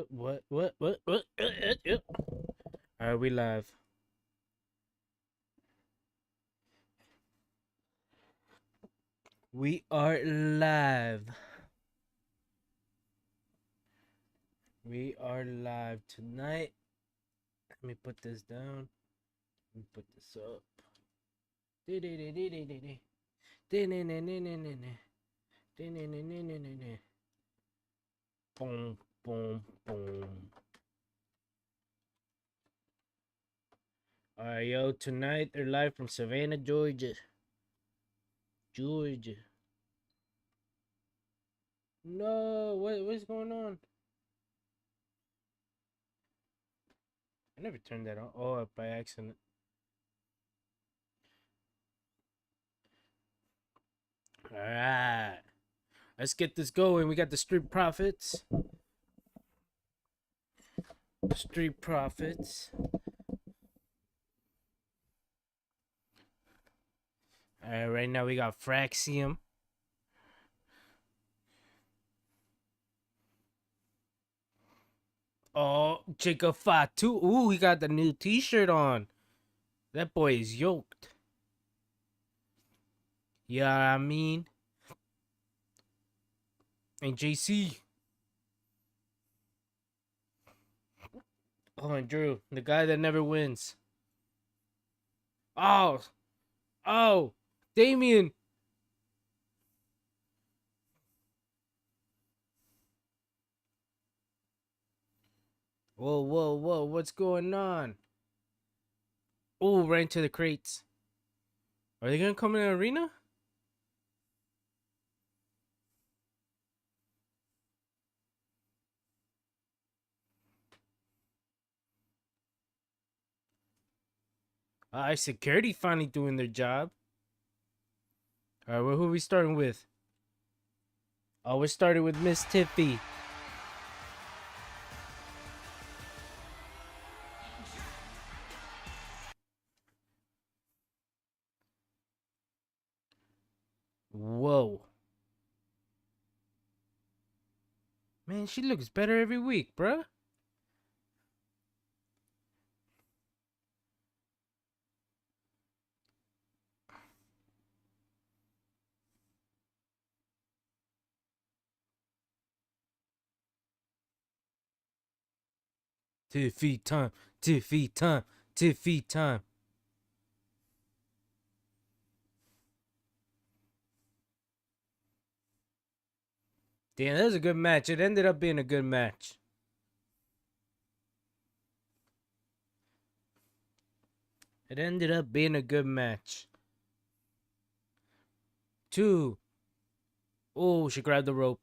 What? What? Are we live? We are live. We are live tonight. Let me put this down. Let me put this up. Boom, boom, boom. Alright, yo, tonight they're live from Savannah, Georgia. Georgia. No, what's going on? I never turned that on. Oh, by accident. Alright. Let's get this going. We got the Street Profits. Street Profits. Alright, right now we got Fraxium. Oh, Jacob Fatu. Ooh, he got the new t-shirt on. That boy is yoked. Yeah, I mean. And JC. Oh, and Drew, the guy that never wins. Oh, Damien. Whoa, what's going on? Oh, right into the crates. Are they gonna come in the arena? Security finally doing their job. Alright, well, who are we starting with? Oh, we're starting with Miss Tiffy. Whoa. Man, she looks better every week, bruh. Tiffy time. Tiffy time. Tiffy time. Damn, that was a good match. It ended up being a good match. It ended up being a good match. 2. Oh, she grabbed the rope.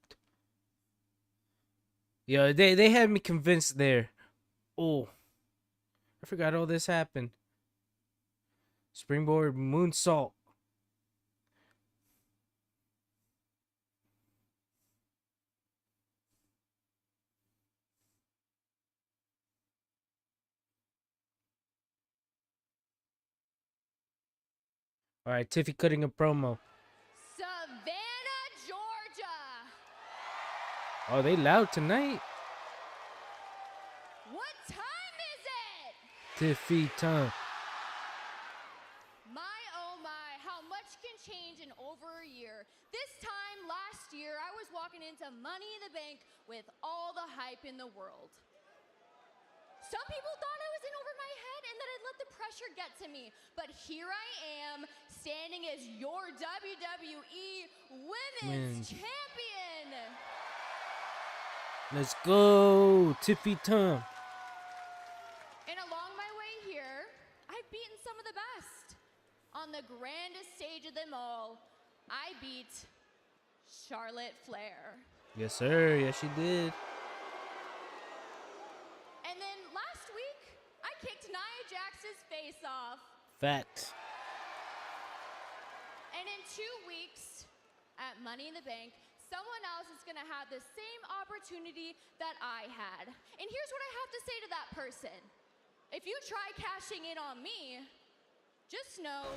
Yeah, they had me convinced there. Oh, I forgot all this happened. Springboard moonsault. All right, Tiffy cutting a promo. Savannah, Georgia. Oh, they loud tonight. What time is it? Tiffy time. My oh my, how much can change in over a year. This time last year, I was walking into Money in the Bank with all the hype in the world. Some people thought I was in over my head and that I'd let the pressure get to me. But here I am, standing as your WWE Women's Champion. Let's go, Tiffy time. And along my way here, I've beaten some of the best. On the grandest stage of them all, I beat Charlotte Flair. Yes, sir. Yes, she did. And then last week, I kicked Nia Jax's face off. Facts. And in 2 weeks, at Money in the Bank, someone else is gonna have the same opportunity that I had. And here's what I have to say to that person. If you try cashing in on me, just know.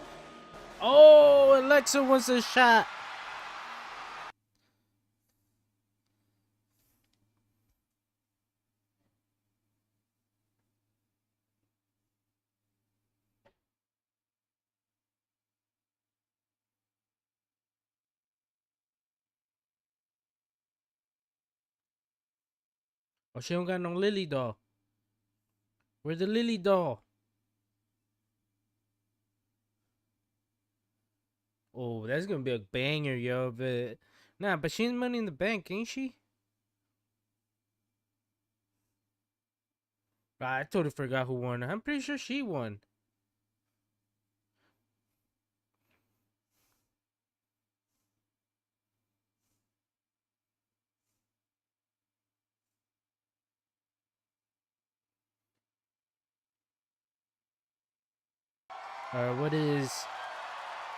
Oh, Alexa wants a shot. Oh, she don't got no Lily doll. Where's the Lily doll? Oh, that's gonna be a banger, yo. But nah, but she's Money in the Bank, ain't she? I totally forgot who won. I'm pretty sure she won.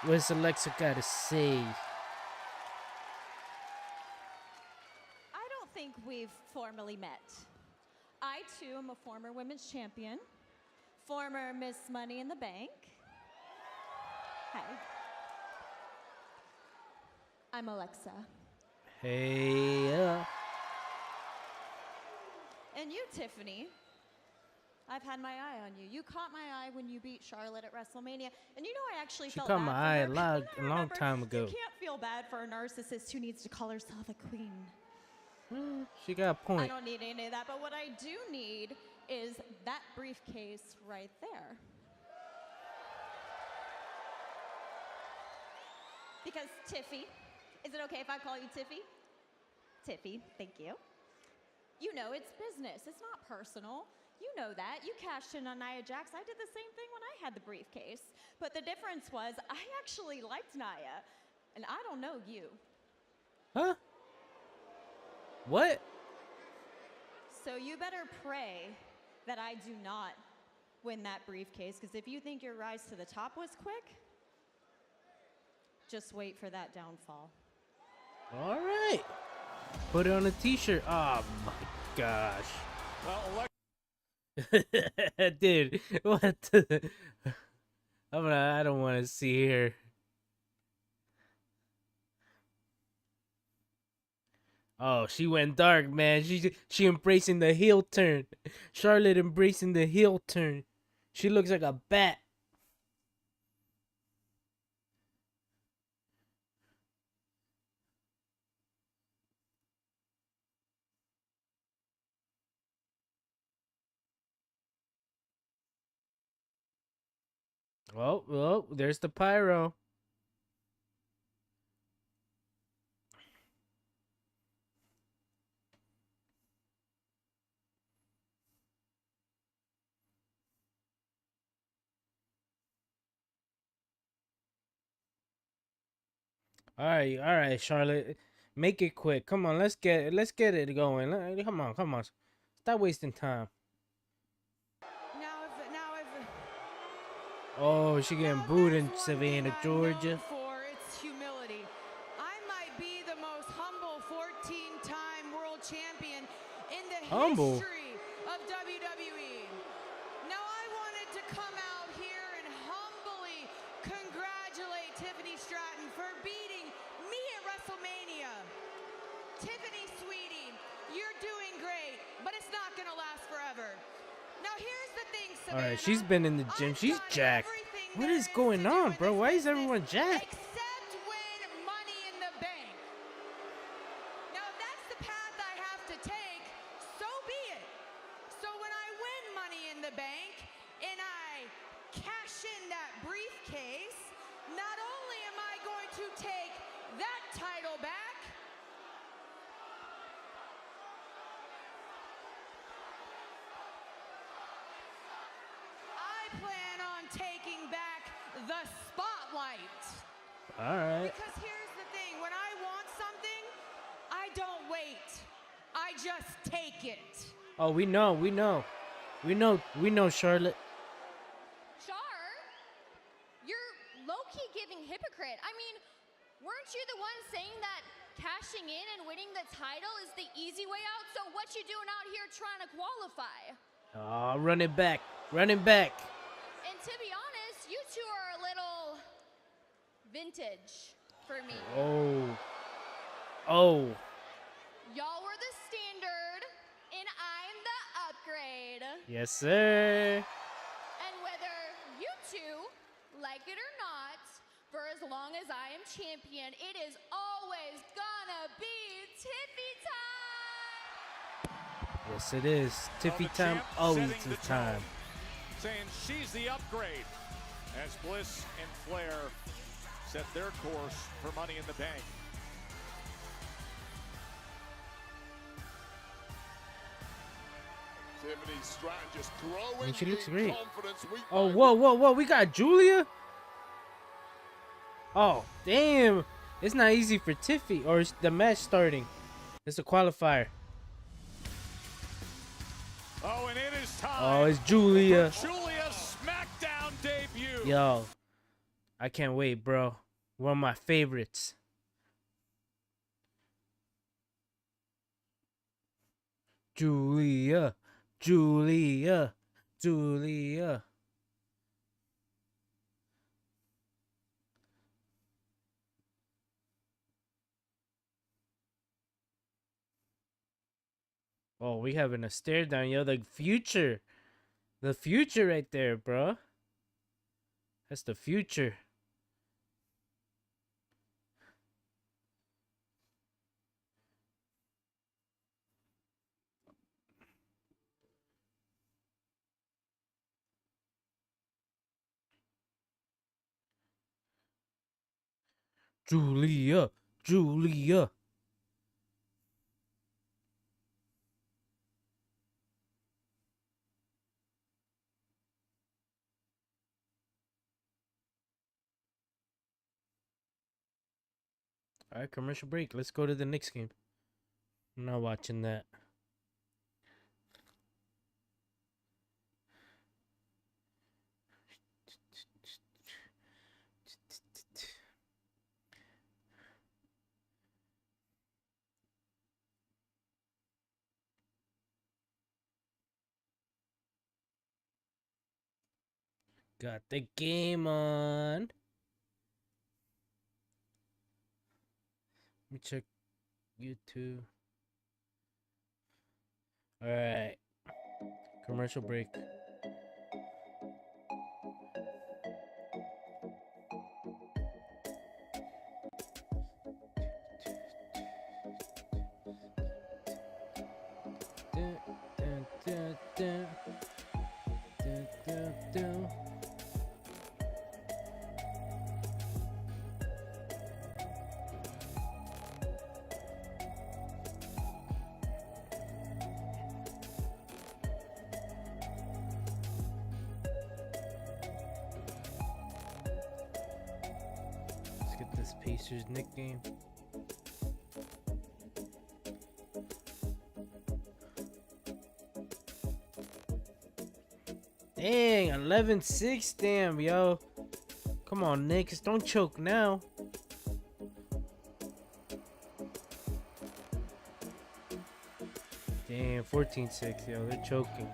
What's Alexa gotta say? I don't think we've formally met. I, too, am a former women's champion, former Miss Money in the Bank. Hi. I'm Alexa. Hey, And you, Tiffany, I've had my eye on you. You caught my eye when you beat Charlotte at WrestleMania. And you know I actually she felt caught bad my for eye her. a 'Cause long, then I a long remember, time ago. You can't feel bad for a narcissist who needs to call herself a queen. She got a I point. don't need any of that, but what I do need is that briefcase right there. Because Tiffy, is it okay if I call you Tiffy? Tiffy, thank you. You know, it's business. It's not personal. You know that. You cashed in on Nia Jax. I did the same thing when I had the briefcase. But the difference was I actually liked Nia, and I don't know you. Huh? What? So you better pray that I do not win that briefcase, because if you think your rise to the top was quick, just wait for that downfall. All right. Put it on a t-shirt. Oh my gosh. Well, Dude, what the... I don't want to see her. Oh, she went dark, man. She embracing the heel turn. Charlotte embracing the heel turn. She looks like a bat. Oh, there's the pyro. All right, Charlotte. Make it quick. Come on, let's get it going. Come on. Stop wasting time. now if Oh, she getting now, booed there's in one Savannah, thing I'm Georgia. known for, it's humility. I might be the most humble 14-time world champion in the Humble? history of WWE. Now I wanted to come out here and humbly congratulate Tiffany Stratton for beating me at WrestleMania. Tiffany, sweetie, you're doing great, but it's not gonna last forever. Now here's the thing, All Savannah. right, she's been in the gym. I've She's done jacked. everything What there is going to do on, in bro? this Why is business everyone jacked? Except win Money in the Bank. Now if that's the path I have to take, so be it. So when I win Money in the Bank and I cash in that briefcase, not only am I going to take that title back, I plan on taking back the spotlight. All right. Because here's the thing, when I want something, I don't wait. I just take it. Oh, we know, Charlotte. Char, you're low-key giving hypocrite. I mean, weren't you the one saying that cashing in and winning the title is the easy way out? So what you doing out here trying to qualify? Oh, running back. And to be honest, you two are a little vintage for me. Oh. Y'all were the standard, and I'm the upgrade. Yes, sir. And whether you two like it or not, for as long as I am champion, it is always gonna be Tiffy time! Yes, it is. Tiffy the time champ always setting the the time. tone, saying she's the upgrade as Bliss and Flair set their course for Money in the Bank. Tiffany Stratton just growing And she looks in great. confidence week Oh, by whoa. We got Julia? Oh, damn. It's not easy for Tiffy. Or is the match starting? It's a qualifier. Oh, and it is time. Oh, it's Julia. For Julia's Smackdown debut. Yo, I can't wait, bro. One of my favorites. Julia. Oh, we having a stare down, yo. The future. The future right there, bro. That's the future. Julia. All right, commercial break. Let's go to the next game. I'm not watching that. Got the game on. Let me check YouTube. All right. Commercial break. Dun, dun, dun, dun. Dun, dun, dun. Let's get this Pacers nickname. Dang, 11-6, damn, yo. Come on, Knicks, don't choke now. Damn, 14-6, yo, they're choking.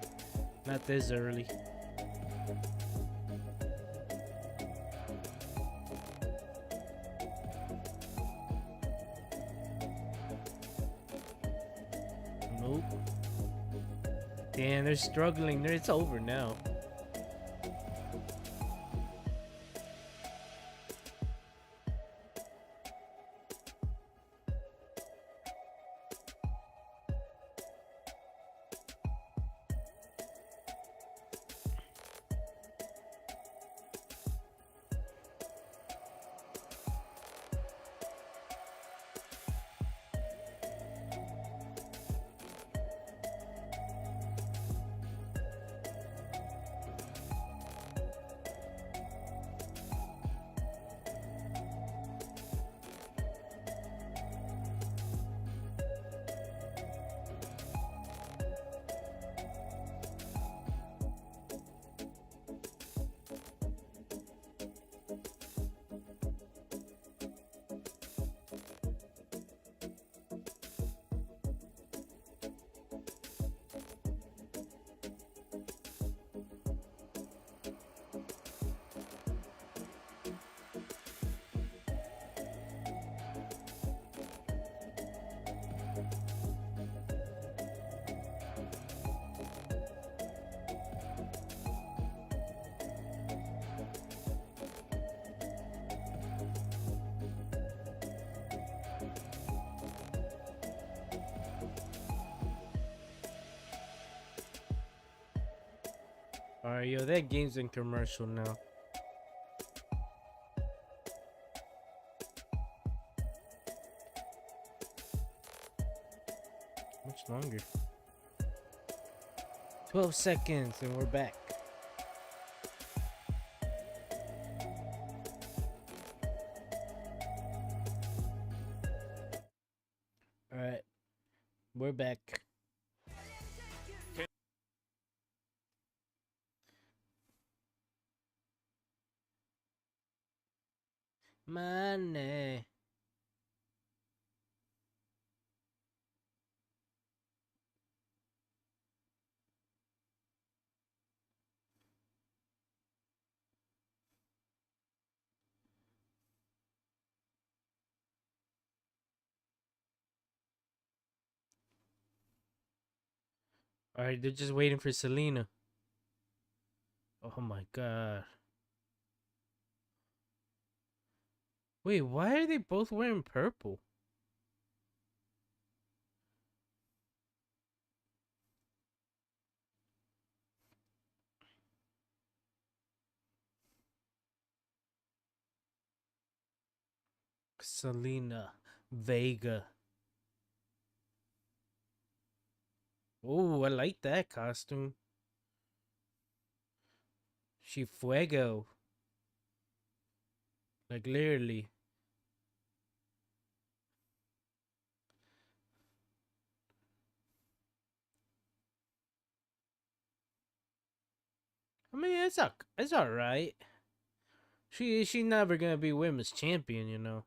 Not this early. Nope. Damn, they're struggling. It's over now. Alright, yo, that game's in commercial now. Much longer. 12 seconds and we're back. Alright, we're back. Money. Alright, they're just waiting for Selena. Oh my god. Wait, why are they both wearing purple? Selena Vega. Oh, I like that costume. She fuego. Like literally. I mean, it's alright. She's never gonna be women's champion, you know.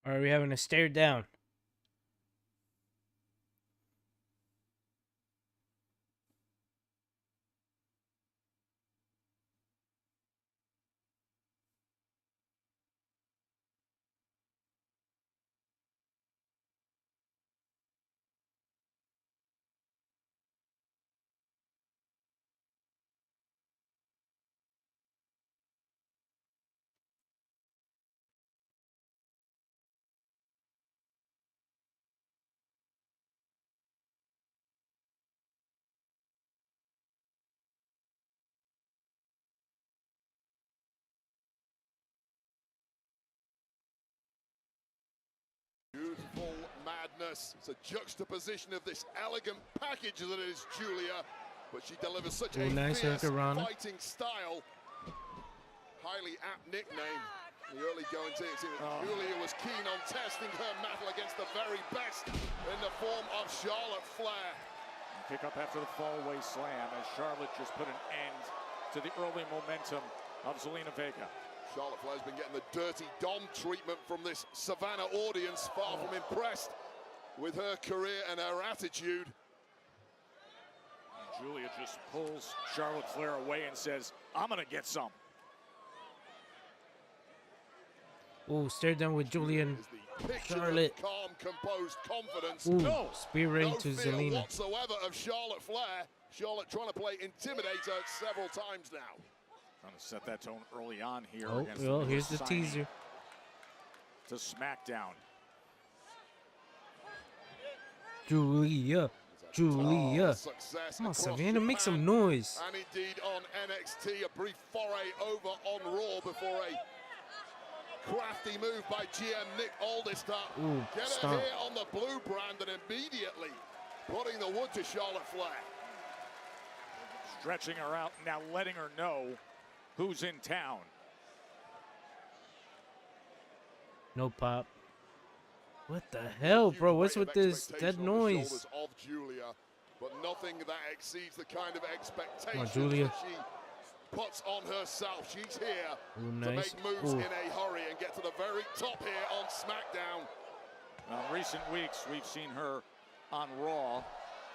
Are we having a stare down? Beautiful madness. It's a juxtaposition of this elegant package that is Julia, but she delivers such a nice fierce hurricanrana. fighting style. Highly apt nickname. In the early going to it seemed that Julia was keen on testing her mettle against the very best in the form of Charlotte Flair. Pick up after the fallaway slam as Charlotte just put an end to the early momentum of Zelina Vega. Charlotte Flair's been getting the dirty Dom treatment from this Savannah audience, far from impressed with her career and her attitude. Julia just pulls Charlotte Flair away and says, I'm gonna get some. Ooh, stare down with Julian. Is the picture Charlotte. of calm, composed confidence. Ooh, spear rain No to fear Zelina. whatsoever of Charlotte Flair. Charlotte trying to play intimidator several times now. Trying to set that tone early on here. Oh, against well, the here's the signing teaser. to Smackdown. Julia. Julia. Success Come on, across Savannah, make some Japan noise. And indeed on NXT, a brief foray over on Raw before a crafty move by GM Nick Aldis to Ooh, get her stomp. here on the blue brand and immediately putting the wood to Charlotte Flair. Stretching her out, now letting her know who's in town. No pop. What the hell, bro? What's with this dead noise? Of Julia, but nothing that exceeds the kind of expectations Julia. that she puts on herself. She's here Ooh, to nice. make moves Ooh. in a hurry and get to the very top here on SmackDown. In recent weeks, we've seen her on Raw,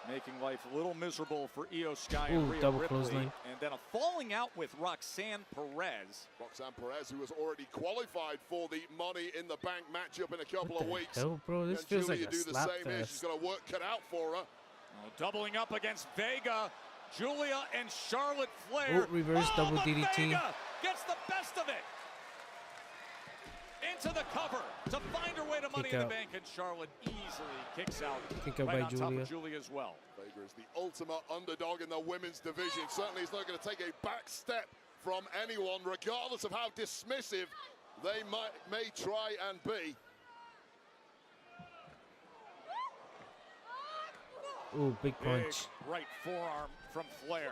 making life a little miserable for Io Sky and Rhea double Ripley. clothesline. And then a falling out with Roxanne Perez. Roxanne Perez, who was already qualified for the Money in the Bank matchup in a couple of weeks. Hell, bro, this And feels Julia like a do the slap same here. She's fest. got a work cut out for her. Oh, doubling up against Vega. Julia and Charlotte Flair. Oh, reverse double but DDT. Vega gets the best of it. Into the cover to find her way to Money in the out. Bank, and Charlotte easily kicks out. Kick out right by on top Julia. of Julia as well. Vega is the ultimate underdog in the women's division. Certainly he's not going to take a back step from anyone, regardless of how dismissive they may try and be. Ooh, big punch. Big right forearm from Flair.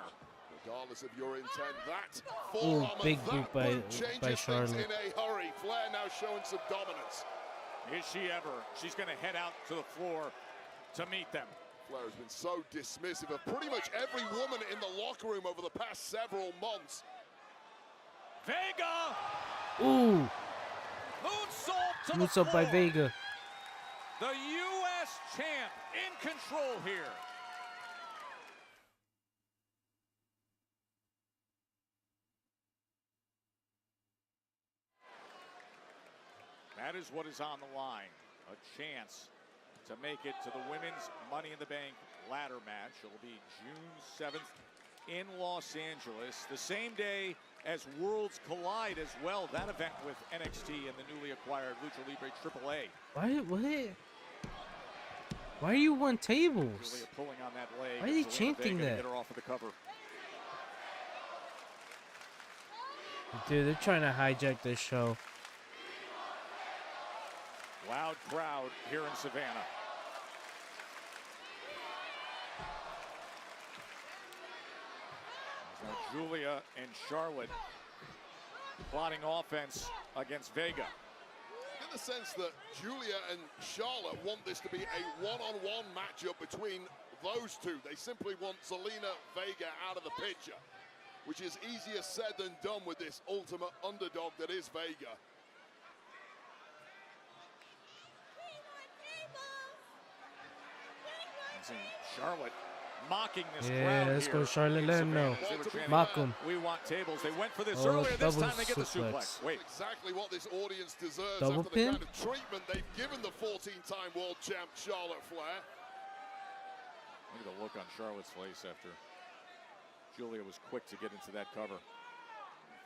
Regardless of your intent, that Ooh, forearm big of boot that by boot changes things Charlotte. in a hurry. Flair now showing some dominance. Is she ever? She's going to head out to the floor to meet them. Flair has been so dismissive of pretty much every woman in the locker room over the past several months. Vega! Ooh, Moonsault to the moves up by floor. Vega. The U.S. champ in control here. That is what is on the line. A chance to make it to the women's Money in the Bank ladder match. It'll be June 7th in Los Angeles, the same day as Worlds Collide as well. That event with NXT and the newly acquired Lucha Libre AAA. What? Why are you on tables? Julia pulling on that leg. Why are they Zelina chanting Vega to that? Get her off of the cover. Dude, they're trying to hijack this show. Loud crowd here in Savannah. Now Julia and Charlotte plotting offense against Vega. In the sense that Julia and Charlotte want this to be a one-on-one matchup between those two. They simply want Zelina Vega out of the picture, which is easier said than done with this ultimate underdog that is Vega. See Charlotte mocking this Yeah, crowd let's here go, Charlotte. in Let him know. Savannah. They were chanting, Mock 'em. We want tables. They went for this Oh, earlier. This double time they get the suplex. suplex. Wait. Exactly what this audience deserves Double after pin? the kind of treatment they've given the 14-time world champ Charlotte Flair. Look at the look on Charlotte's face after Julia was quick to get into that cover.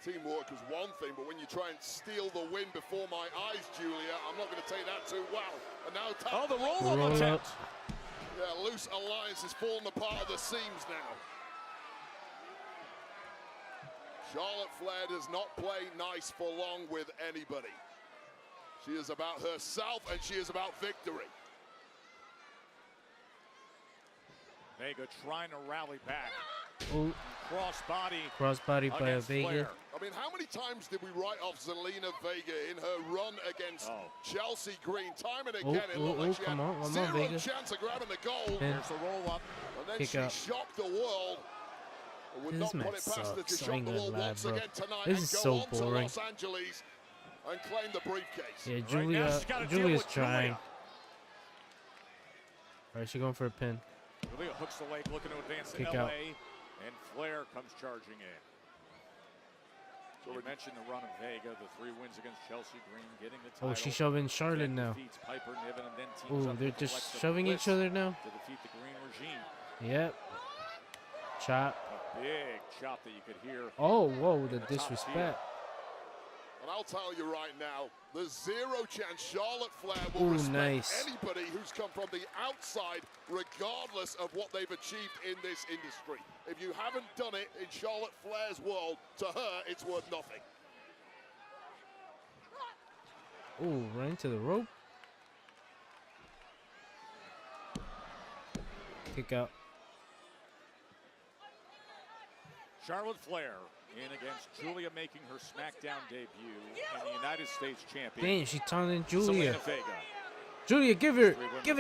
Teamwork was one thing, but when you try and steal the win before my eyes, Julia, I'm not going to take that too well. And now Oh, the roll-up Roll up. attempt. yeah, loose alliance is falling apart at the seams now. Charlotte Flair does not play nice for long with anybody. She is about herself and she is about victory. Vega trying to rally back. Ooh, Crossbody crossbody by against Vega. Flair. I mean, how many times did we write off Zelina Vega in her run against Chelsea Green? Time and again, it looked like she come had on, zero Vega. chance of grabbing the goal. Pin. There's the roll-up. And then Kick she out. shocked the world. I would This not put match it past her to sucks. I shock ain't the gonna world lie, once bro. again tonight This and is go so on to boring. Los Angeles and claim the briefcase. Yeah, Right now, she's gotta deal Julia's with trying. Julia. All right, she's going for a pin. Julia hooks the leg, looking to advance to Kick LA, out. and Flair comes charging in. So we mentioned the run of Vega, the 3 wins against Chelsea Green, getting the title. Oh, she's shoving Charlotte Then now. defeats Piper Niven, and then teams Oh, up they're with just Alexa shoving Bliss each other now. to defeat the Green regime. Yep. Chop. A big chop that you could hear. Oh, whoa, the top disrespect. And I'll tell you right now, there's zero chance Charlotte Flair will Ooh, respect nice. anybody who's come from the outside, regardless of what they've achieved in this industry. If you haven't done it in Charlotte Flair's world, to her, it's worth nothing. Ooh, right into the rope. Kick out. Charlotte Flair in against Julia, making her Smackdown debut, and the United States champion. Damn, she taunting Julia. Zelina Vega. Julia, give it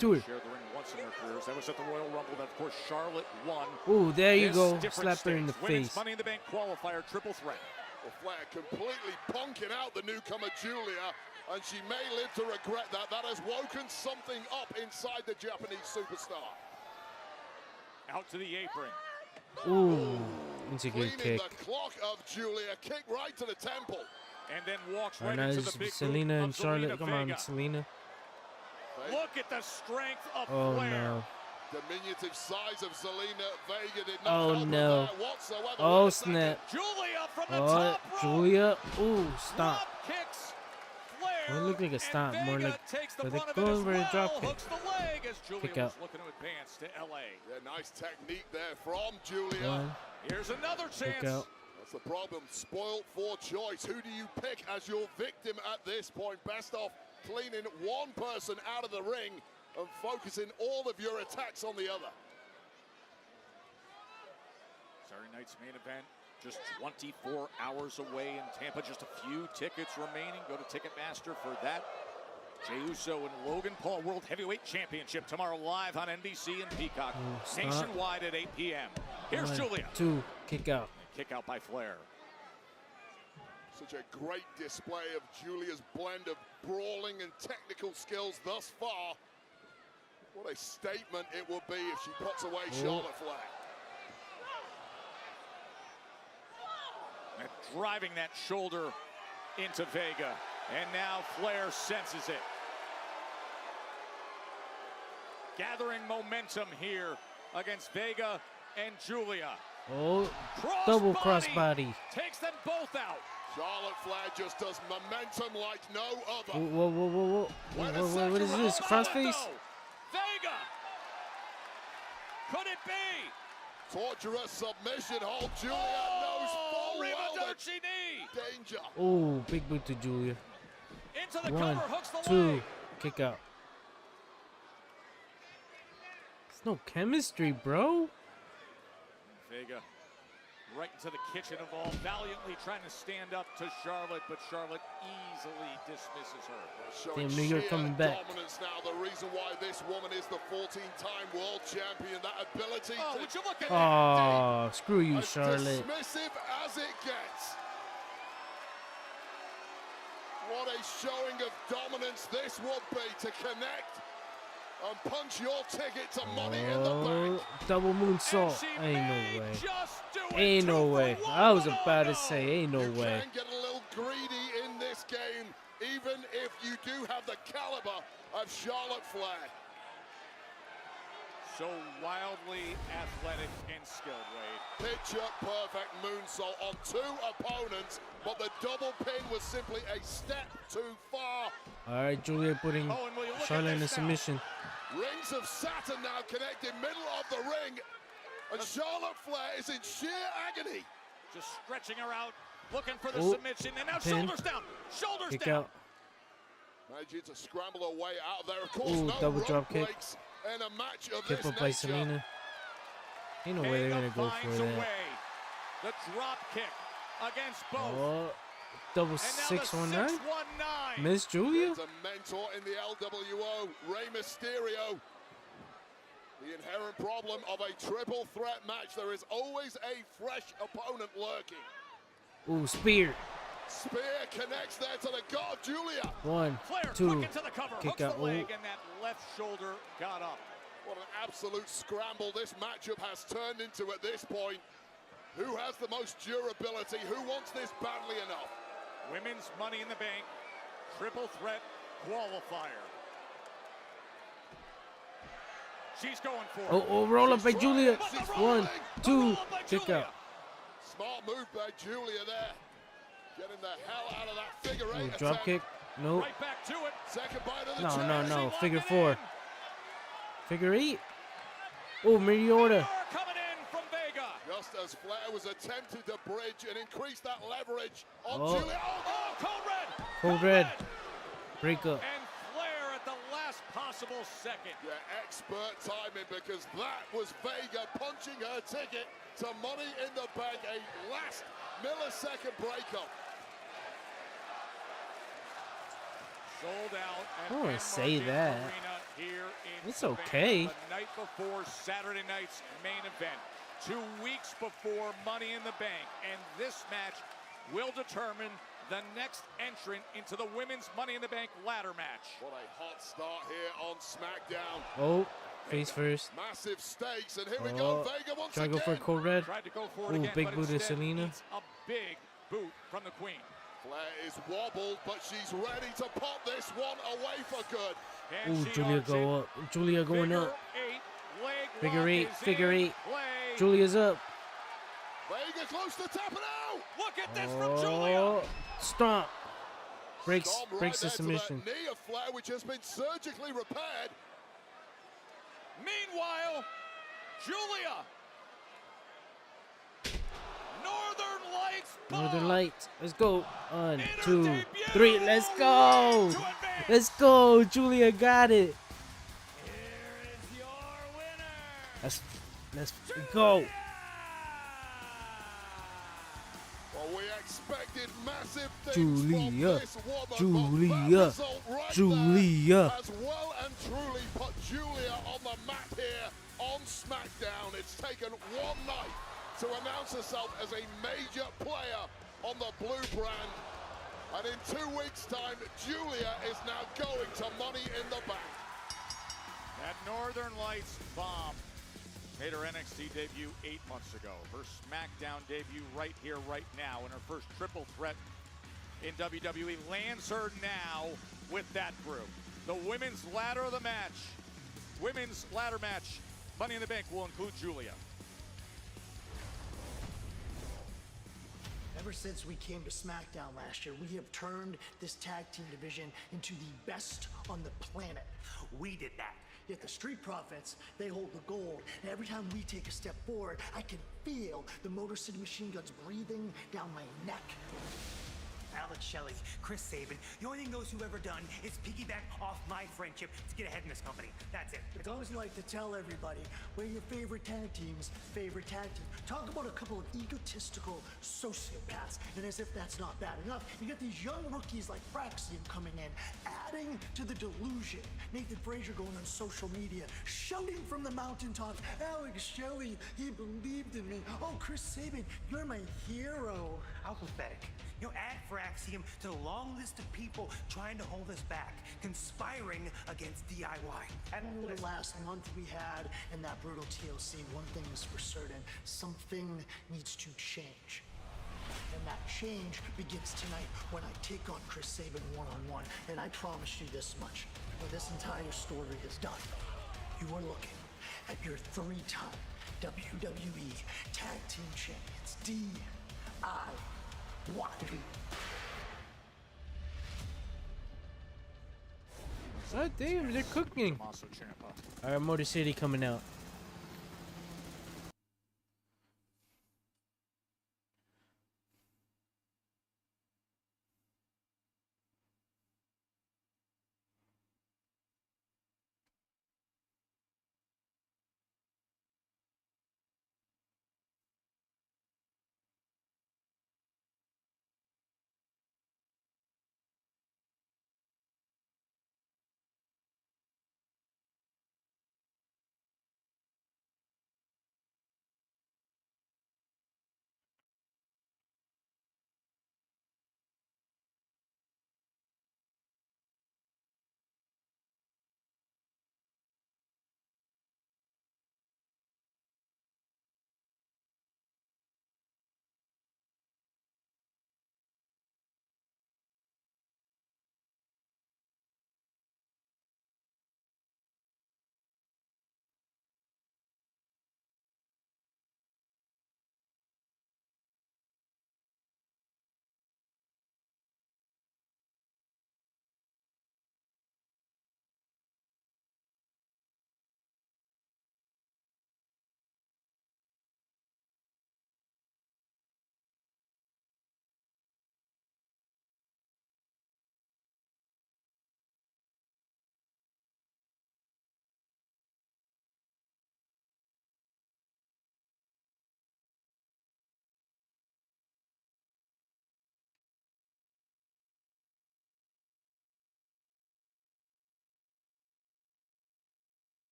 to her. Shared the ring once in their careers. That was at the Royal Rumble. That, of course, Charlotte won. Ooh, there you This go. different Slap her in the stage. Women's face. Money in the Bank qualifier triple threat. Well, Flair completely punking out the newcomer Julia, and she may live to regret that. That has woken something up inside the Japanese superstar. Out to the apron. Ooh, it's a Cleaning good kick. the clock of Julia, kick right to the temple. And then walks Right right now into it's the big Selena boot and of Charlotte. Zelina Come on, Vega. Selena. Look at the strength of Oh Flair. no. Diminutive size of Zelina Vega did not Oh, help her no. there whatsoever. Oh Wait a second. snap. Julia from the Oh, top rope. Julia. Ooh, stop. Drop kicks. Flair. Well, it looked like a and stomp, more Vega like- takes the but they brunt of go it as over a well. drop kick. Hooks the leg as Julia Kick was out. looking to advance to LA. Yeah, nice technique there from Julia. One. Here's another Kick chance. out. That's the problem. Spoiled for choice. Who do you pick as your victim at this point? Best off cleaning one person out of the ring and focusing all of your attacks on the other. Saturday night's main event just 24 hours away in Tampa. Just a few tickets remaining. Go to Ticketmaster for that. Jey Uso and Logan Paul World Heavyweight Championship tomorrow live on NBC and Peacock. Ooh, stop. Nationwide at 8 p.m. Here's 1, Julia. 2, kick out. Kick out by Flair. Such a great display of Julia's blend of brawling and technical skills thus far. What a statement it will be if she puts away Charlotte Flair. And driving that shoulder into Vega. And now Flair senses it. Gathering momentum here against Vega and Julia. Oh, double crossbody. Takes them both out. Charlotte Flair just does momentum like no other. Whoa, whoa, whoa, whoa, whoa. Wait a What second, is this? Crossface? Vega. Could it be? Torturous submission hold. Julia knows full well the Ribadurchi knee. danger. Oh, big boot to Julia. Into the 1, cover, hooks the 2, leg. kick out. There's no chemistry, bro. Vega right into the kitchen of all, valiantly trying to stand up to Charlotte, but Charlotte easily dismisses her. Showing Damn, New York sheer coming back. dominance now. The reason why this woman is the 14-time world champion. That ability Oh, to would you look at that? Oh, screw you, as Charlotte. dismissive as it gets. What a showing of dominance this would be to connect and punch your ticket to Money in the Bank. Oh, double moonsault. And she Ain't may no way. just do it. Ain't no 2 for way. 1. I was Oh, about to no. say, ain't no You way. can get a little greedy in this game, even if you do have the caliber of Charlotte Flair. So wildly athletic and skilled, Wade. Picture perfect moonsault on 2 opponents, but the double pin was simply a step too far. All right, Julia putting Oh, and will you look at Charlotte in a this now? submission. Rings of Saturn now connected, middle of the ring, and Charlotte Flair is in sheer agony. Just stretching her out, looking for the Oh, submission, and now pin. shoulders down. Shoulders Kick down. out. Managing to scramble her way out of there. Of course, Ooh, no double rope drop kick. breaks in a match of Kick this up by nature. Selena. Ain't no way they're Vega gonna go for finds a that. way. The drop kick against both. Oh, double And now 619. the 619. Miss Julia. There's a mentor in the LWO, Rey Mysterio. The inherent problem of a triple threat match, there is always a fresh opponent lurking. Ooh, spear. Spear connects there to the guard, Julia. 1, Flair 2. quick into the cover, kick hooks out. the leg, Ooh. and that left shoulder got up. What an absolute scramble this matchup has turned into at this point. Who has the most durability? Who wants this badly enough? Women's Money in the Bank triple threat qualifier. She's going for it. Oh, roll up by Julia. But the 1, rolling, 2, the roll by kick Julia. out. Smart move by Julia there. Getting the hell out of that figure Ooh, eight drop attempt. kick. Nope. Right back to it. Second bite of the No, chair. no, no. She Figure walking 4. in. Figure 8. Oh, Meteora. Meteora coming in from Vega. Just as Flair was attempting to bridge and increase that leverage on Oh. Julia. Oh, code red. Code red. Break up. And Flair at the last possible possible second. Yeah, expert timing, because that was Vega punching her ticket to Money in the Bank, a last millisecond breakup. Sold out at I don't wanna Enmark say Dam that. Arena here in It's Savannah, okay. the night before Saturday night's main event. 2 weeks before Money in the Bank, and this match will determine the next entrant into the women's Money in the Bank ladder match. What a hot start here on Smackdown. Oh, face first. Massive stakes, and here we go. Oh, Vega once try to again. go for a cold red. Tried to go for it Ooh, again, big but boot to instead Selena. eats a big boot from the Queen. Flair is wobbled, but she's ready to pop this one away for good. And Ooh, she Julia arcs go it. up. Julia going Figure up. 8, leg Figure lock 8, is figure in 8. play. Julia's up. Vega close to tapping out. Look at this from Julia. Oh, stomp. Breaks Stomp right breaks the there to submission. that knee of Flair, which has been surgically repaired. Meanwhile, Julia. Northern Lights. Northern bomb. Lights. Let's go. 1, In her 2, debut, 3. Let's go. to advance. Let's go. Julia got it. Here is your winner. Let's go. Well, we expected massive things Julia. from this woman, but Julia. that result right Julia. there has well and truly put Julia on the map here on SmackDown. It's taken one night to announce herself as a major player on the blue brand. And in 2 weeks' time, Julia is now going to Money in the Bank. That Northern Lights bomb made her NXT debut 8 months ago. Her SmackDown debut right here, right now, and her first triple threat in WWE lands her now with that group. The women's ladder of the match, women's ladder match, Money in the Bank will include Julia. Ever since we came to SmackDown last year, we have turned this tag team division into the best on the planet. We did that. Yet the Street Profits, they hold the gold. And every time we take a step forward, I can feel the Motor City Machine Guns breathing down my neck. Alex Shelley, Chris Sabin, the only thing those who've ever done is piggyback off my friendship to get ahead in this company. That's it. It's always like to tell everybody, we're your favorite tag team's favorite tag team. Talk about a couple of egotistical sociopaths, and as if that's not bad enough, you get these young rookies like Fraxium coming in, adding to the delusion. Nathan Frazier going on social media, shouting from the mountaintops, Alex Shelley, he believed in me. Oh, Chris Sabin, you're my hero. How pathetic. You know, add Fraxium to the long list of people trying to hold us back, conspiring against DIY. Add them to Over this. the last month we had in that brutal TLC, one thing is for certain, something needs to change. And that change begins tonight when I take on Chris Sabin one-on-one. And I promise you this much, when this entire story is done, you are looking at your 3-time WWE Tag Team Champions, DIY. God damn, they're cooking. Tommaso Ciampa. Alright, Motor City coming out.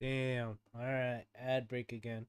Damn. All right. Ad break again.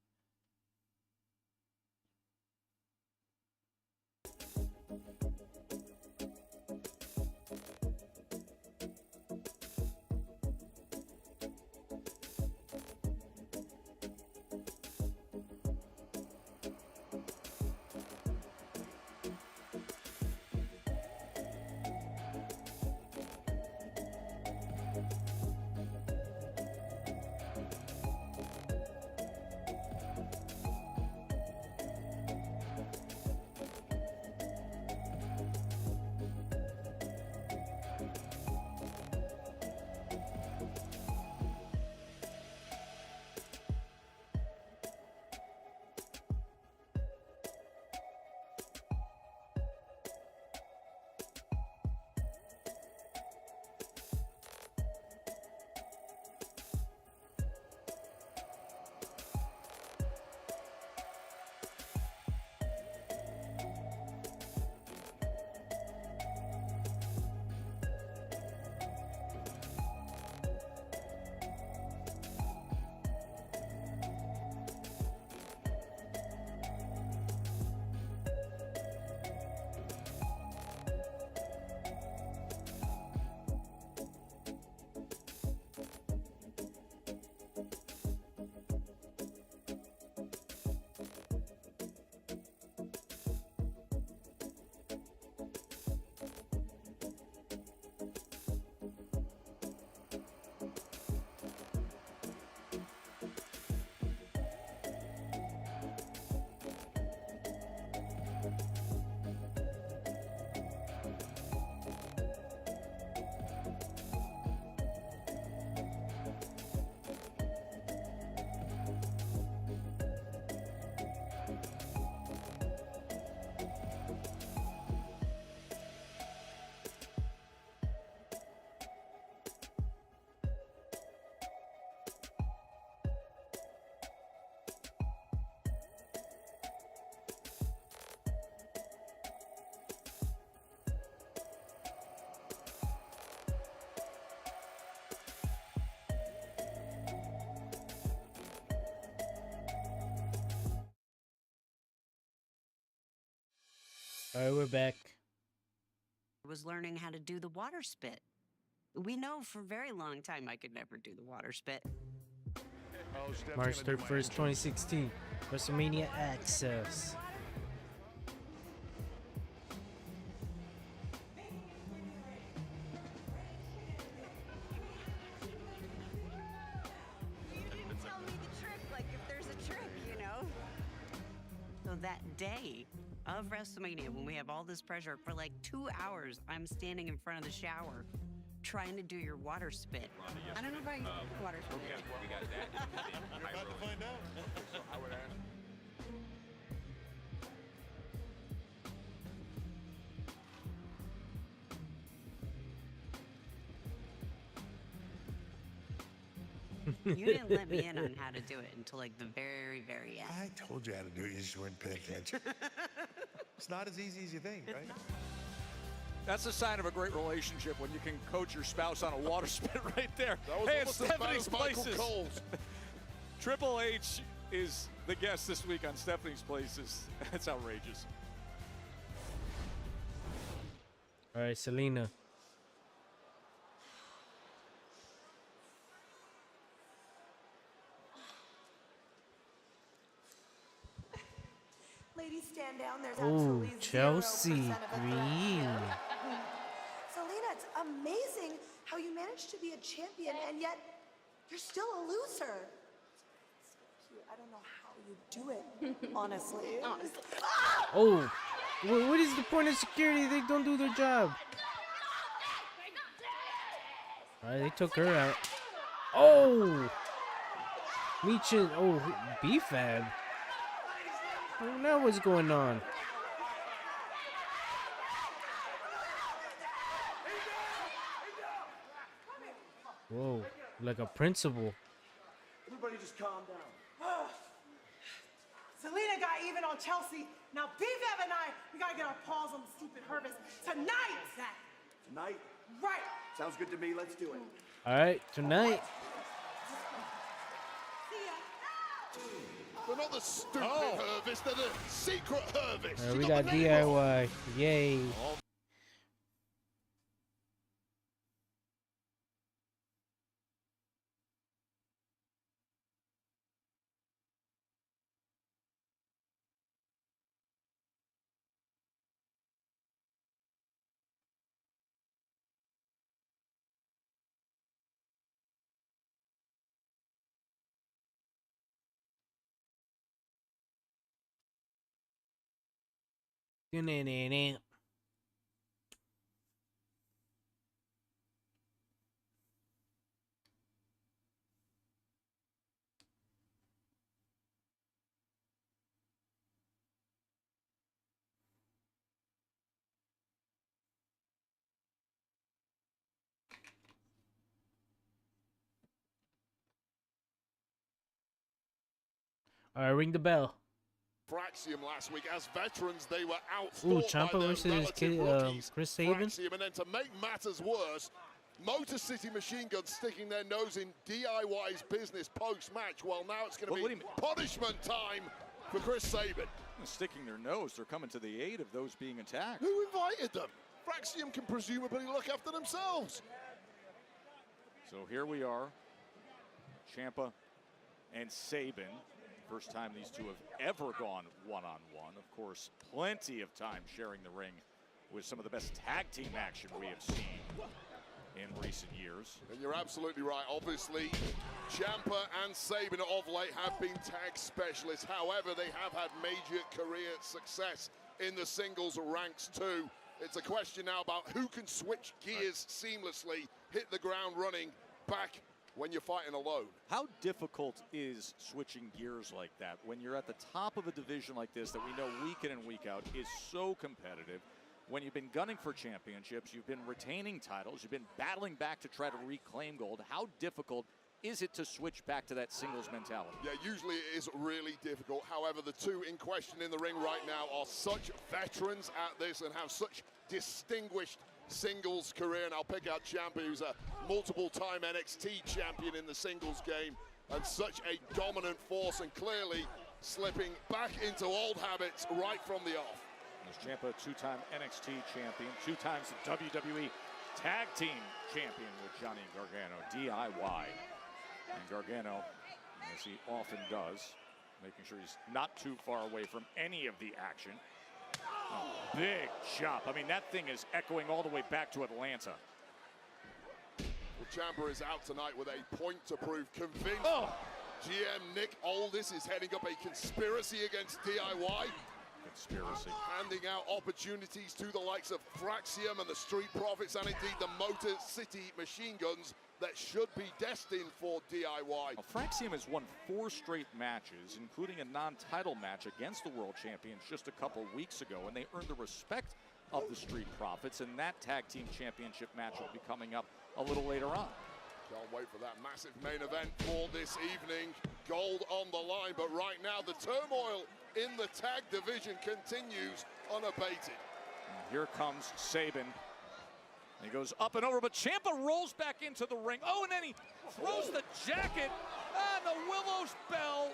All right, we're back. Was learning how to do the water spit. We know for a very long time I could never do the water spit. March 31st, 2016. WrestleMania Access. You didn't tell me the trick, like if there's a trick, you know? So that day of WrestleMania, when we have all this pressure, for like 2 hours, I'm standing in front of the shower trying to do your water spit. I don't know about water spit. We got that. You're about to find out. So I would ask. You didn't let me in on how to do it until like the very, very end. I told you how to do it. You just weren't paying attention. It's not as easy as you think, right? That's a sign of a great relationship when you can coach your spouse on a water spit right there. That was Hey, it's almost as bad Stephanie's as Michael Places. Cole's. Triple H is the guest this week on Stephanie's Places. That's outrageous. All right, Selena. Ladies, stand down. There's Oh, absolutely Chelsea 0% of a threat Green. here. Selena, it's amazing how you managed to be a champion and yet you're still a loser. It's so cute. I don't know how you do it, honestly. Oh, what is the point of security? They don't do their job. All right, they took her out. Oh, Michin. Oh, B-Fab. Oh, now what's going on? Whoa, like a principal. Everybody just calm down. Selena got even on Chelsea. Now B-Fab and I, we gotta get our paws on the stupid Herbis tonight. Tonight? Right. Sounds good to me. Let's do it. All right, tonight. They're not the stupid Hervis, they're the secret Hervis. We got DIY. Yay. All right, ring the bell. Fraxium last week. As veterans, they were Ooh, outfought by Ciampa their versus rookies, Chris Sabin. Fraxium, and then to make matters worse, Motor City Machine Guns sticking their nose in DIY's business post-match. Well, now it's going to be punishment time for Chris Sabin. Sticking their nose, they're coming to the aid of those being attacked. Who invited them? Fraxium can presumably look after themselves. So here we are, Ciampa and Sabin. First time these two have ever gone one-on-one. Of course, plenty of time sharing the ring with some of the best tag team action we have seen in recent years. And you're absolutely right. Obviously, Ciampa and Sabin of late have been tag specialists. However, they have had major career success in the singles ranks too. It's a question now about who can switch gears seamlessly, hit the ground running back when you're fighting alone. How difficult is switching gears like that when you're at the top of a division like this that we know week in and week out is so competitive? When you've been gunning for championships, you've been retaining titles, you've been battling back to try to reclaim gold. How difficult is it to switch back to that singles mentality? Yeah, usually it is really difficult. However, the two in question in the ring right now are such veterans at this and have such distinguished singles career. And I'll pick out Ciampa, who's a multiple-time NXT champion in the singles game and such a dominant force, and clearly slipping back into old habits right from the off. As Ciampa, two-time NXT champion, two times the WWE Tag Team Champion with Johnny Gargano, DIY. And Gargano, as he often does, making sure he's not too far away from any of the action. Oh, big chop. I mean, that thing is echoing all the way back to Atlanta. Well, Ciampa is out tonight with a point to prove. Convinced GM Nick Aldis is heading up a conspiracy against DIY. Conspiracy. Handing out opportunities to the likes of Fraxium and the Street Profits, and indeed the Motor City Machine Guns that should be destined for DIY. Well, Fraxium has won 4 straight matches, including a non-title match against the world champions just a couple weeks ago, and they earned the respect of the Street Profits, and that tag team championship match will be coming up a little later on. Can't wait for that massive main event for this evening. Gold on the line, but right now the turmoil in the tag division continues unabated. And here comes Sabin. He goes up and over, but Ciampa rolls back into the ring. Oh, and then he throws the jacket, and the Willow's Bell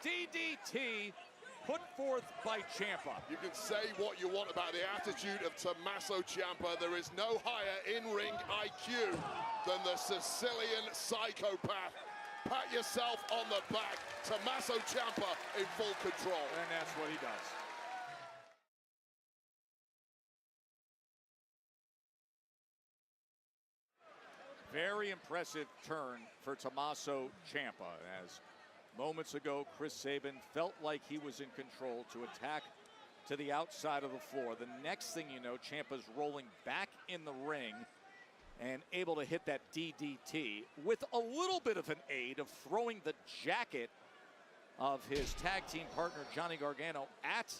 DDT put forth by Ciampa. You can say what you want about the attitude of Tommaso Ciampa. There is no higher in-ring IQ than the Sicilian psychopath. Pat yourself on the back. Tommaso Ciampa in full control. And that's what he does. Very impressive turn for Tommaso Ciampa, as moments ago Chris Sabin felt like he was in control to attack to the outside of the floor. The next thing you know, Ciampa's rolling back in the ring and able to hit that DDT with a little bit of an aid of throwing the jacket of his tag team partner Johnny Gargano at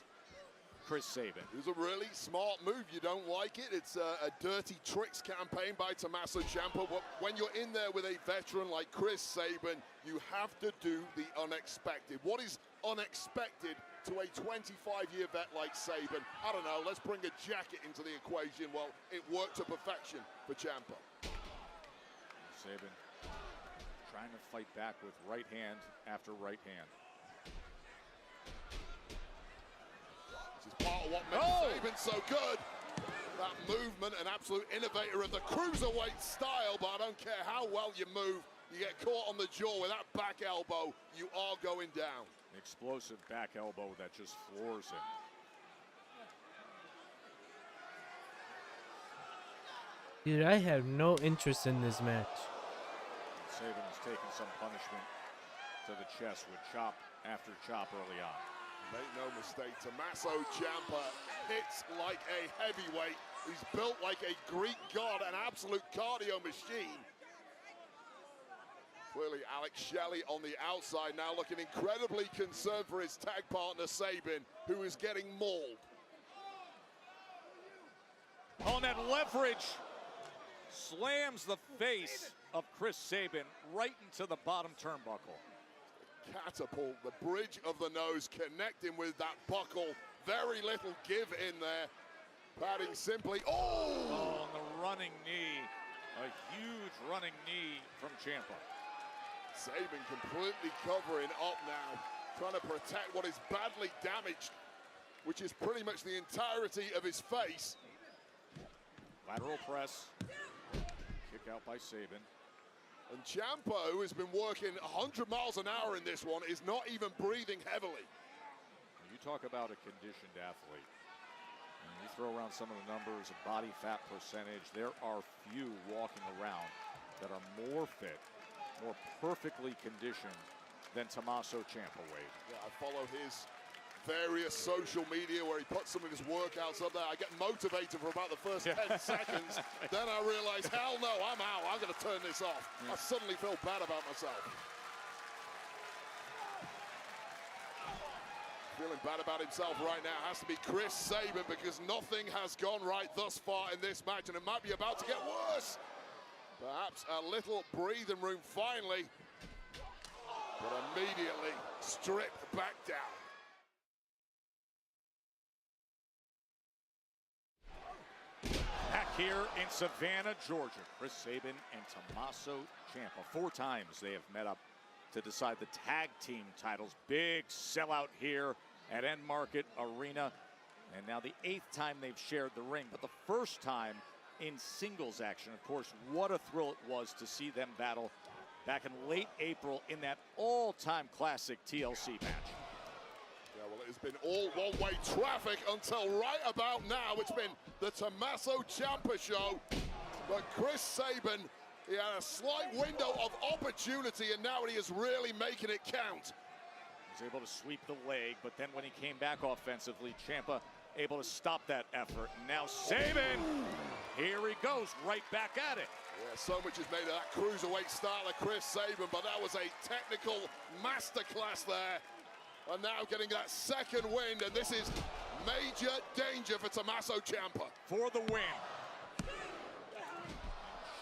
Chris Sabin. It was a really smart move. You don't like it. It's a dirty tricks campaign by Tommaso Ciampa. But when you're in there with a veteran like Chris Sabin, you have to do the unexpected. What is unexpected to a 25-year vet like Sabin? I don't know. Let's bring a jacket into the equation. Well, it worked to perfection for Ciampa. Sabin trying to fight back with right hand after right hand. part of what makes Saban so good. That movement, an absolute innovator of the cruiserweight style, but I don't care how well you move, you get caught on the jaw with that back elbow, you are going down. Explosive back elbow that just floors him. Dude, I have no interest in this match. Saban has taken some punishment to the chest with chop after chop early on. Make no mistake, Tommaso Ciampa hits like a heavyweight. He's built like a Greek god, an absolute cardio machine. Clearly, Alex Shelley on the outside now looking incredibly concerned for his tag partner, Saban, who is getting mauled. On that leverage, slams the face of Chris Saban right into the bottom turnbuckle. Catapult, the bridge of the nose, connecting with that buckle. Very little give in there. Padding simply, Oh, on the running knee. A huge running knee from Ciampa. Saban completely covering up now, trying to protect what is badly damaged, which is pretty much the entirety of his face. Lateral press. Kick out by Saban. And Ciampa, who has been working 100 miles an hour in this one, is not even breathing heavily. You talk about a conditioned athlete. And you throw around some of the numbers of body fat percentage. There are few walking around that are more fit, more perfectly conditioned than Tommaso Ciampa, Wade. Yeah, I follow his various social media where he puts some of his workouts up there. I get motivated for about the first 10 seconds. Then I realize, hell no, I'm out. I'm going to turn this off. I suddenly feel bad about myself. Feeling bad about himself right now has to be Chris Saban, because nothing has gone right thus far in this match, and it might be about to get worse. Perhaps a little breathing room finally, but immediately stripped back down. Back here in Savannah, Georgia, Chris Saban and Tommaso Ciampa. 4 times they have met up to decide the tag team titles. Big sellout here at End Market Arena. And now the 8th time they've shared the ring, but the first time in singles action. Of course, what a thrill it was to see them battle back in late April in that all-time classic TLC match. Yeah, well, it has been all one-way traffic until right about now. It's been the Tommaso Ciampa show, but Chris Saban, he had a slight window of opportunity, and now he is really making it count. He was able to sweep the leg, but then when he came back offensively, Ciampa able to stop that effort. Now Saban, here he goes, right back at it. Yeah, so much is made of that cruiserweight style of Chris Saban, but that was a technical masterclass there. And now getting that second wind, and this is major danger for Tommaso Ciampa. For the win.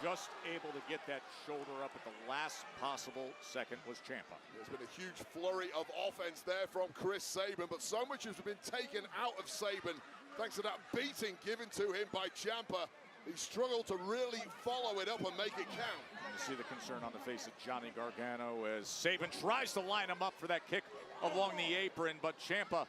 Just able to get that shoulder up at the last possible second was Ciampa. There's been a huge flurry of offense there from Chris Saban, but so much has been taken out of Saban thanks to that beating given to him by Ciampa. He struggled to really follow it up and make it count. You see the concern on the face of Johnny Gargano as Saban tries to line him up for that kick along the apron, but Ciampa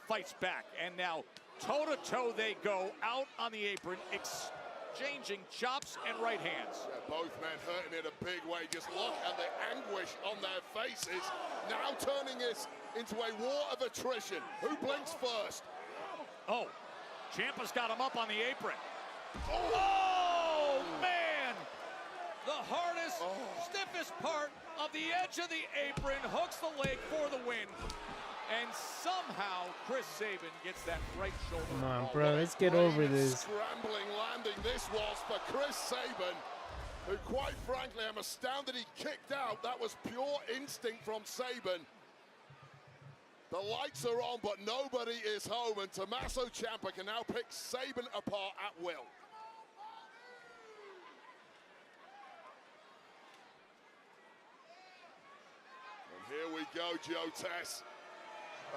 fights back. And now toe-to-toe they go out on the apron, exchanging chops and right hands. Yeah, both men hurting in a big way. Just look at the anguish on their faces. Now turning this into a war of attrition. Who blinks first? Oh, Ciampa's got him up on the apron. Oh, man! The hardest, stiffest part of the edge of the apron hooks the leg for the win. And somehow Chris Saban gets that right shoulder. Come on, bro, let's get over this. Scrambling landing this was for Chris Saban, who quite frankly, I'm astounded he kicked out. That was pure instinct from Saban. The lights are on, but nobody is home, and Tommaso Ciampa can now pick Saban apart at will. And here we go, Joe Tess.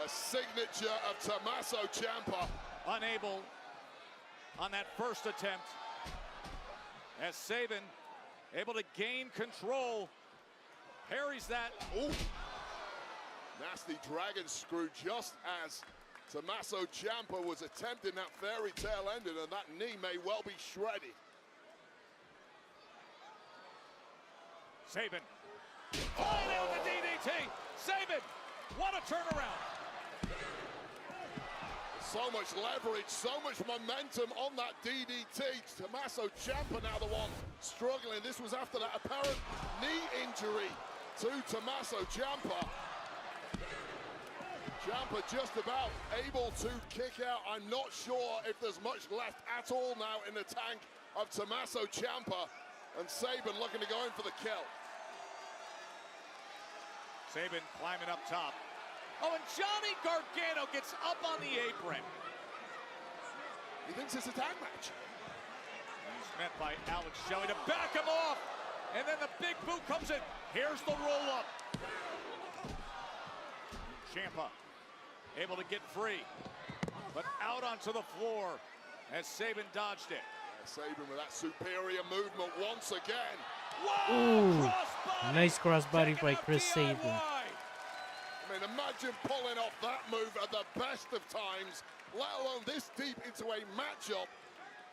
A signature of Tommaso Ciampa. Unable on that first attempt, as Saban able to gain control, parries that. Ooh. Nasty dragon screw just as Tommaso Ciampa was attempting that fairy tale ending, and that knee may well be shredded. Sabin. Finally with the DDT. Sabin, what a turnaround. So much leverage, so much momentum on that DDT. Tommaso Ciampa now the one struggling. This was after that apparent knee injury to Tommaso Ciampa. Ciampa just about able to kick out. I'm not sure if there's much left at all now in the tank of Tommaso Ciampa. And Sabin looking to go in for the kill. Sabin climbing up top. Oh, and Johnny Gargano gets up on the apron. He thinks it's a tag match. He's met by Alex Shelley to back him off. And then the big boot comes in. Here's the roll-up. Ciampa able to get free, but out onto the floor as Sabin dodged it. Yeah, Sabin with that superior movement once again. Whoa! Ooh, Crossbody. nice crossbody by Chris DIY. Sabin. I mean, imagine pulling off that move at the best of times, let alone this deep into a matchup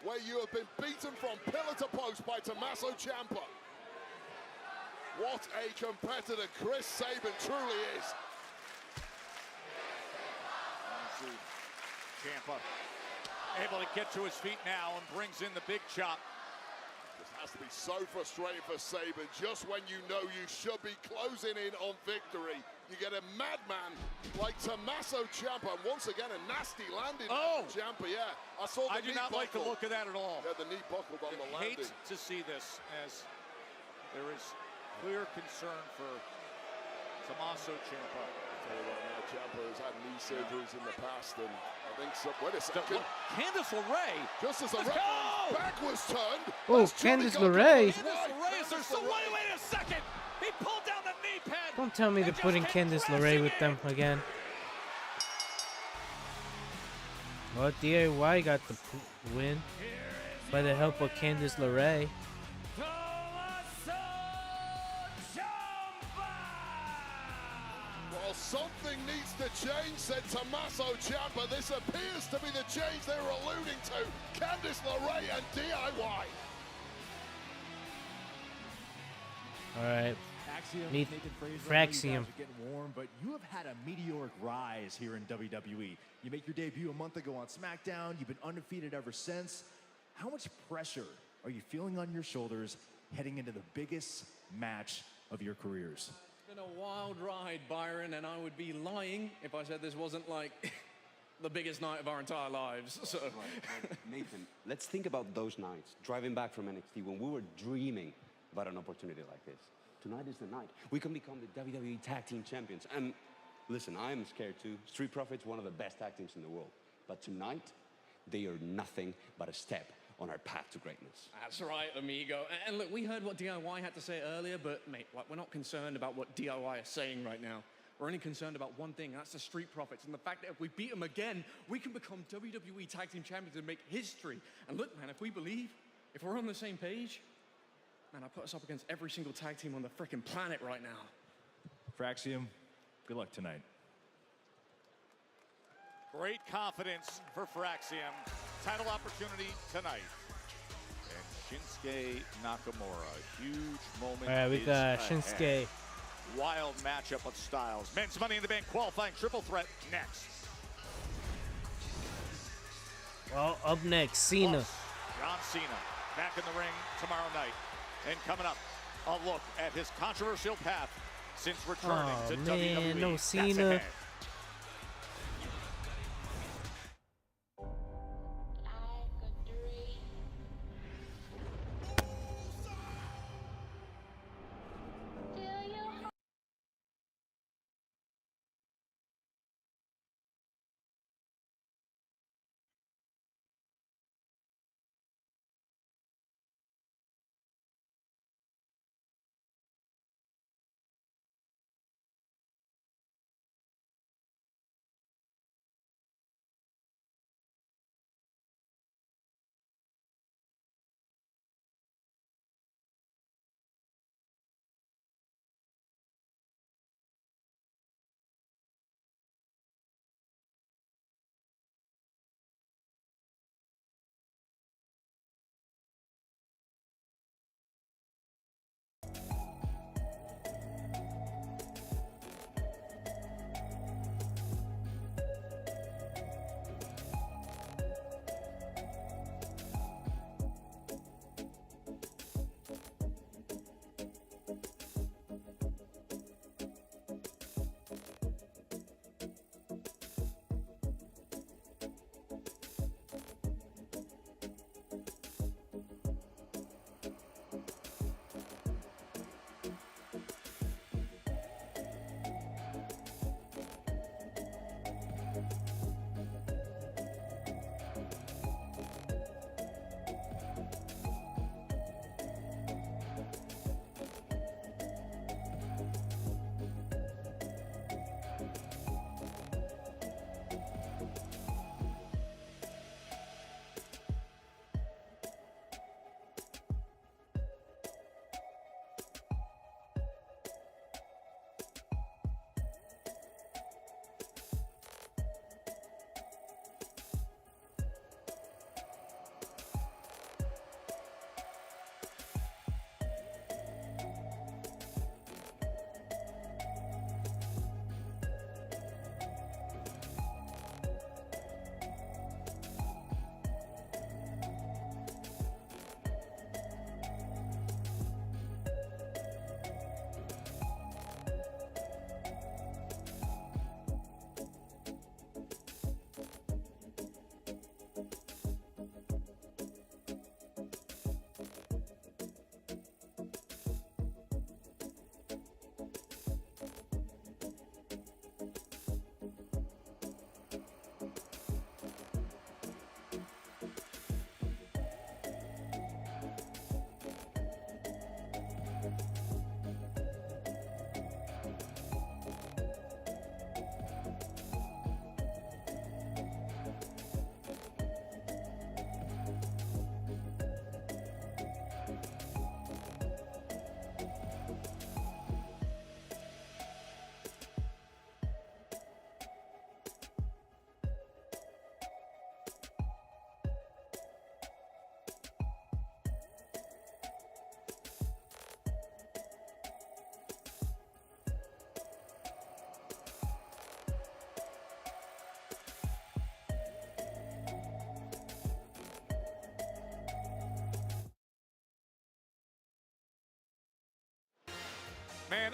where you have been beaten from pillar to post by Tommaso Ciampa. What a competitor Chris Sabin truly is. Ciampa able to get to his feet now and brings in the big chop. This has to be so frustrating for Sabin. Just when you know you should be closing in on victory, you get a madman like Tommaso Ciampa. And once again, a nasty landing. Oh! Ciampa, yeah. I saw the I do knee not like the buckle. look of that at all. Yeah, the knee buckled on the I hate landing. to see this, as there is clear concern for Tommaso Ciampa. Tell you what, now Ciampa has had knee surgeries in the past, and I think so. Wait a second. Candice LeRae. Just as the Let's referee's go! back was turned. Oh, that's Johnny Candice Gargano's LeRae. wife. Candice LeRae is there. So Candice LeRae. wait a second. He pulled down the knee pad. Don't tell me they're just putting came Candice crashing LeRae with in. them again. Well, DIY got the win by the help of Candice LeRae. Well, something needs to change, said Tommaso Ciampa. This appears to be the change they were alluding to. Candice LeRae and DIY. All right. Axiom, Meet Nathan Fraser, I know you Fraxium. guys are getting warm, but you have had a meteoric rise here in WWE. You make your debut a month ago on Smackdown. You've been undefeated ever since. How much pressure are you feeling on your shoulders heading into the biggest match of your careers? It's been a wild ride, Byron, and I would be lying if I said this wasn't like the biggest night of our entire lives. So, Nathan, let's think about those nights, driving back from NXT when we were dreaming about an opportunity like this. Tonight is the night. We can become the WWE Tag Team Champions. And listen, I am scared too. Street Profits, one of the best tag teams in the world. But tonight, they are nothing but a step on our path to greatness. that's right, amigo. And look, we heard what DIY had to say earlier, but mate, like, we're not concerned about what DIY is saying right now. We're only concerned about one thing, and that's the Street Profits, and the fact that if we beat them again, we can become WWE Tag Team Champions and make history. And look, man, if we believe, if we're on the same page, man, I put us up against every single tag team on the frickin' planet right now. Fraxium, good luck tonight. Great confidence for Fraxium. Title opportunity tonight. And Shinsuke Nakamura. Huge moment. All right, we is got ahead. Shinsuke. Wild matchup of styles. Men's Money in the Bank qualifying triple threat next. Well, up next, Cena. Plus, John Cena back in the ring tomorrow night. And coming up, a look at his controversial path since returning Oh, to man, WWE. no That's Cena. ahead.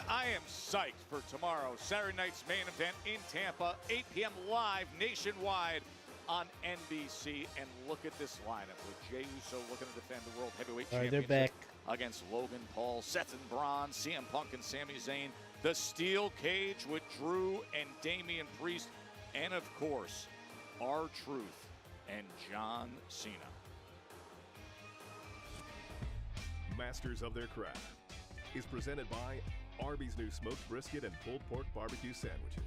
I am psyched for tomorrow, Saturday night's main event in Tampa, 8 p.m. live nationwide on NBC. And look at this lineup with Jey Uso looking to defend the World Heavyweight All right, they're Championship back. against Logan Paul, Seth and Braun, CM Punk and Sami Zayn, the Steel Cage with Drew and Damian Priest, and of course, R-Truth and John Cena. Masters of their craft is presented by Arby's new smoked brisket and pulled pork barbecue sandwiches.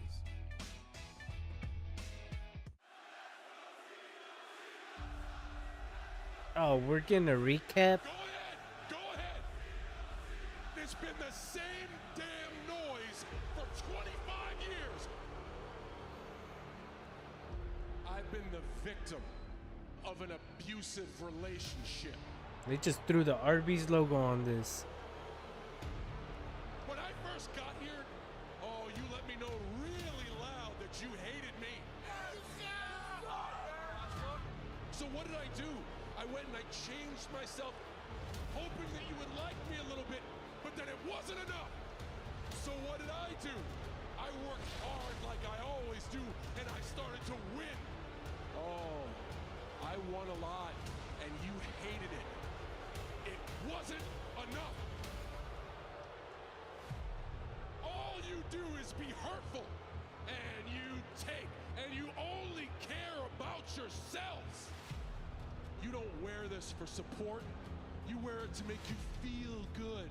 Oh, we're getting a recap? Go ahead. It's been the same damn noise for 25 years. I've been the victim of an abusive relationship. They just threw the Arby's logo on this. When I first got here, oh, you let me know really loud that you hated me. So what did I do? I went and I changed myself, hoping that you would like me a little bit, but then it wasn't enough. So what did I do? I worked hard like I always do, and I started to win. Oh, I won a lot, and you hated it. It wasn't enough. All you do is be hurtful, and you take, and you only care about yourselves. You don't wear this for support. You wear it to make you feel good.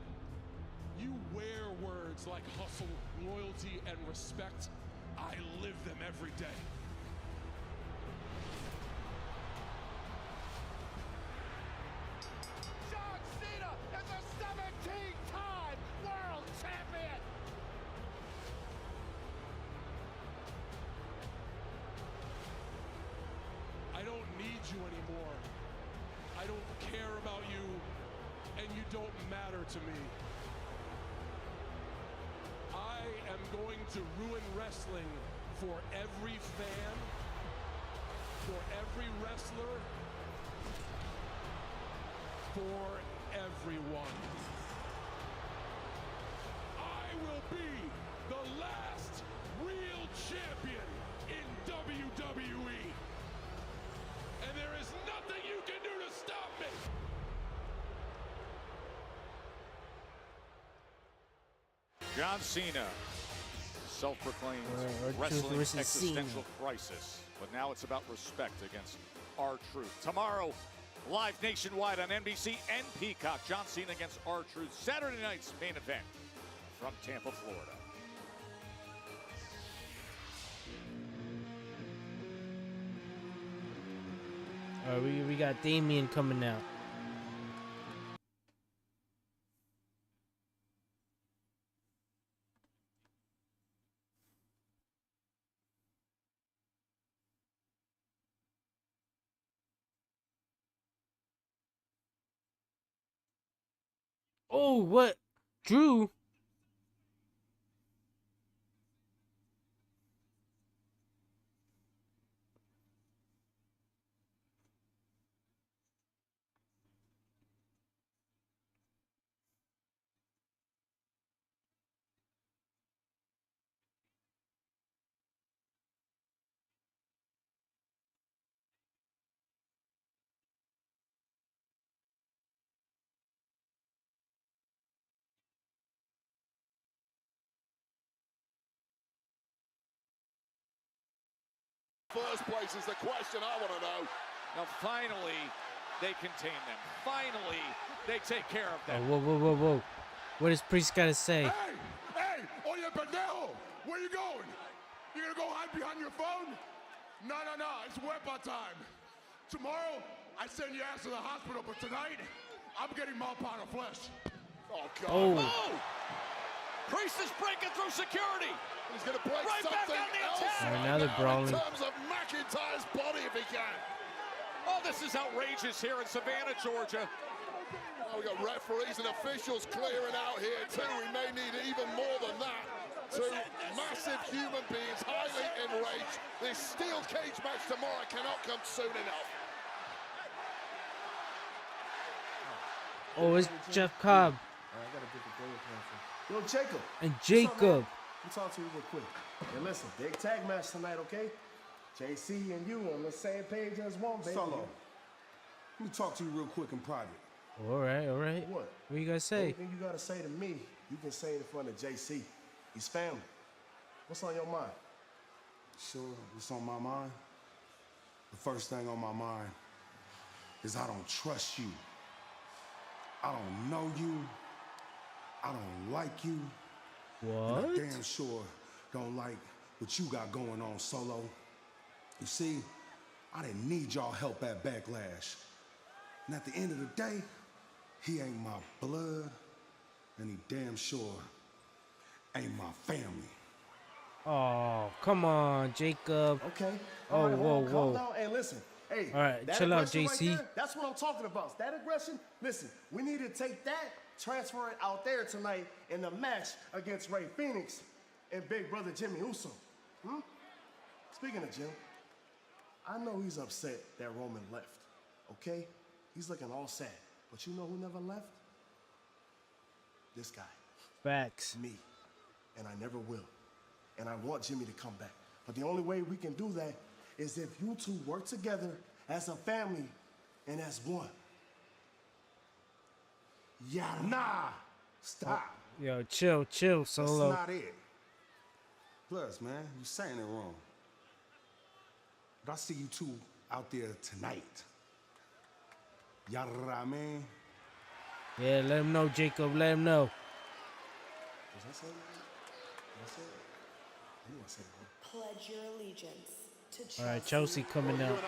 You wear words like hustle, loyalty, and respect. I live them every day. John Cena is a 17-time world champion! I don't need you anymore. I don't care about you, and you don't matter to me. I am going to ruin wrestling for every fan, for every wrestler, for everyone. I will be the last real champion in WWE. And there is nothing you can do to stop me. John Cena, self-proclaimed R-Truth wrestling versus existential Cena. crisis. But now it's about respect against R-Truth. Tomorrow, live nationwide on NBC and Peacock, John Cena against R-Truth. Saturday night's main event from Tampa, Florida. All right, we got Damian coming out. Oh, what? Drew? First place is the question I want to know. Now, finally, they contain them. Finally, they take care of Oh, them. whoa, whoa, whoa, whoa. What does Priest got to say? Hey, oye pendejo, where you going? You gonna go hide behind your phone? No, it's wepa time. Tomorrow, I send your ass to the hospital, but tonight, I'm getting my pound of flesh. Oh, God. Oh. Priest is breaking through security. He's going to break Right back something on the else attack. All right, right now they're now brawling. in terms of McIntyre's body if he can. Oh, this is outrageous here in Savannah, Georgia. Oh, we've got referees and officials clearing out here too. We may need even more than that. Two massive human beings, highly enraged. This steel cage match tomorrow cannot come soon enough. Oh, it's Jeff Cobb. I gotta get the game plan from. Yo, Jacob. And What's up, Jacob. man? Let me talk to you real quick. Hey, listen, big tag match tonight, okay? JC and you on the same page as one, baby. Solo. Let me talk to you real quick in private. All right, all right. What? What you guys say? Anything you gotta say to me, you can say it in front of JC. He's family. What's on your mind? Sure, what's on my mind? The first thing on my mind is I don't trust you. I don't know you. I don't like you. What? And I damn sure don't like what you got going on, Solo. You see, I didn't need y'all help at Backlash. And at the end of the day, he ain't my blood, and he damn sure ain't my family. Oh, come on, Jacob. Okay. Oh, All right, whoa, hold on, calm whoa. down. Hey, listen. Hey, All right, that chill out, aggression right JC. there, that's what I'm talking about. That aggression, listen, we need to take that, transfer it out there tonight in the match against Ray Phoenix and Big Brother Jimmy Uso. Speaking of Jim, I know he's upset that Roman left, okay? He's looking all sad. But you know who never left? This guy. Facts. Me. And I never will. And I want Jimmy to come back. But the only way we can do that is if you two work together as a family and as one. Yeah, nah. Stop. Yo, chill, Solo. That's not it. Plus, man, you saying it wrong. But I see you two out there tonight. You know what I mean? Yeah, let him know, Jacob. Let him know. Was I saying that? Did I say it? I knew I said it. Pledge your allegiance to Chelsea. All right, Chelsea coming out.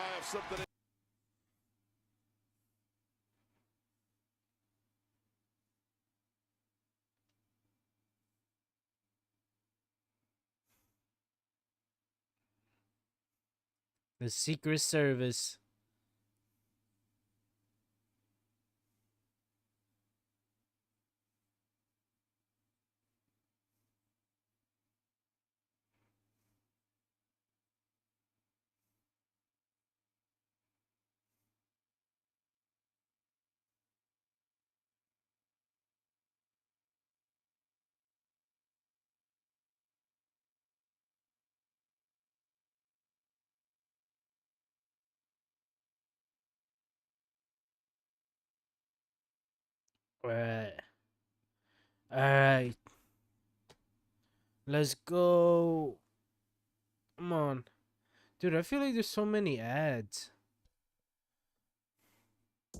The Secret Service. All right. All right. Let's go. Come on. Dude, I feel like there's so many ads.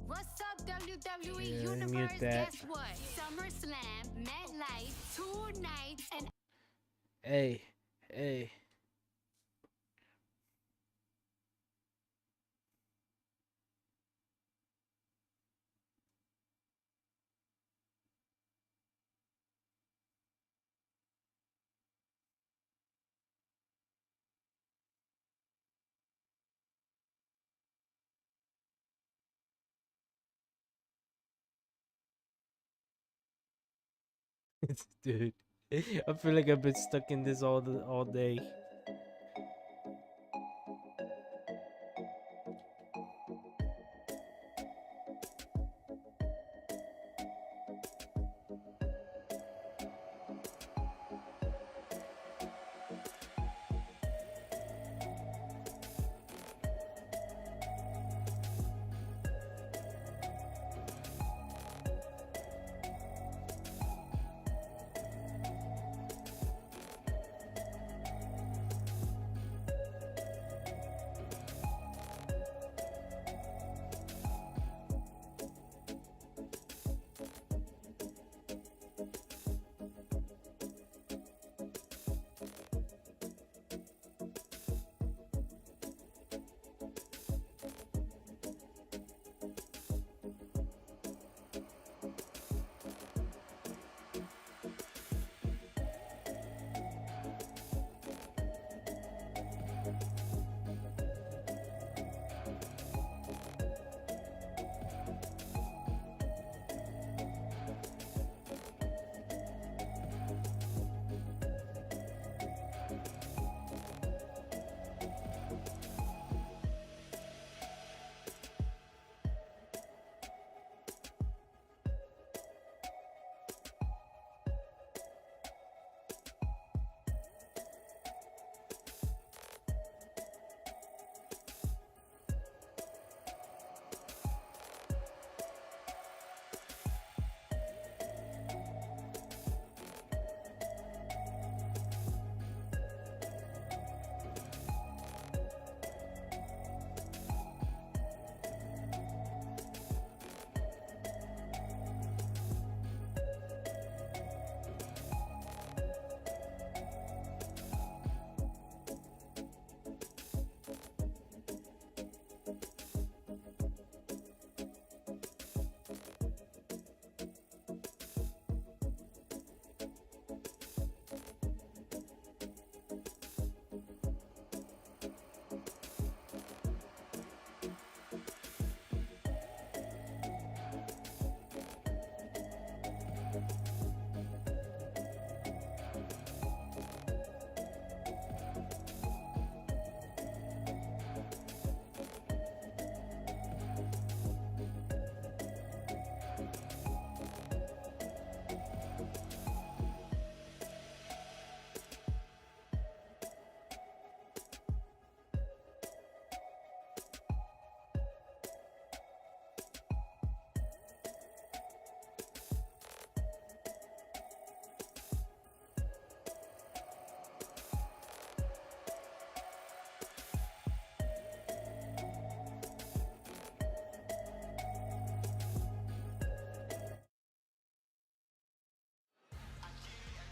What's up, WWE Yeah, Universe? mute that. Guess what? SummerSlam, MetLife, 2 nights, and Hey. Dude, I feel like I've been stuck in this all day.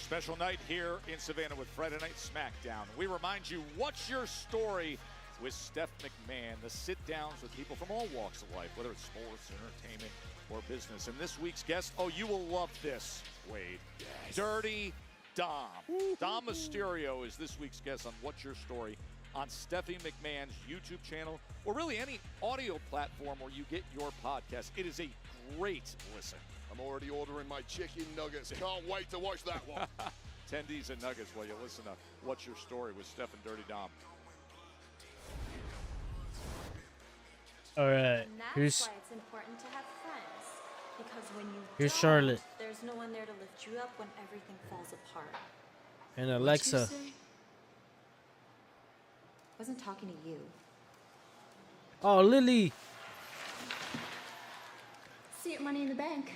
Special night here in Savannah with Friday Night Smackdown. We remind you, what's your story with Steph McMahon? The sit-downs with people from all walks of life, whether it's sports, entertainment, or business. And this week's guest, oh, you will love this, Wade. Yes. Dirty Dom. Dom Mysterio is this week's guest on What's Your Story on Stephanie McMahon's YouTube channel, or really any audio platform where you get your podcast. It is a great listen. I'm already ordering my chicken nuggets. Can't wait to watch that one. Tendies and nuggets while you listen to What's Your Story with Steph and Dirty Dom. All right, And that's here's why it's important to have friends. Because when you Here's don't, Charlotte. there's no one there to lift you up when everything falls apart. and What'd you Alexa. say? Wasn't talking to you. Oh, Lily. See your money in the bank.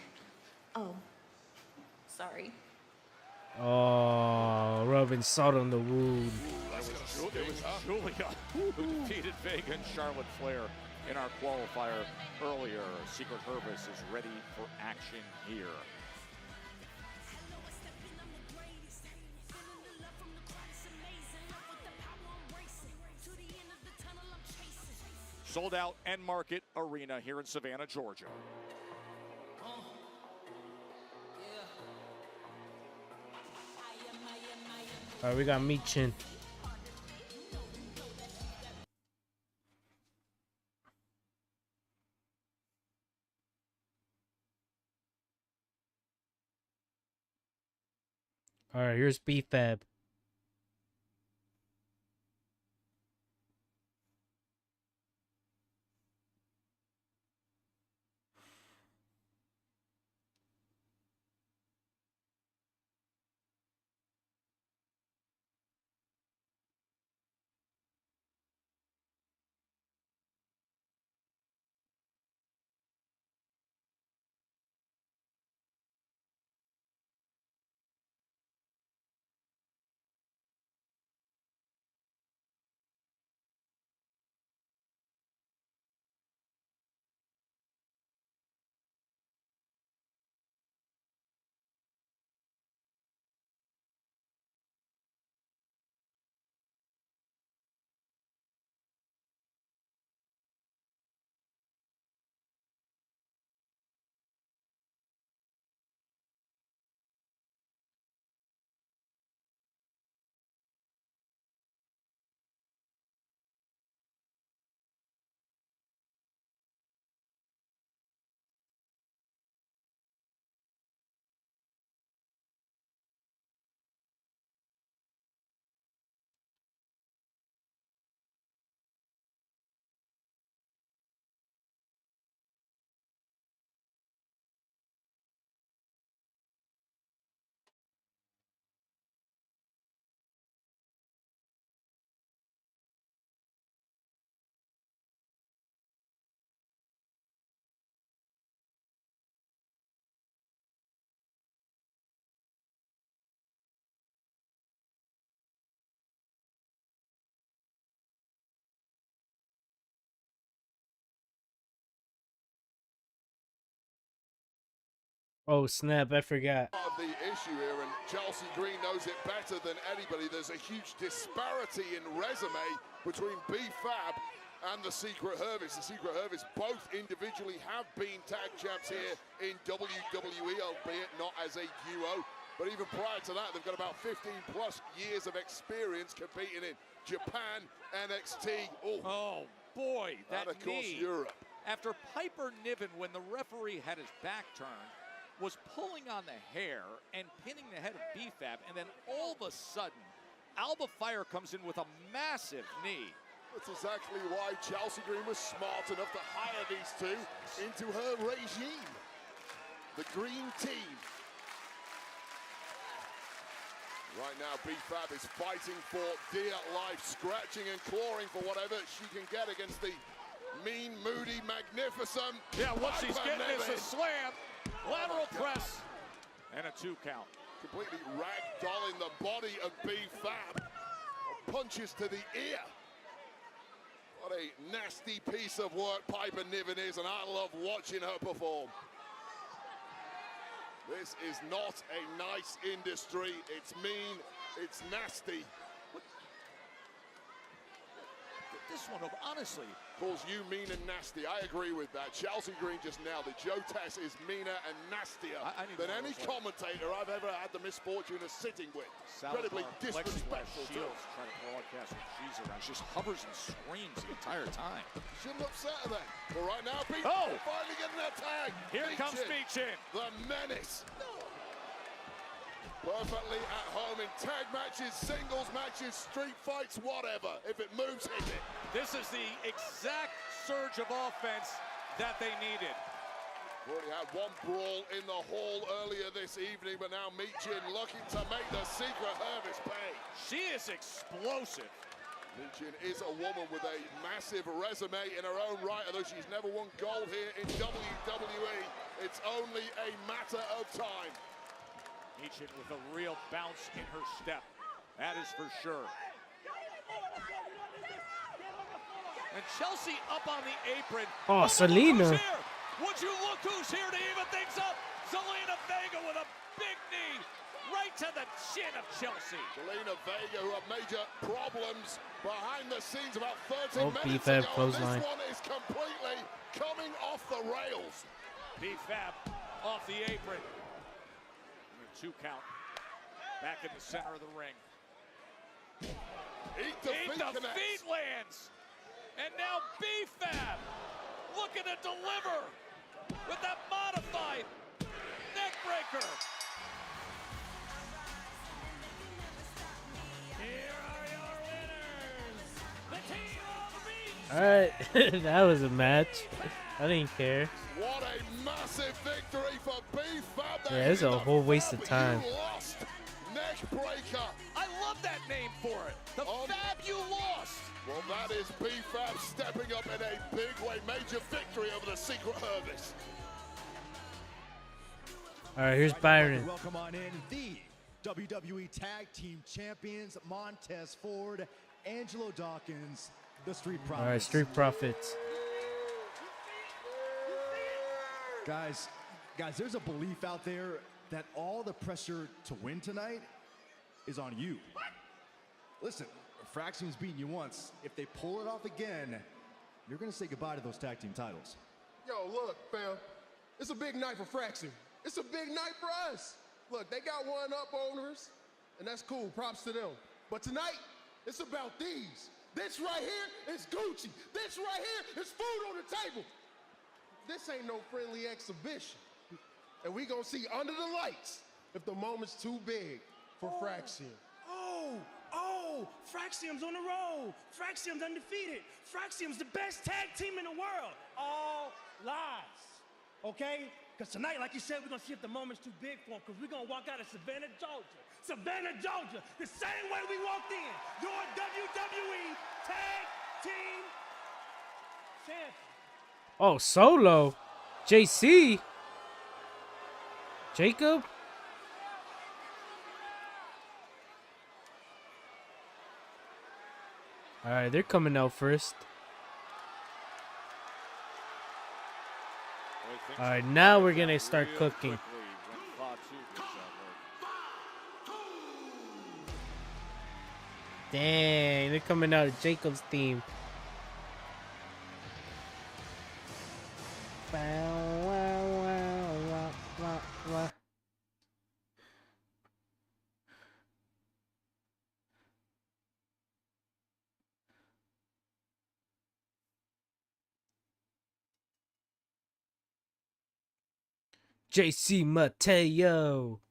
Oh, sorry. Oh, rubbing salt on the wound. It was Julia who defeated Vega and Charlotte Flair in our qualifier earlier. Secret Hervis is ready for action here. Sold out End Market Arena here in Savannah, Georgia. All right, we got Michin. All right, here's B-Fab. Oh, snap, I forgot. Part of the issue here, and Chelsea Green knows it better than anybody. There's a huge disparity in resume between B-Fab and the Secret Hervis. The Secret Hervis both individually have been tag champs here in WWE, albeit not as a duo. But even prior to that, they've got about 15 plus years of experience competing in Japan, NXT. Oh boy, that and of course knee. Europe. After Piper Niven, when the referee had his back turned, was pulling on the hair and pinning the head of B-Fab, and then all of a sudden, Alba Fire comes in with a massive knee. That's exactly why Chelsea Green was smart enough to hire these two into her regime. The Green Team. Right now, B-Fab is fighting for dear life, scratching and clawing for whatever she can get against the mean, moody, magnificent. Yeah, what she's Piper getting is Niven. a slam, lateral press, and a 2 count. Completely ragdolling the body of B-Fab. Punches to the ear. What a nasty piece of work Piper Niven is, and I love watching her perform. This is not a nice industry. It's mean, it's nasty. This one, honestly. Calls you mean and nasty. I agree with that. Chelsea Green just nailed it. Joe Tess is meaner and nastier than any commentator I've ever had the misfortune of sitting with. Incredibly disrespectful to Shields trying to broadcast with she's around. She just hovers and screams the entire time. Shouldn't upset her then. But right now, finally getting that tag. Here comes Beechin. The menace. Perfectly at home in tag matches, singles matches, street fights, whatever. If it moves, hit it. This is the exact surge of offense that they needed. Already had one brawl in the hall earlier this evening, but now Beechin looking to make the secret Hervis pay. She is explosive. Beechin is a woman with a massive resume in her own right, although she's never won gold here in WWE. It's only a matter of time. Beechin with a real bounce in her step. That is for sure. And Chelsea up on the apron. Oh, Selena. Would you look who's here to even things up? Zelina Vega with a big knee right to the chin of Chelsea. Zelina Vega, who had major problems behind the scenes about 13 minutes B-Fab ago. clothesline. This one is completely coming off the rails. B-Fab off the apron. 2 count. Back in the center of the ring. Eat the feet lands. And now B-Fab looking to deliver with that modified neck breaker. Here are your winners. The team of the Beach. All right, that was a match. I didn't care. What a massive victory for B-Fab. Yeah, it's a whole waste of time. You lost. Neck breaker. I love that name for it. The Fab you lost. Well, that is B-Fab stepping up in a big way. Major victory over the Secret Hervis. All right, here's Byron. Welcome on in the WWE Tag Team Champions, Montez Ford, Angelo Dawkins, the Street Profits. All right, Street Profits. Guys, there's a belief out there that all the pressure to win tonight is on you. Listen, Fraxium's beaten you once. If they pull it off again, you're going to say goodbye to those tag team titles. Yo, look, fam. It's a big night for Fraxium. It's a big night for us. Look, they got one-up owners, and that's cool. Props to them. But tonight, it's about these. This right here is Gucci. This right here is food on the table. This ain't no friendly exhibition. And we gonna see under the lights if the moment's too big for Fraxium. Oh, Fraxium's on the roll. Fraxium's undefeated. Fraxium's the best tag team in the world. All lies, okay? Because tonight, like you said, we're gonna see if the moment's too big for them, because we're gonna walk out of Savannah, Georgia. Savannah, Georgia, the same way we walked in. Your WWE Tag Team Champion. Oh, Solo. JC. Jacob. All right, they're coming out first. All right, now we're going to start cooking. Dang, they're coming out of Jacob's team. JC Mateo.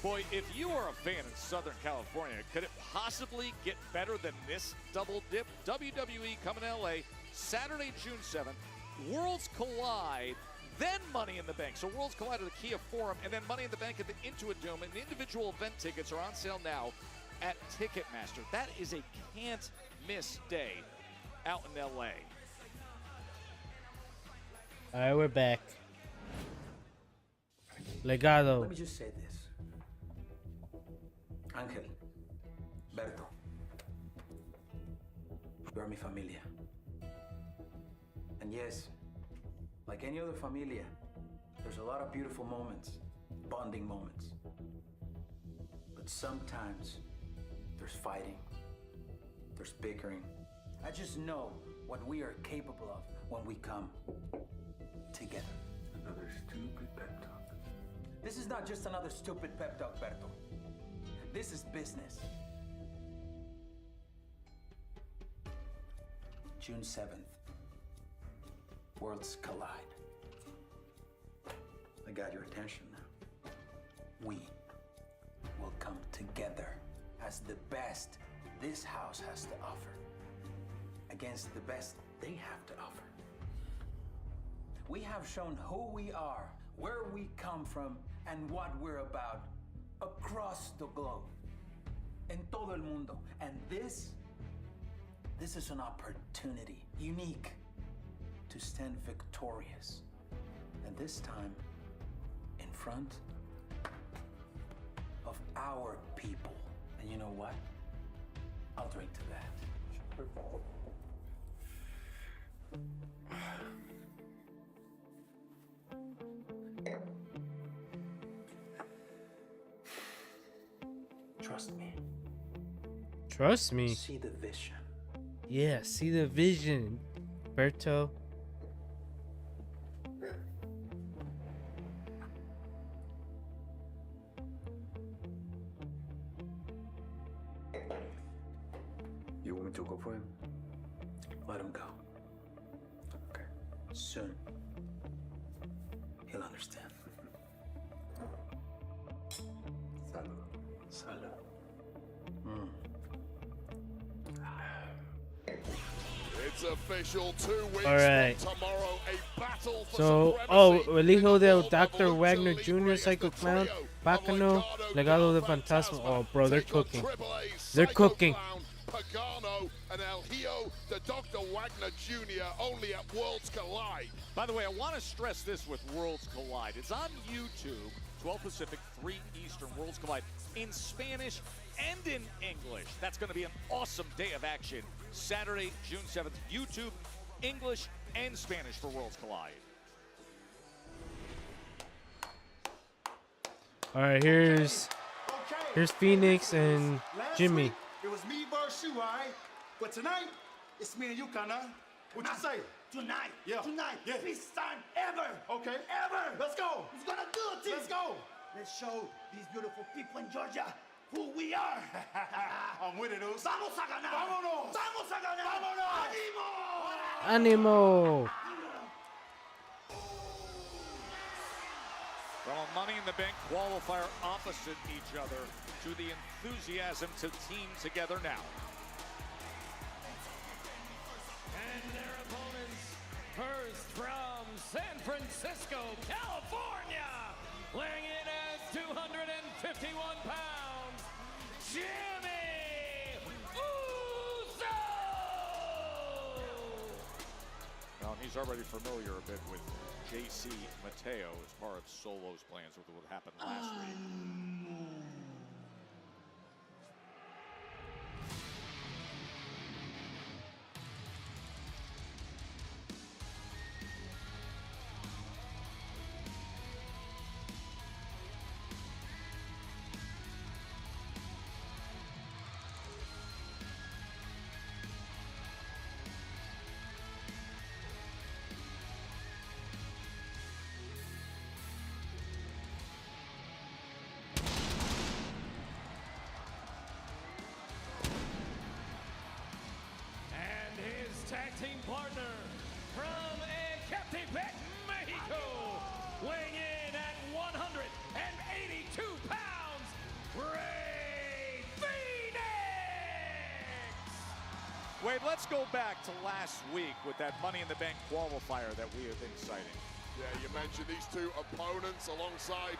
Boy, if you are a fan in Southern California, could it possibly get better than this double dip? WWE coming to LA Saturday, June 7th. Worlds Collide, then Money in the Bank. So Worlds Collide at the Kia Forum, and then Money in the Bank at the Intuit Dome. And individual event tickets are on sale now at Ticketmaster. That is a can't-miss day out in LA. All right, we're back. Legado. Let me just say this. Ángel, Berto, you are mi familia. And yes, like any other familia, there's a lot of beautiful moments, bonding moments. But sometimes there's fighting, there's bickering. I just know what we are capable of when we come together. Another stupid pep talk. This is not just another stupid pep talk, Berto. This is business. June 7th. Worlds collide. I got your attention now. We will come together as the best this house has to offer against the best they have to offer. We have shown who we are, where we come from, and what we're about across the globe, en todo el mundo. And this is an opportunity, unique, to stand victorious. And this time, in front of our people. And you know what? I'll drink to that. Trust me. Trust me. See the vision. Yeah, see the vision, Berto. You want me to go for him? Let him go. Okay. Soon, he'll understand. Salud. Salud. It's official, 2 weeks All right. from tomorrow, a battle for So, supremacy. El Hijo del Dr. Wagner Jr., Psycho Clown, Bacano, Legado de Fantasma. Oh, bro, they're cooking. They're cooking. Pagano and El Hijo de Dr. Wagner Jr. only at Worlds Collide. By the way, I want to stress this with Worlds Collide. It's on YouTube, 12 Pacific, 3 Eastern, Worlds Collide, in Spanish and in English. That's going to be an awesome day of action. Saturday, June 7th, YouTube, English, and Spanish for Worlds Collide. All right, here's Phoenix and Jimmy. It was me versus you, all right? But tonight, it's me and you, Kana. What you say? Tonight. Yeah. Tonight. Yeah. Best time ever. Okay. Ever. Let's go. Who's gonna do it? Let's go. Let's show these beautiful people in Georgia who we are. I'm with it, Us. Vamos a ganar. Vámonos. Vamos a ganar. Vámonos. Animo. From a Money in the Bank qualifier opposite each other to the enthusiasm to team together now. And their opponents, first from San Francisco, California, weighing in at 251 pounds, Jimmy Uso! Well, he's already familiar a bit with JC Mateo as part of Solo's plans with what happened last week. And his tag team partner from Ecatepec, Mexico, weighing in at 182 pounds, let's go back to last week with that Money in the Bank qualifier that we have been citing. Yeah, you mentioned these two opponents alongside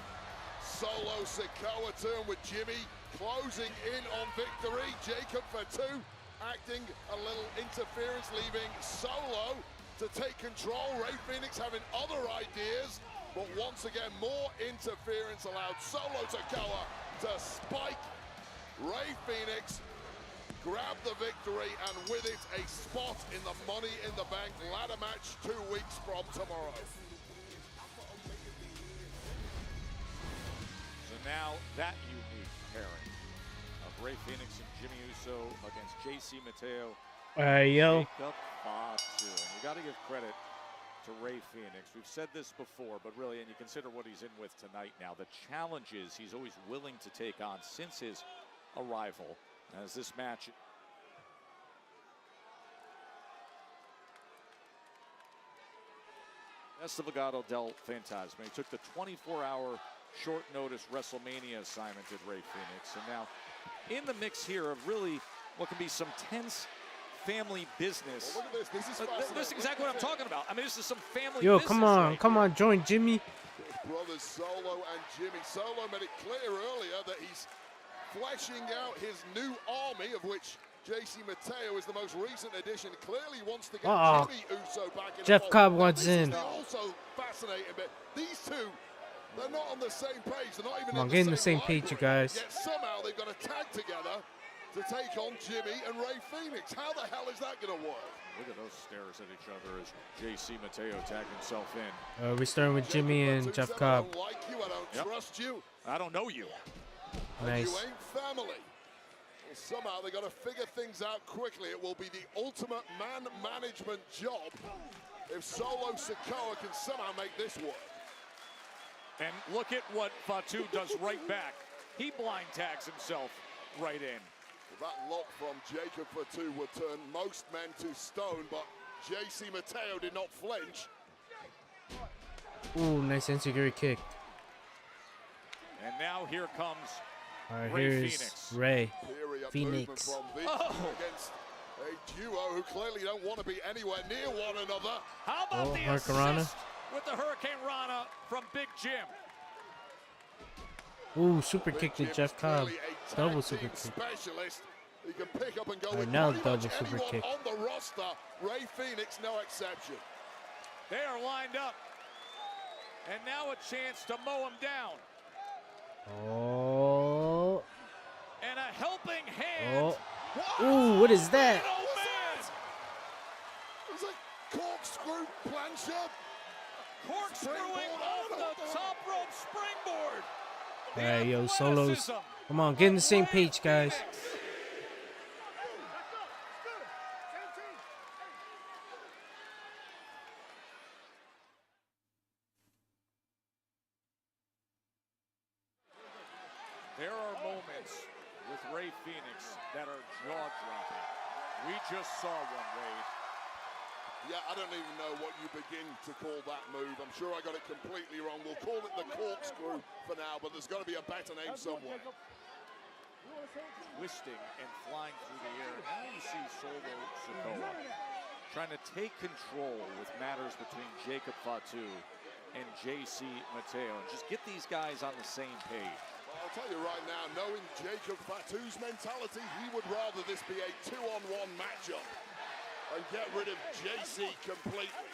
Solo Sikoa turn with Jimmy closing in on victory. Jacob Fatu acting a little interference, leaving Solo to take control. Ray Phoenix having other ideas, but once again, more interference allowed Solo Sikoa to spike. Ray Phoenix grabbed the victory, and with it, a spot in the Money in the Bank ladder match 2 weeks from tomorrow. So now that unique pairing of Ray Phoenix and Jimmy Uso against JC Mateo. Yo. Jacob Fatu. And you got to give credit to Ray Phoenix. We've said this before, but really, and you consider what he's in with tonight now, the challenges he's always willing to take on since his arrival. As this match Estivagado del Fantasma. He took the 24-hour short notice WrestleMania assignment at Ray Phoenix, and now in the mix here of really what can be some tense family business. Well, look at this. This is fascinating. This is exactly what I'm talking about. I mean, this is some family Yo, business. come on, join Jimmy. Brothers Solo and Jimmy. Solo made it clear earlier that he's fleshing out his new army, of which JC Mateo is the most recent addition. Clearly wants to get Jimmy Uso back in. Jeff Cobb wants this in. is also fascinating bit. These two, they're not on the same page. They're not even Come on, in get in the same same page, you library. guys. Yet somehow they've got to tag together to take on Jimmy and Ray Phoenix. How the hell is that going to work? Look at those stares at each other as JC Mateo tagged himself in. We're starting with Jimmy and Jeff Cobb. I don't like you. I don't trust you. I don't know you. Nice. You ain't family. Well, somehow they got to figure things out quickly. It will be the ultimate man management job if Solo Sikoa can somehow make this work. And look at what Fatu does right back. He blind tags himself right in. Well, that lock from Jacob Fatu would turn most men to stone, but JC Mateo did not flinch. Ooh, nice insecurity kick. And now here comes All right, Ray here's Phoenix. Ray Period Phoenix. From against a duo who clearly don't want to be anywhere near one another. How about the Hurricanrana. assist with the Hurricane Rana from Big Jim? Ooh, super kick to Jeff Cobb. Clearly a Double tag super team kick. Specialist. He can pick up and go All with right, now pretty double much super anyone kick. on the roster. Ray Phoenix, no exception. They are lined up. And now a chance to mow him down. Oh. And a helping hand. Oh. Ooh, what is that? Oh, man. It was a corkscrew plancha. Corkscrewing off the top rope springboard. All right, yo, Solos. Come on, get in the same page, guys. There are moments with Ray Phoenix that are jaw-dropping. We just saw one, Wade. Yeah, I don't even know what you begin to call that move. I'm sure I got it completely wrong. We'll call it the corkscrew for now, but there's got to be a better name somewhere. Twisting and flying through the air. Now you see Solo Sikoa trying to take control with matters between Jacob Fatu and JC Mateo. And just get these guys on the same page. Well, I'll tell you right now, knowing Jacob Fatu's mentality, he would rather this be a 2-on-1 matchup and get rid of JC completely.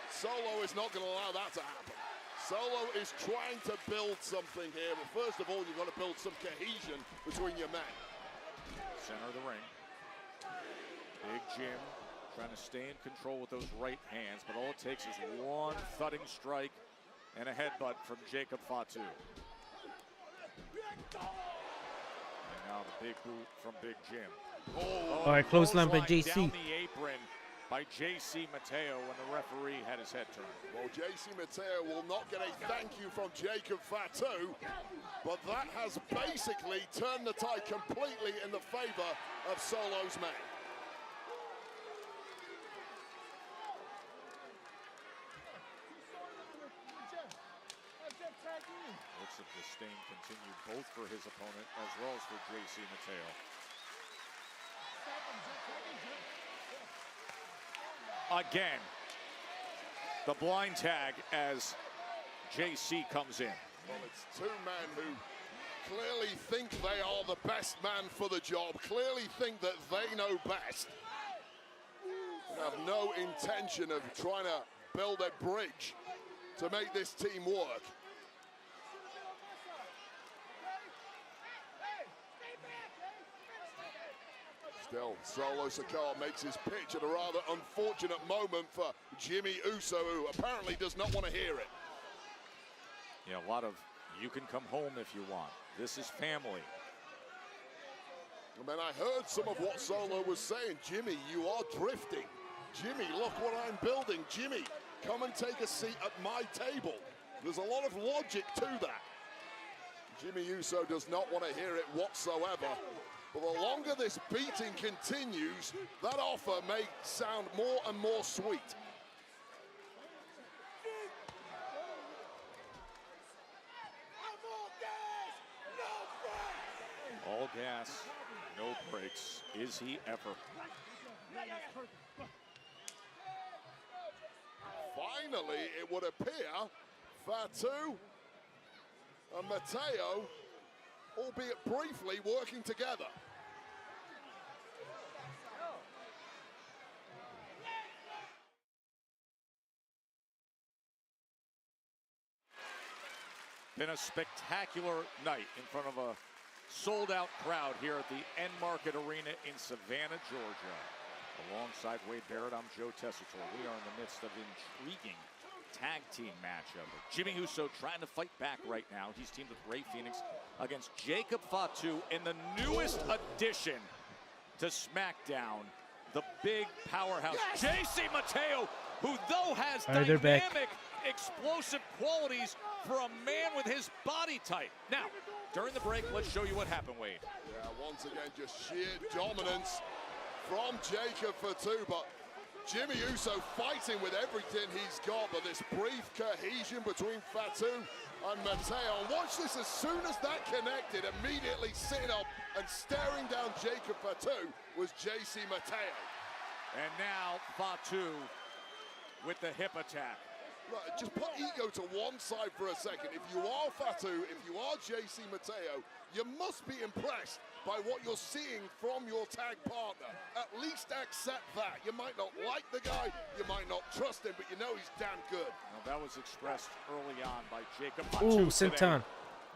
Solo is not going to allow that to happen. Solo is trying to build something here, but first of all, you've got to build some cohesion between your men. Center of the ring. Big Jim trying to stay in control with those right hands, but all it takes is one thudding strike and a headbutt from Jacob Fatu. And now the big boot from Big Jim. All right, clothesline by JC. Down the apron by JC Mateo when the referee had his head turned. Well, JC Mateo will not get a thank you from Jacob Fatu, but that has basically turned the tide completely in the favor of Solo's men. Looks of disdain continued both for his opponent as well as for JC Mateo. again. The blind tag as JC comes in. Well, it's two men who clearly think they are the best man for the job, clearly think that they know best, and have no intention of trying to build a bridge to make this team work. Still, Solo Sikoa makes his pitch at a rather unfortunate moment for Jimmy Uso, who apparently does not want to hear it. Yeah, a lot of you can come home if you want. This is family. I mean, I heard some of what Solo was saying. Jimmy, you are drifting. Jimmy, look what I'm building. Jimmy, come and take a seat at my table. There's a lot of logic to that. Jimmy Uso does not want to hear it whatsoever. But the longer this beating continues, that offer may sound more and more sweet. All gas, no brakes. Is he ever? Finally, it would appear Fatu and Mateo, albeit briefly, working together. Been a spectacular night in front of a sold-out crowd here at the End Market Arena in Savannah, Georgia. Alongside Wade Barrett, I'm Joe Tessitore. We are in the midst of an intriguing tag team matchup. Jimmy Uso trying to fight back right now. He's teamed with Rey Fenix against Jacob Fatu in the newest addition to Smackdown, the big powerhouse. JC Mateo, who though has dynamic, explosive qualities for a man with his body type. Now, during the break, let's show you what happened, Wade. Yeah, once again, just sheer dominance from Jacob Fatu, but Jimmy Uso fighting with everything he's got, but this brief cohesion between Fatu and Mateo. And watch this, as soon as that connected, immediately sitting up and staring down Jacob Fatu was JC Mateo. And now Fatu with the hip attack. Look, just put ego to one side for a second. If you are Fatu, if you are JC Mateo, you must be impressed by what you're seeing from your tag partner. At least accept that. You might not like the guy, you might not trust him, but you know he's damn good. Now that was expressed early on by Jacob Fatu today,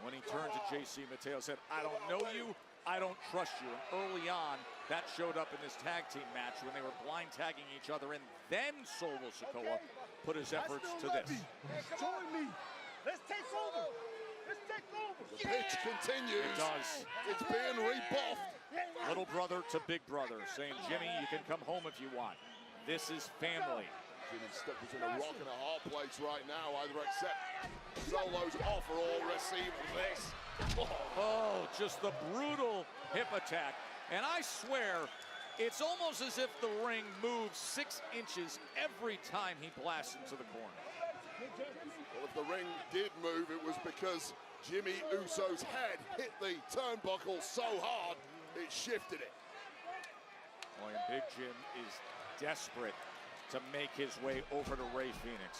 when he turned to JC Mateo, said, I don't know you, I don't trust you. And early on, that showed up in this tag team match when they were blind tagging each other, and then Solo Sikoa put his efforts to this. Join me. Let's take over. Let's take over. The pitch continues. It does. It's being rebuffed. Little brother to big brother, saying, Jimmy, you can come home if you want. This is family. Jimmy's stuck between a rock and a hard place right now. Either accept Solo's offer or receive this. Oh, just the brutal hip attack. And I swear, it's almost as if the ring moves 6 inches every time he blasts into the corner. Well, if the ring did move, it was because Jimmy Uso's head hit the turnbuckle so hard, it shifted it. Boy, and Big Jim is desperate to make his way over to Rey Fenix.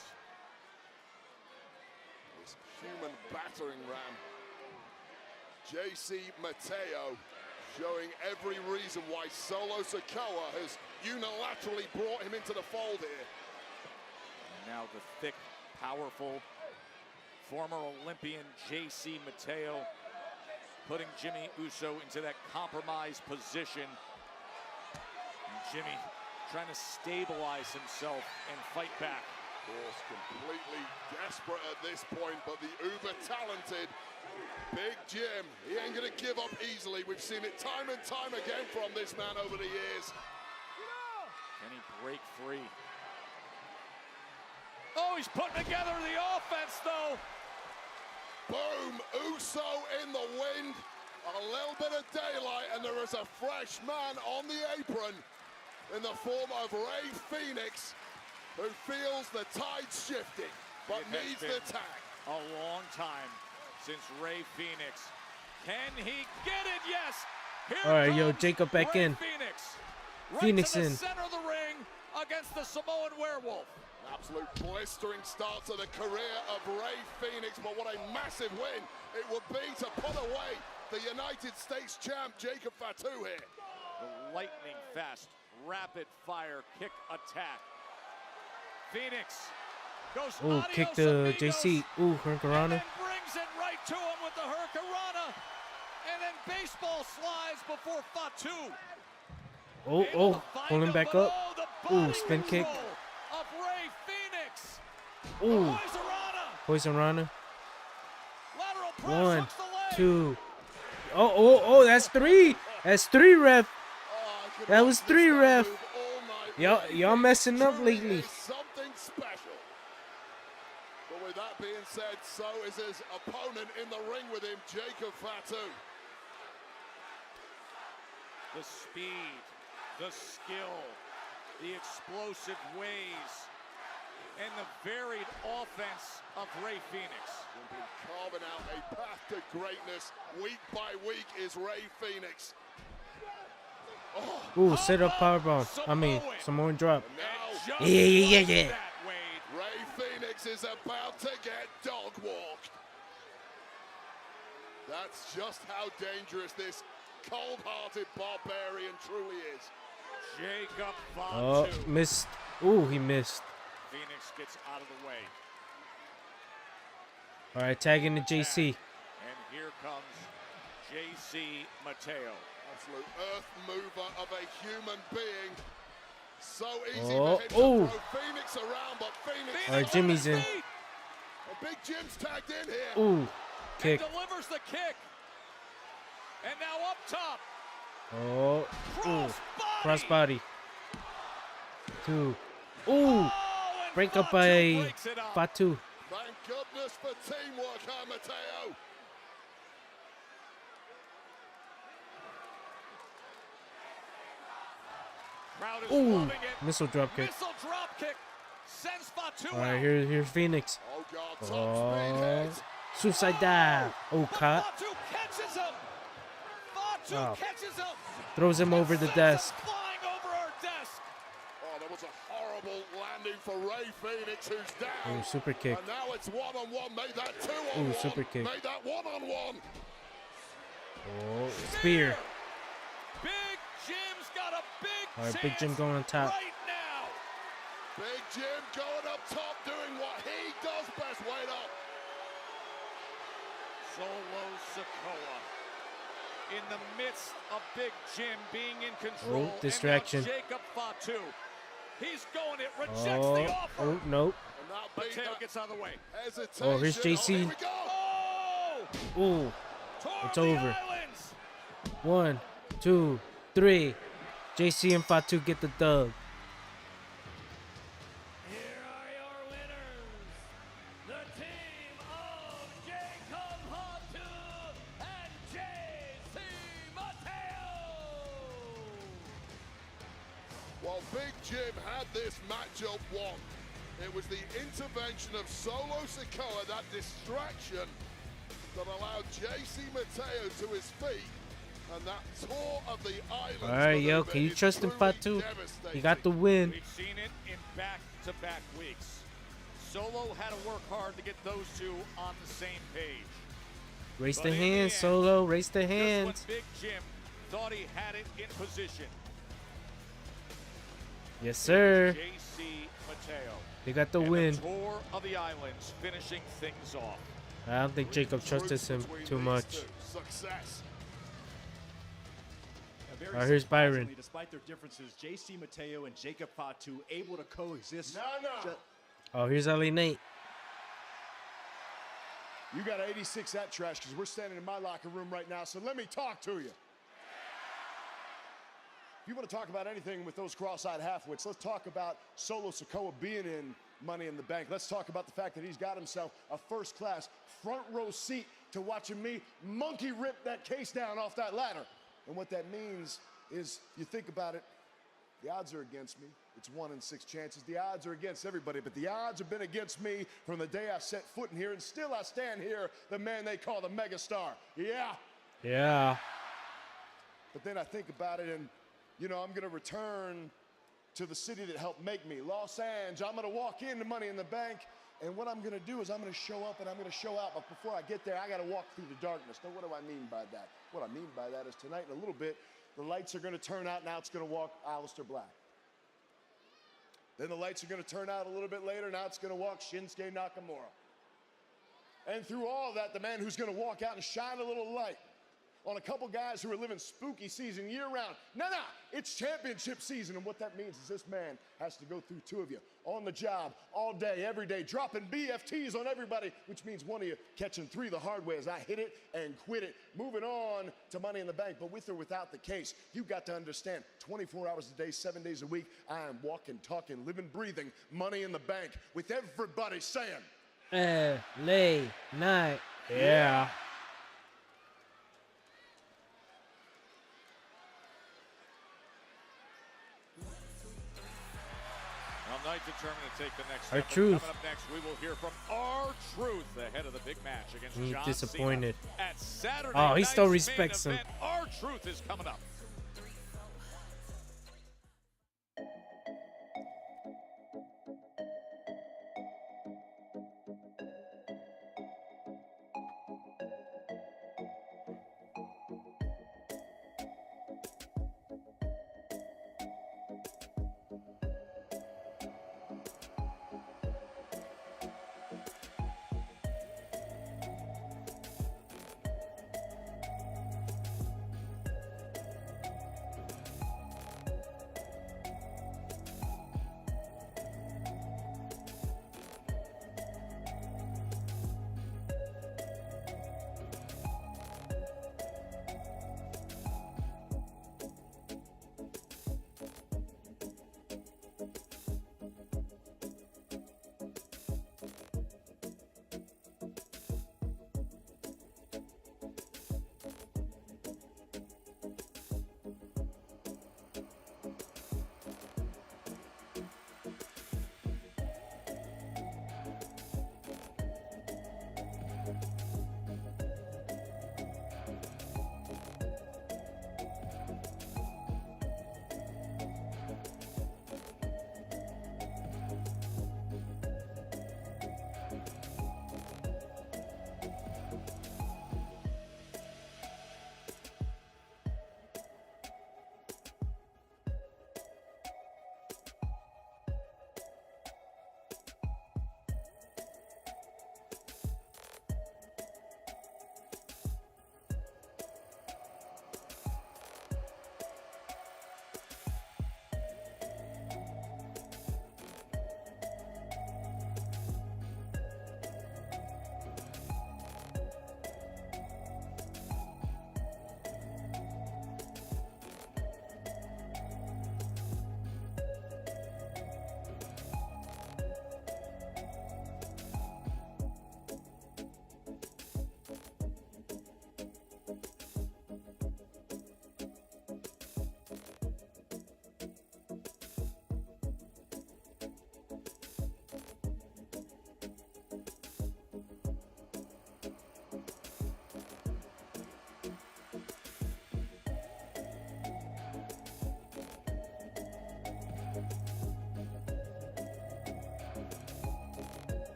This human battering ram. JC Mateo showing every reason why Solo Sikoa has unilaterally brought him into the fold here. And now the thick, powerful, former Olympian JC Mateo putting Jimmy Uso into that compromised position. And Jimmy trying to stabilize himself and fight back. Of course, completely desperate at this point, but the uber-talented Big Jim, he ain't gonna give up easily. We've seen it time and time again from this man over the years. Can he break free? Oh, he's putting together the offense, though. Boom, Uso in the wind. A little bit of daylight, and there is a fresh man on the apron in the form of Rey Fenix, who feels the tide shifting, but needs the tag. A long time since Rey Fenix. Can he get it? Yes. Here all right, yo, comes Jacob back Rey in. Fenix. right Phoenix to the in. center of the ring against the Samoan Werewolf. An absolute blistering start to the career of Rey Fenix, but what a massive win it would be to put away the United States champ Jacob Fatu here. The lightning fast, rapid fire kick attack. Phoenix goes Ooh, kick the JC. Ooh, Hurricanrana. brings it right to him with the Hurricanrana. And then baseball slides before Fatu. Oh, pulling back up. Ooh, spin kick. Of Rey Fenix. Ooh, Poison Rana. One, two. Oh, that's three. That's three, ref. That was three, ref. Y'all messing up lately. Something special. But with that being said, so is his opponent in the ring with him, Jacob Fatu. The speed, the skill, the explosive ways, and the varied offense of Rey Fenix. Simply carving out a path to greatness week by week is Rey Fenix. Ooh, set up powerbomb. I mean, Samoan drop. Now, Yeah. Rey Fenix is about to get dog walked. That's just how dangerous this cold-hearted barbarian truly is. Jacob Oh, Fatu. missed. Ooh, he missed. Phoenix gets out of the way. All right, tagging the JC. And here comes JC Mateo. Absolute earth mover of a human being. So easy Oh, for him to oh. throw Phoenix around, but Phoenix... All right, Jimmy's in. A big Jim's tagged in here. Ooh, kick. And delivers the kick. And now up top. Oh, ooh, crossbody. Two. Ooh, break up by Fatu. Thank goodness for teamwork, Mateo. Crowd is Ooh, loving it. missile drop kick. Missile drop kick sends Fatu All right, out. here's Phoenix. Oh, God, top Oh, speed hit. suicide dive. Oh, caught. Fatu catches him. Fatu Oh. catches him. Throws him over the desk. Flying over our desk. Oh, that was a horrible landing for Rey Fenix, who's down. Ooh, super kick. And now it's one-on-one. Made that two-on-one. Ooh, super kick. Made that one-on-one. Oh, spear. Big Jim's got a big All right, chance Big Jim going on top. right now. Big Jim going up top, doing what he does best. Wait up. Solo Sikoa in the midst of Big Jim being in control. Oh, distraction. And now Jacob Fatu. He's going it, rejects the offer. Oh, nope. And that Mateo gets out of the way. hesitation. Oh, here's JC. Here we go. Oh! Ooh, Toward it's the over. islands. 1, 2, 3. JC and Fatu get the dub. Here are your winners, the team of Jacob Fatu and JC Mateo. While Big Jim had this matchup won, it was the intervention of Solo Sikoa, that distraction, that allowed JC Mateo to his feet, and that tour of the islands. All right, yo, maneuver can you is trust in truly Fatu? He devastating. got the win. We've seen it in back-to-back weeks. Solo had to work hard to get those two on the same page. Raise But the in hands, end, Solo. Raise the just when hands. Big Jim thought he had it in position. Yes, sir. JC Mateo. They got the and win. The tour of the islands finishing things off. I don't think Jacob trusted him too much. Success. All right, here's Byron. Despite their differences, JC Mateo and Jacob Fatu able to coexist. No. Oh, here's Ali Nate. You got 86 that trash because we're standing in my locker room right now, so let me talk to you. If you want to talk about anything with those cross-eyed halfwits, let's talk about Solo Sikoa being in Money in the Bank. Let's talk about the fact that he's got himself a first-class front row seat to watching me monkey rip that case down off that ladder. And what that means is, you think about it, the odds are against me. It's 1 in 6 chances. The odds are against everybody, but the odds have been against me from the day I set foot in here, and still I stand here, the man they call the megastar. Yeah. Yeah. But then I think about it, and you know, I'm going to return to the city that helped make me, Los Angeles. I'm going to walk into Money in the Bank, and what I'm going to do is I'm going to show up and I'm going to show out. But before I get there, I got to walk through the darkness. Now, what do I mean by that? What I mean by that is tonight in a little bit, the lights are going to turn out. Now it's going to walk Aleister Black. Then the lights are going to turn out a little bit later. Now it's going to walk Shinsuke Nakamura. And through all that, the man who's going to walk out and shine a little light on a couple guys who are living spooky season year-round. No, it's championship season, and what that means is this man has to go through two of you on the job, all day, every day, dropping BFTs on everybody, which means one of you catching three the hard way as I hit it and quit it, moving on to Money in the Bank. But with or without the case, you've got to understand, 24 hours a day, 7 days a week, I am walking, talking, living, breathing Money in the Bank with everybody saying, LA Knight. Yeah. Well, Knight determined to take the next Our step. Truth. Coming up next, we will hear from our Truth ahead of the big match against He's John disappointed. Cena at Saturday Oh, he still night's respects main him. event. Our Truth is coming up.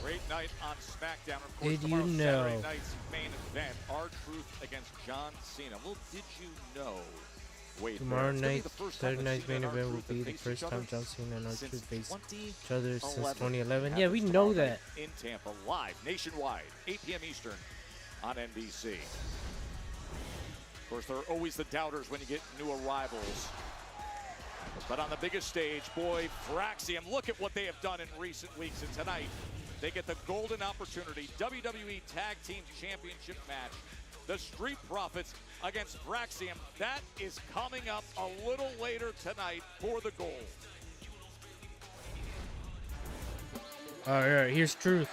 Great night on Smackdown. Of course, Did you tomorrow, Saturday know? night's main event, our Truth against John Cena. Well, did you know? Wait, Tomorrow it's gonna be night, the first time Saturday that night's Cena main and event R-Truth will have be the faced first each time other John Cena and since R-Truth faced 2011. each other since 2011. Yeah, we Happens know tomorrow that. night in Tampa, live, nationwide, 8 p.m. Eastern on NBC. Of course, there are always the doubters when you get new arrivals. But on the biggest stage, boy, Fraxium, look at what they have done in recent weeks. And tonight, they get the golden opportunity, WWE Tag Team Championship match. The Street Profits against Fraxium. That is coming up a little later tonight for the gold. All right, here's Truth.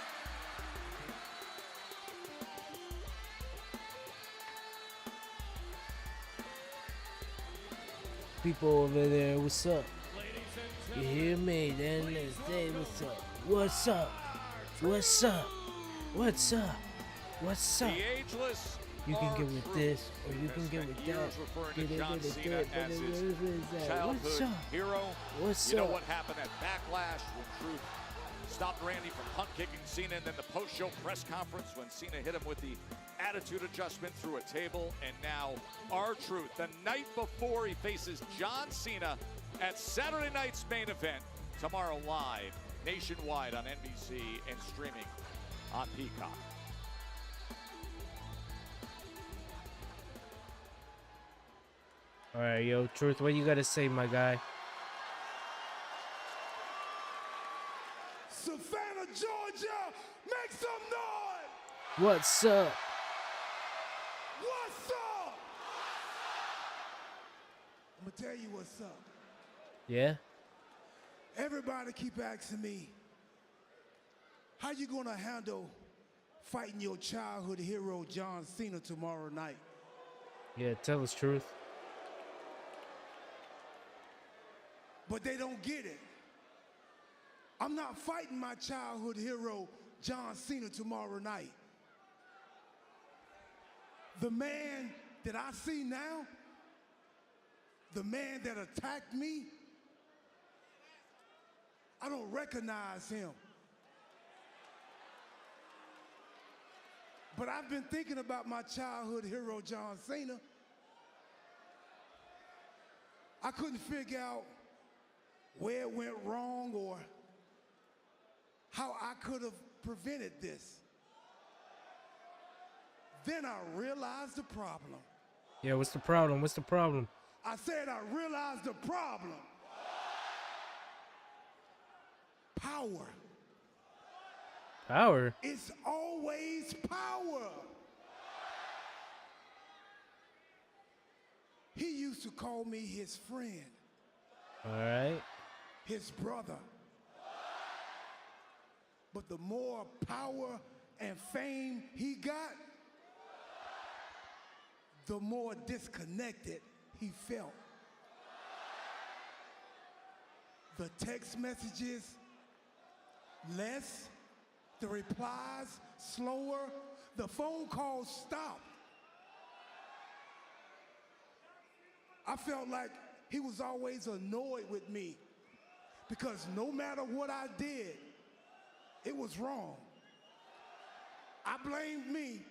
People over there, what's up? You hear me? Then they say, what's up? What's up? What's up? What's up? What's up? The ageless. You can get with this, or you can get with that. Referring to John Get Cena it, as his what's childhood up? hero. What's you know up? what happened at Backlash when Truth stopped Randy from punt kicking Cena, and then the post-show press conference when Cena hit him with the attitude adjustment through a table. And now R-Truth, the night before he faces John Cena at Saturday night's main event, tomorrow live nationwide on NBC and streaming on Peacock. All right, yo, Truth, what you gotta say, my guy? Savannah, Georgia, make some noise! What's up? What's up? I'm gonna tell you what's up. Yeah? Everybody keep asking me, how you gonna handle fighting your childhood hero John Cena tomorrow night? Yeah, tell us, Truth. But they don't get it. I'm not fighting my childhood hero John Cena tomorrow night. The man that I see now, the man that attacked me, I don't recognize him. But I've been thinking about my childhood hero John Cena. I couldn't figure out where it went wrong or how I could have prevented this. Then I realized the problem. Yeah, what's the problem? What's the problem? I said I realized the problem. Power. Power? It's always power. He used to call me his friend. All right. His brother. But the more power and fame he got, the more disconnected he felt. The text messages, less. The replies, slower. The phone calls stopped. I felt like he was always annoyed with me because no matter what I did, it was wrong. I blamed me.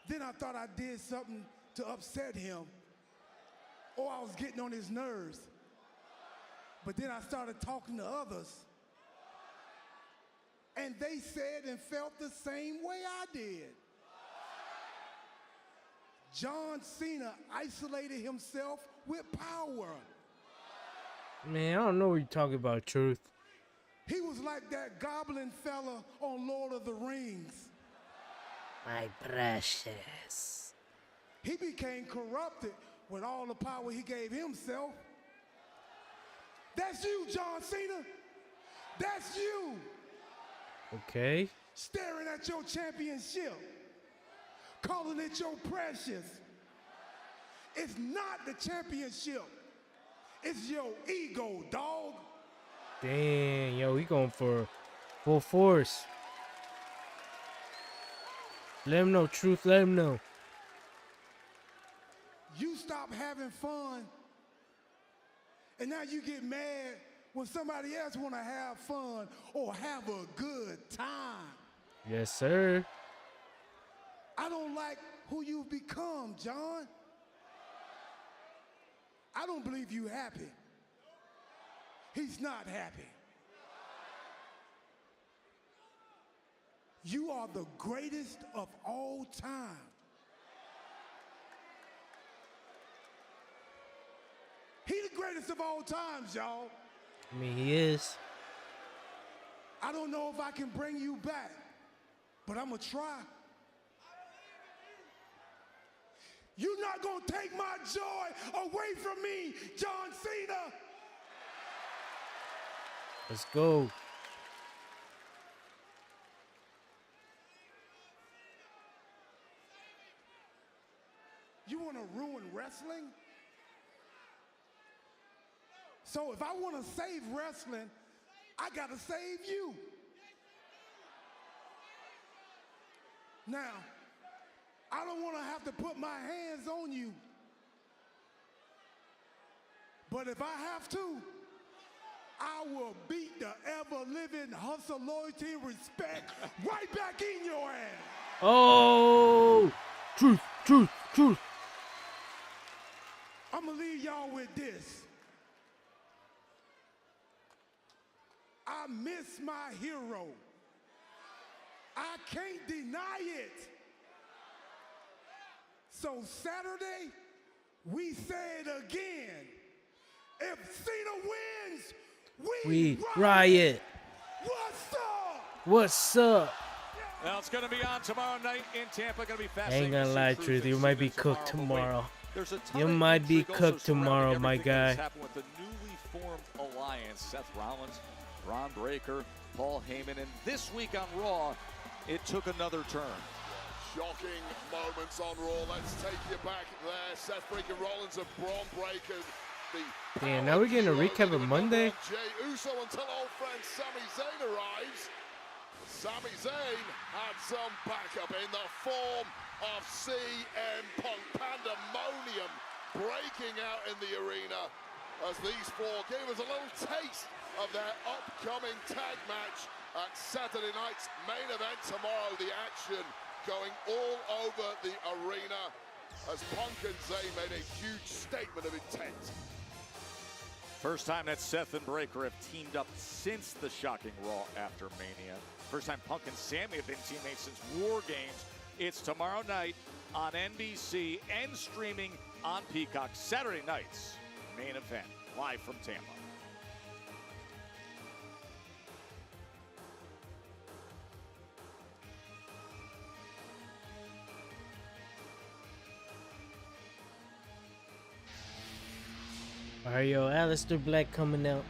Then I thought I did something to upset him, or I was getting on his nerves. But then I started talking to others, and they said and felt the same way I did. John Cena isolated himself with power. Man, I don't know what you're talking about, Truth. He was like that goblin fella on Lord of the Rings. My precious. He became corrupted with all the power he gave himself. That's you, John Cena. That's you. Okay. Staring at your championship, calling it your precious. It's not the championship. It's your ego, dog. Damn, yo, he going for full force. Let him know, Truth, let him know. You stop having fun, and now you get mad when somebody else want to have fun or have a good time. Yes, sir. I don't like who you've become, John. I don't believe you happy. He's not happy. You are the greatest of all time. He the greatest of all times, y'all. I mean, he is. I don't know if I can bring you back, but I'm gonna try. You're not gonna take my joy away from me, John Cena. Let's go. You wanna ruin wrestling? So if I wanna save wrestling, I gotta save you. Now, I don't wanna have to put my hands on you. But if I have to, I will beat the ever-living hustle, loyalty, and respect right back in your ass. Oh! Truth, truth, truth. I'm gonna leave y'all with this. I miss my hero. I can't deny it. So Saturday, we say it again. If Cena wins, we riot. What's up? What's up? Now it's going to be on tomorrow night in Tampa. Going to be I fascinating. ain't gonna lie, Truth. You might be cooked tomorrow. There's a ton You of might be intrigue also cooked tomorrow, surrounding my everything that has guy. happened with the newly formed alliance. Seth Rollins, Ron Breakker, Paul Heyman, and this week on Raw, it took another turn. Shocking moments on Raw. Let's take you back there. Seth freaking Rollins and Braun Breaker. Damn, now we're getting a recap of Monday. Jey Uso until old friend Sami Zayn arrives. Sami Zayn had some backup in the form of CM Punk. Pandemonium breaking out in the arena as these four gave us a little taste of their upcoming tag match at Saturday night's main event tomorrow. The action going all over the arena as Punk and Zayn made a huge statement of intent. First time that Seth and Breakker have teamed up since the shocking Raw after Mania. First time Punk and Sammy have been teammates since War Games. It's tomorrow night on NBC and streaming on Peacock. Saturday night's main event, live from Tampa. Alright, yo, Aleister Black coming out.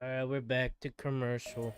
Alright, we're back to commercial.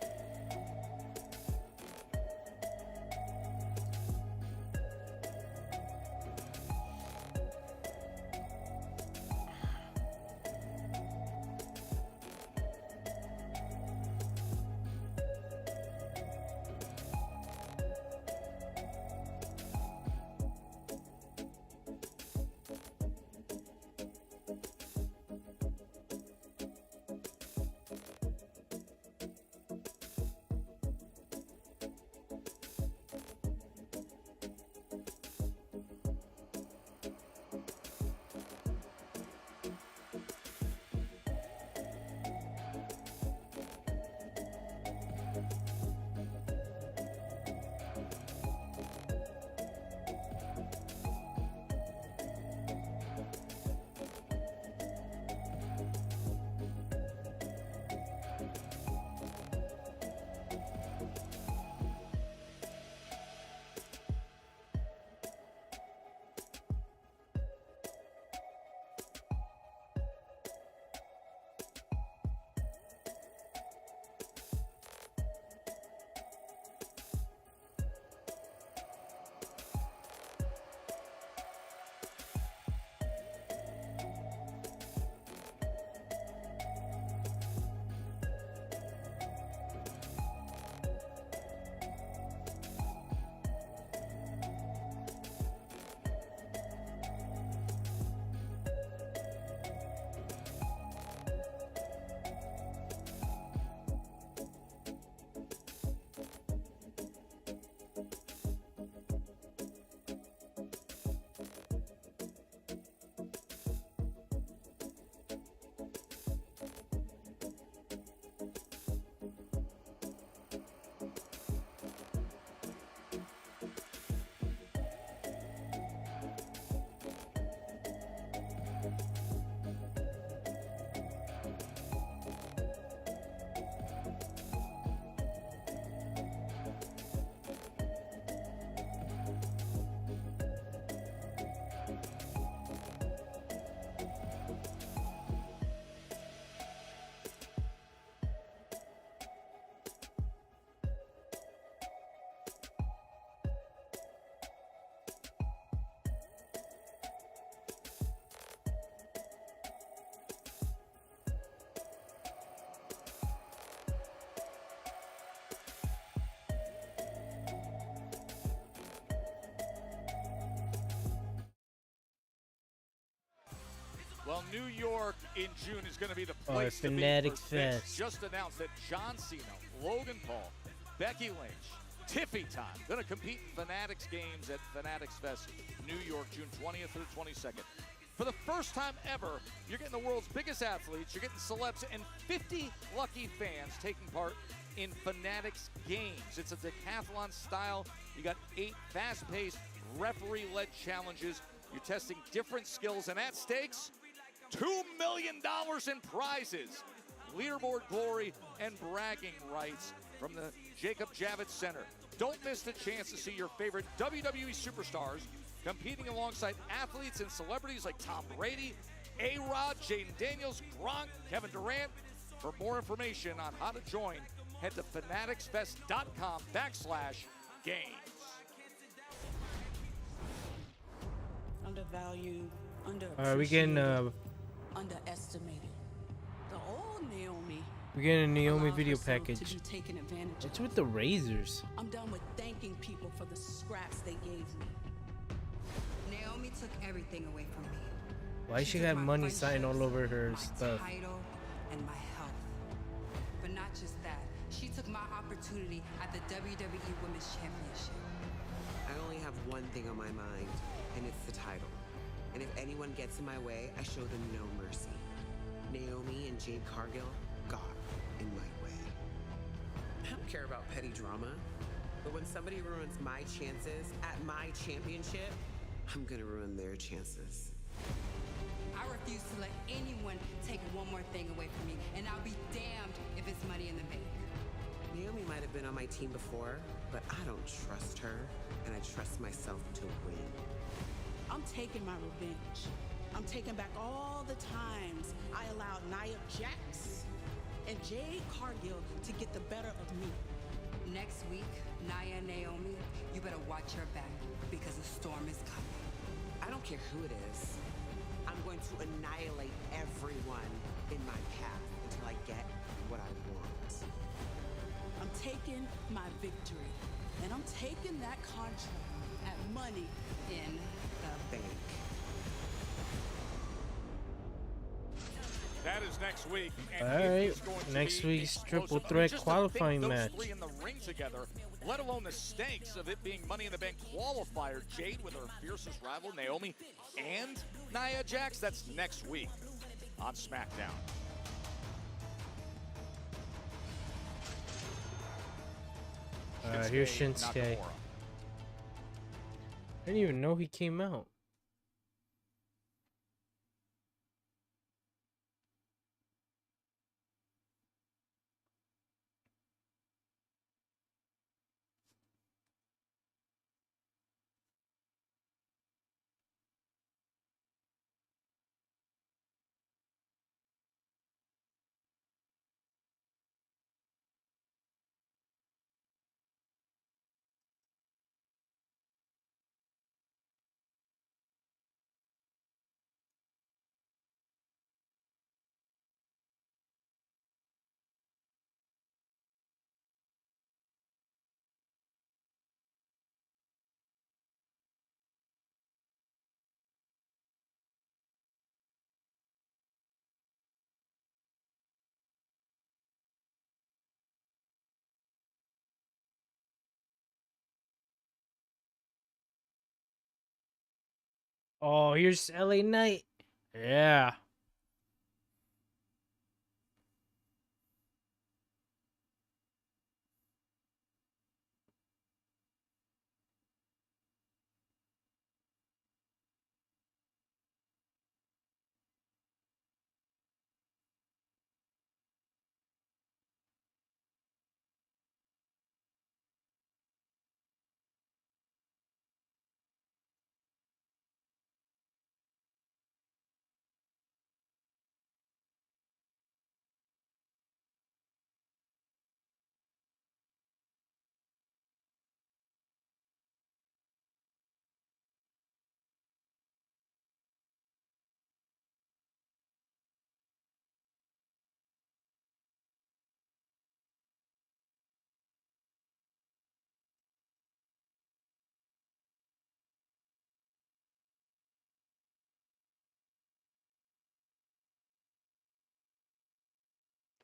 Well, New York in June is going to be the Oh, place to be. Fanatics For Vince Fest. just announced that John Cena, Logan Paul, Becky Lynch, Tiffy Time going to compete in Fanatics games at Fanatics Fest, New York, June 20th through the 22nd. For the first time ever, you're getting the world's biggest athletes, you're getting celebs, and 50 lucky fans taking part in Fanatics games. It's a decathlon style. You got 8 fast-paced, referee-led challenges. You're testing different skills, and at stakes, $2 million in prizes, leaderboard glory, and bragging rights from the Jacob Javits Center. Don't miss the chance to see your favorite WWE superstars competing alongside athletes and celebrities like Tom Brady, A-Rod, Jaden Daniels, Gronk, Kevin Durant. For more information on how to join, head to fanaticsfest.com/games. Undervalued, All right, we getting underestimated. The old Naomi. we getting a Naomi allowed video herself package. To be taken advantage It's of. with the razors. I'm done with thanking people for the scraps they gave me. Naomi took everything away from me. Why she took got my money signed all over her my stuff? title and my health. But not just that. She took my opportunity at the WWE Women's Championship. I only have one thing on my mind, and it's the title. And if anyone gets in my way, I show them no mercy. Naomi and Jade Cargill got in my way. I don't care about petty drama, but when somebody ruins my chances at my championship, I'm gonna ruin their chances. I refuse to let anyone take one more thing away from me, and I'll be damned if it's money in the bank. Naomi might have been on my team before, but I don't trust her, and I trust myself to win. I'm taking my revenge. I'm taking back all the times I allowed Nia Jax and Jade Cargill to get the better of me. Next week, Nia and Naomi, you better watch your back because a storm is coming. I don't care who it is. I'm going to annihilate everyone in my path until I get what I want. I'm taking my victory, and I'm taking that contract at money in the bank. That is next week. All And it right, is going to next be week's triple explosive. threat Just to qualifying think match. those 3 in the ring together, let alone the stakes of it being Money in the Bank qualifier. Jade with her fiercest rival, Naomi, and Nia Jax. That's next week on SmackDown. Here's Shinsuke. Nakamura. I didn't even know he came out. Oh, here's LA Knight. Yeah.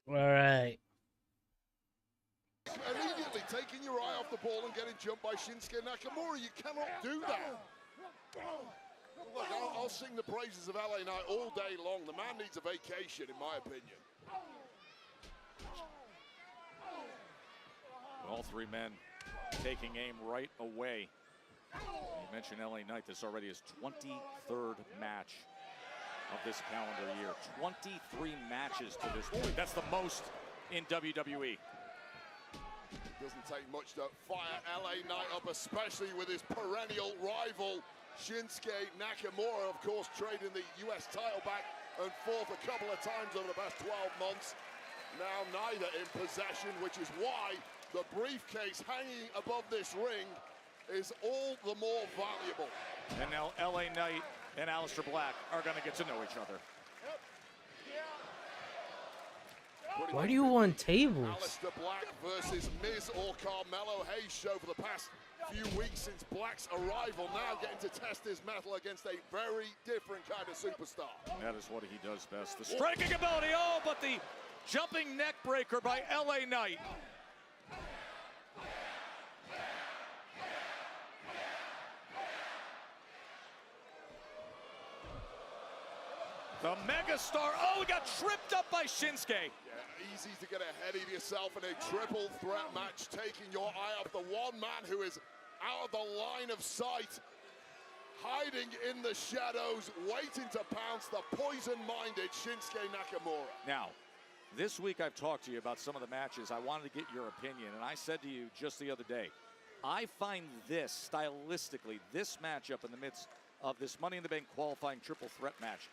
All right. Immediately taking your eye off the ball and getting jumped by Shinsuke Nakamura. You cannot do that. Look, I'll sing the praises of LA Knight all day long. The man needs a vacation, in my opinion. All three men taking aim right away. You mentioned LA Knight. This already is 23rd match of this calendar year. 23 matches to this point. That's the most in WWE. Doesn't take much to fire LA Knight up, especially with his perennial rival, Shinsuke Nakamura, of course, trading the US title back and forth a couple of times over the past 12 months. Now neither in possession, which is why the briefcase hanging above this ring is all the more valuable. And now LA Knight and Aleister Black are going to get to know each other. Why do you want tables? Aleister Black versus Miz or Carmelo Hayes show for the past few weeks since Black's arrival. Now getting to test his mettle against a very different kind of superstar. That is what he does best. The striking ability, oh, but the jumping neck breaker by LA Knight. The megastar, oh, he got tripped up by Shinsuke. Yeah, easy to get ahead of yourself in a triple threat match, taking your eye off the one man who is out of the line of sight, hiding in the shadows, waiting to pounce, the poison-minded Shinsuke Nakamura. Now, this week I've talked to you about some of the matches. I wanted to get your opinion, and I said to you just the other day, I find this, stylistically, this matchup in the midst of this Money in the Bank qualifying triple threat match,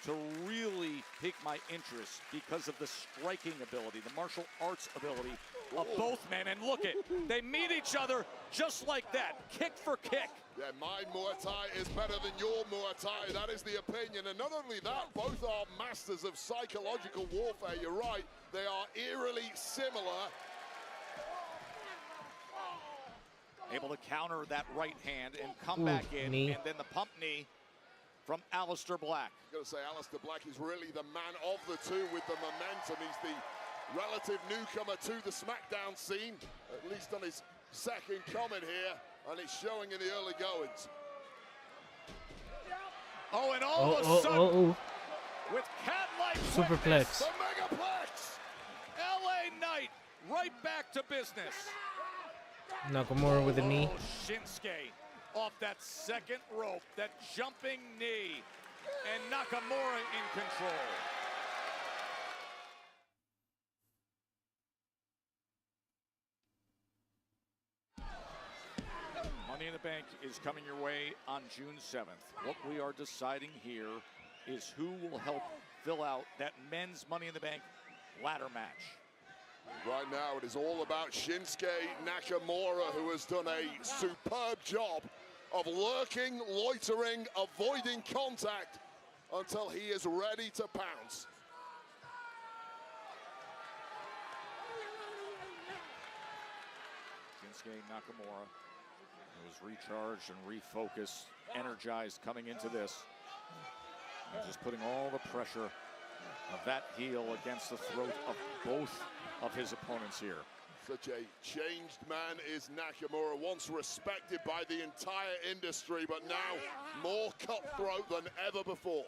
to really pique my interest because of the striking ability, the martial arts ability of both men. And look it, they meet each other just like that, kick for kick. Yeah, my Muay Thai is better than your Muay Thai. That is the opinion. And not only that, both are masters of psychological warfare. You're right, they are eerily similar. Able to counter that right hand and come back in, knee. and then the pump knee from Aleister Black. I've got to say, Aleister Black is really the man of the two with the momentum. He's the relative newcomer to the Smackdown scene, at least on his second coming here, and it's showing in the early goings. Oh, and all of a sudden, with cat-like Superplex. the Megaplex, LA Knight right back to business. Nakamura with a knee. Shinsuke off that second rope, that jumping knee, and Nakamura in control. Money in the Bank is coming your way on June 7th. What we are deciding here is who will help fill out that men's Money in the Bank ladder match. Right now, it is all about Shinsuke Nakamura, who has done a superb job of lurking, loitering, avoiding contact until he is ready to pounce. Shinsuke Nakamura was recharged and refocused, energized coming into this. And just putting all the pressure of that heel against the throat of both of his opponents here. Such a changed man is Nakamura, once respected by the entire industry, but now more cutthroat than ever before.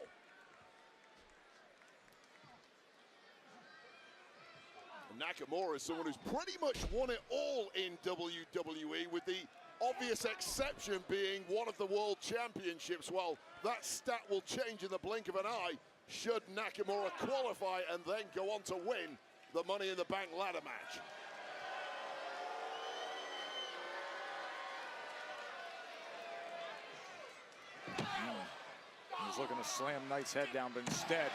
Nakamura is someone who's pretty much won it all in WWE, with the obvious exception being one of the World Championships. Well, that stat will change in the blink of an eye should Nakamura qualify and then go on to win the Money in the Bank ladder match. He's looking to slam Knight's head down, but instead,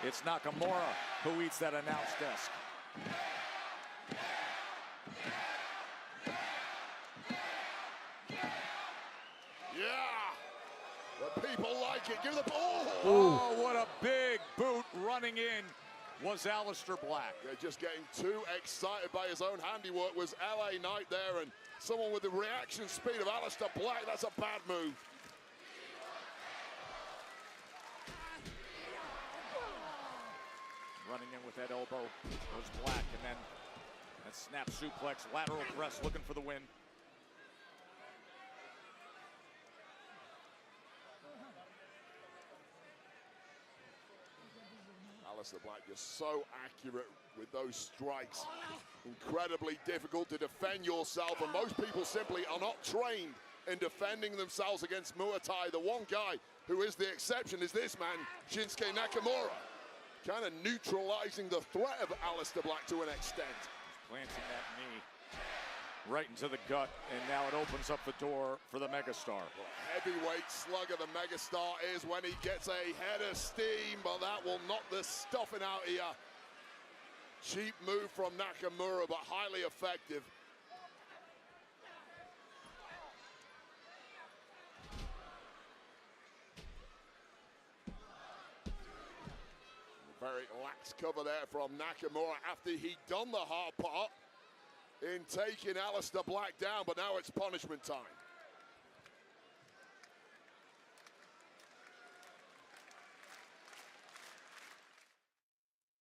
it's Nakamura who eats that announce desk. Yeah, the people like it. Give the ball. Oh, what a big boot running in was Aleister Black. Yeah, just getting too excited by his own handiwork was LA Knight there, and someone with the reaction speed of Aleister Black, that's a bad move. running in with that elbow. Goes Black, and then that snap suplex, lateral press, looking for the win. Aleister Black just so accurate with those strikes. Incredibly difficult to defend yourself, and most people simply are not trained in defending themselves against Muay Thai. The one guy who is the exception is this man, Shinsuke Nakamura. Kind of neutralizing the threat of Aleister Black to an extent. He's planting that knee right into the gut, and now it opens up the door for the megastar. Well, heavyweight slugger the megastar is when he gets a head of steam, but that will knock the stuffing out of you. Cheap move from Nakamura, but highly effective. Very lax cover there from Nakamura after he'd done the hard part in taking Aleister Black down, but now it's punishment time.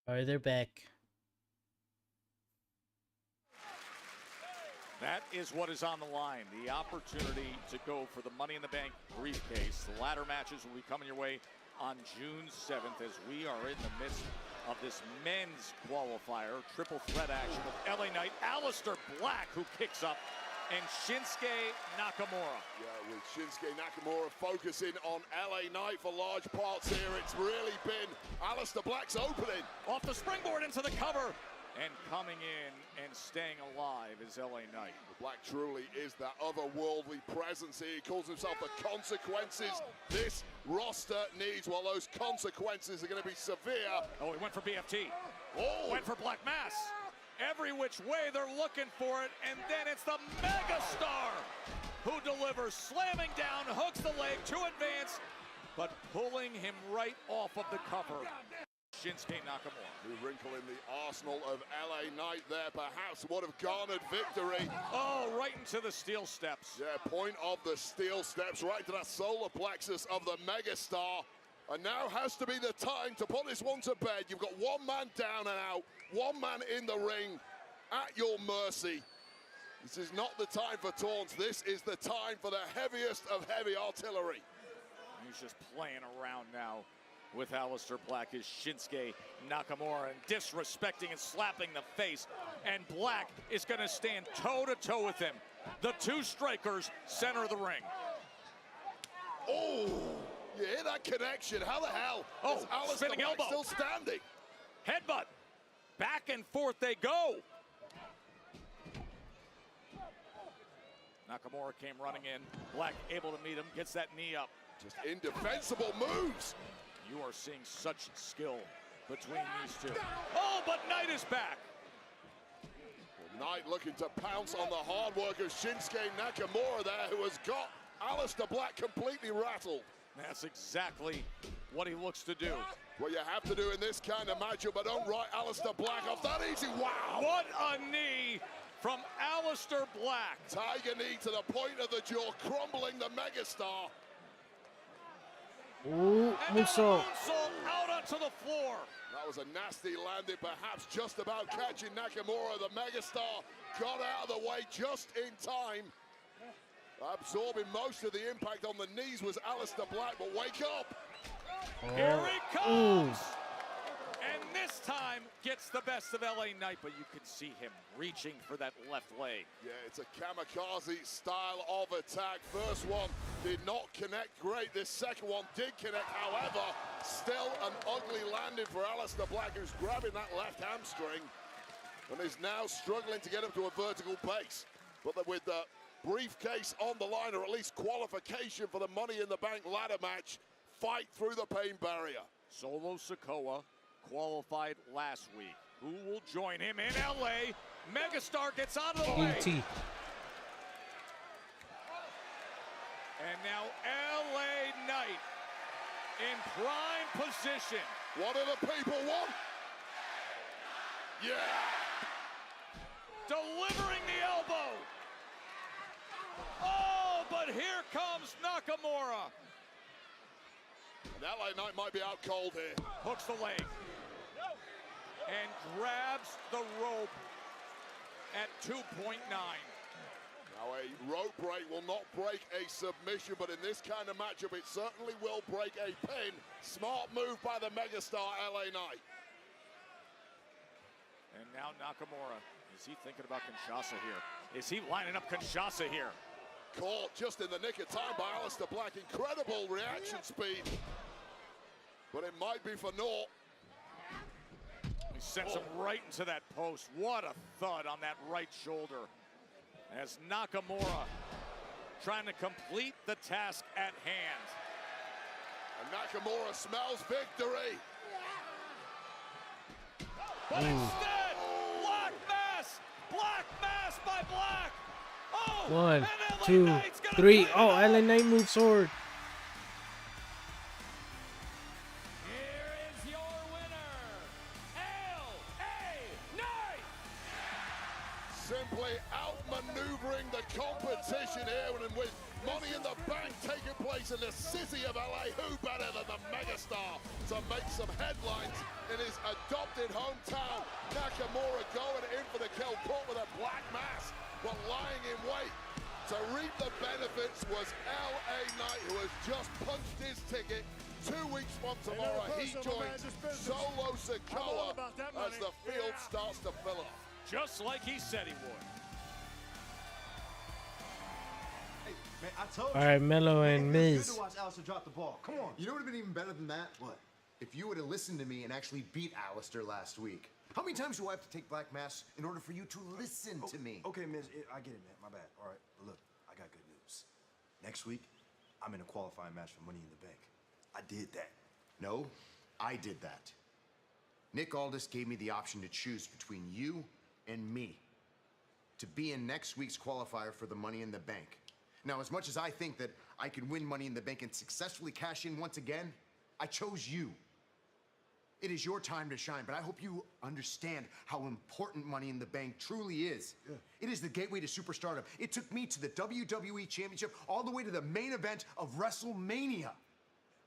All right, they're back. That is what is on the line. The opportunity to go for the Money in the Bank briefcase. The ladder matches will be coming your way on June 7th as we are in the midst of this men's qualifier. Triple threat action with LA Knight, Aleister Black, who kicks up, and Shinsuke Nakamura. Yeah, with Shinsuke Nakamura focusing on LA Knight for large parts here. It's really been Aleister Black's opening. Off the springboard into the cover. And coming in and staying alive is LA Knight. Black truly is that otherworldly presence here. He calls himself the consequences this roster needs. Well, those consequences are going to be severe. Oh, he went for BFT. Oh! Went for Black Mass. Every which way they're looking for it. And then it's the megastar who delivers, slamming down, hooks the leg to advance, but pulling him right off of the cover. Shinsuke Nakamura. New wrinkle in the arsenal of LA Knight there, perhaps would have garnered victory. Oh, right into the steel steps. Yeah, point of the steel steps, right to that solar plexus of the megastar. And now has to be the time to put this one to bed. You've got one man down and out, one man in the ring at your mercy. This is not the time for taunts. This is the time for the heaviest of heavy artillery. He's just playing around now with Aleister Black is Shinsuke Nakamura, and disrespecting and slapping the face. And Black is going to stand toe-to-toe with him. The two strikers center of the ring. Oh, you hear that connection? How the hell is Aleister spinning Black elbow. still standing? Headbutt. Back and forth they go. Nakamura came running in. Black able to meet him, gets that knee up. Just indefensible moves. You are seeing such skill between these two. Oh, but Knight is back. Well, Knight looking to pounce on the hard work of Shinsuke Nakamura there, who has got Aleister Black completely rattled. That's exactly what he looks to do. What you have to do in this kind of matchup, but don't write Aleister Black off that easy. Wow! What a knee from Aleister Black. Tiger knee to the point of the jaw, crumbling the megastar. Ooh, moonsault. Out onto the floor. That was a nasty landing, perhaps just about catching Nakamura. The megastar got out of the way just in time. Absorbing most of the impact on the knees was Aleister Black, but wake up. Oh. Here he comes. And this time gets the best of LA Knight, but you can see him reaching for that left leg. Yeah, it's a kamikaze style of attack. First one did not connect great. This second one did connect. However, still an ugly landing for Aleister Black, who's grabbing that left hamstring and is now struggling to get up to a vertical base. But with the briefcase on the line, or at least qualification for the Money in the Bank ladder match, fight through the pain barrier. Solo Sikoa qualified last week. Who will join him in LA? Megastar gets out of the way. And now LA Knight in prime position. What do the people want? Yeah! Delivering the elbow. Oh, but here comes Nakamura. And LA Knight might be out cold here. Hooks the leg. and grabs the rope at 2.9. Now, a rope break will not break a submission, but in this kind of matchup, it certainly will break a pin. Smart move by the megastar LA Knight. And now Nakamura. Is he thinking about Kinshasa here? Is he lining up Kinshasa here? Caught just in the nick of time by Aleister Black. Incredible reaction speed. But it might be for naught. He sends him right into that post. What a thud on that right shoulder. As Nakamura trying to complete the task at hand. And Nakamura smells victory. But instead, Black Mass by Black. Oh, 1, 2, 3. Oh, LA Knight moves sword. Here is your winner, LA Knight. Simply outmaneuvering the competition here, and with Money in the Bank taking place in the city of LA, who better than the megastar to make some headlines in his adopted hometown? Nakamura going in for the kill, caught with a black mass, but lying in wait to reap the benefits was LA Knight, who has just punched his ticket. 2 weeks from tomorrow, he joins Solo Sikoa as the field starts to fill up. Just like he said he would. Man, I told All right, Melo and It's Miz. good to watch Aleister drop the ball. Come on. You know what would have been even better than that? What? If you would have listened to me and actually beat Aleister last week. How many times do I have to take Black Mass in order for you to listen to me? Okay, Miz, I get it, man. My bad. All right, but look, I got good news. Next week, I'm in a qualifying match for Money in the Bank. I did that. No, I did that. Nick Aldis gave me the option to choose between you and me to be in next week's qualifier for the Money in the Bank. Now, as much as I think that I could win Money in the Bank and successfully cash in once again, I chose you. It is your time to shine, but I hope you understand how important Money in the Bank truly is. Yeah. It is the gateway to superstardom. It took me to the WWE Championship, all the way to the main event of WrestleMania.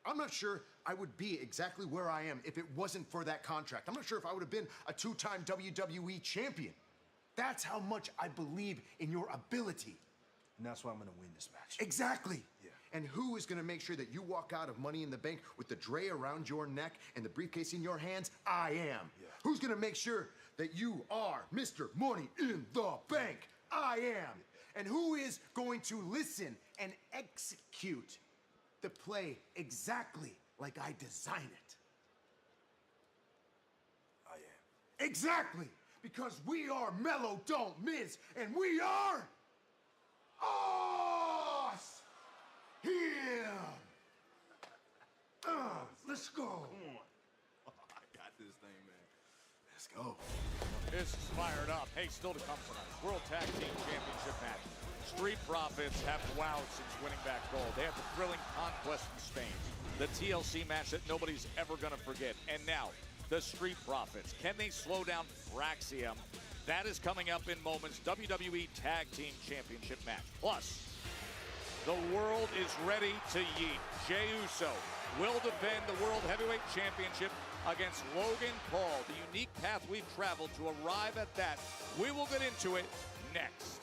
I'm not sure I would be exactly where I am if it wasn't for that contract. I'm not sure if I would have been a 2-time WWE champion. That's how much I believe in your ability. And that's why I'm gonna win this match. Exactly. Yeah. And who is gonna make sure that you walk out of Money in the Bank with the tray around your neck and the briefcase in your hands? I am. Yeah. Who's gonna make sure that you are Mr. Money in the Bank? I am. And who is going to listen and execute the play exactly like I design it? I am. Exactly. Because we are Mellow Don't Miss, and we are us. Him. Let's go. Come on. I got this thing, man. Let's go. This is fired up. Hey, still to come tonight. World Tag Team Championship match. Street Profits have wowed since winning back gold. They have the thrilling Conquest in Spain. The TLC match that nobody's ever going to forget. And now, the Street Profits. Can they slow down Fraxium? That is coming up in moments. WWE Tag Team Championship match. Plus, the world is ready to yeet. Jey Uso will defend the World Heavyweight Championship against Logan Paul. The unique path we've traveled to arrive at that. We will get into it next.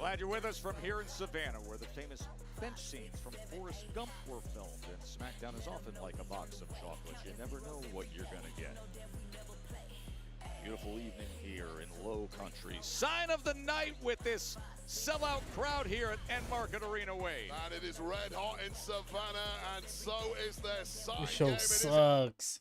Glad you're with us from here in Savannah, where the famous bench scenes from Forrest Gump were filmed. And Smackdown is often like a box of chocolates. You never know what you're going to get. Beautiful evening here in Low Country. Sign of the night with this sellout crowd here at Enmarket Arena Wade. And it is red hot in Savannah, and so is their side This show game. sucks.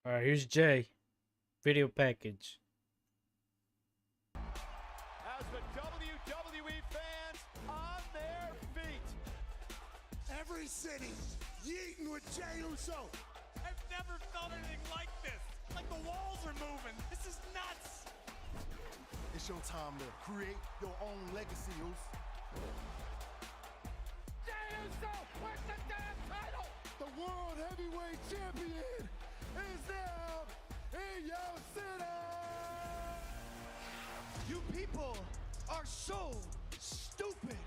All right, here's Jay. Video package. As the WWE fans on their feet. Every city, yeeting with Jey Uso. I've never felt anything like this. Like the walls are moving. This is nuts. It's your time to create your own legacy, Uso. Jey Uso, where's the damn title? The World Heavyweight Champion is now in your city. You people are so stupid.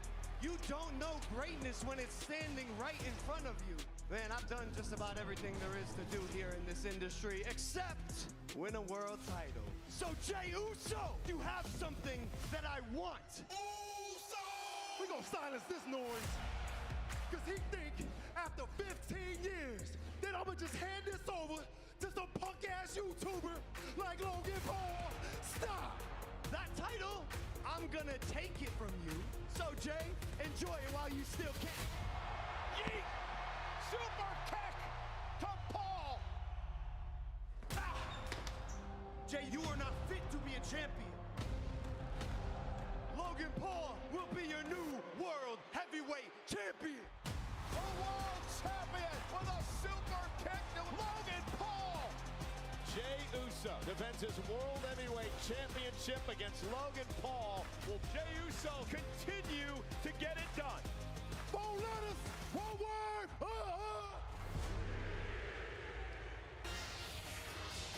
You don't know greatness when it's standing right in front of you. Man, I've done just about everything there is to do here in this industry except win a world title. So Jey Uso, you have something that I want. Uso! We're gonna silence this noise. Cause he think after 15 years that I'ma just hand this over to some punk ass YouTuber like Logan Paul. Stop! That title, I'm gonna take it from you. So Jay, enjoy it while you still can. Yeet! Super kick to Paul. Ah! Jay, you are not fit to be a champion. Logan Paul will be your new world heavyweight champion. The world champion with a super kick to Logan Paul. Jey Uso defends his world heavyweight championship against Logan Paul. Will Jey Uso continue to get it done? 4 letters, 1 word.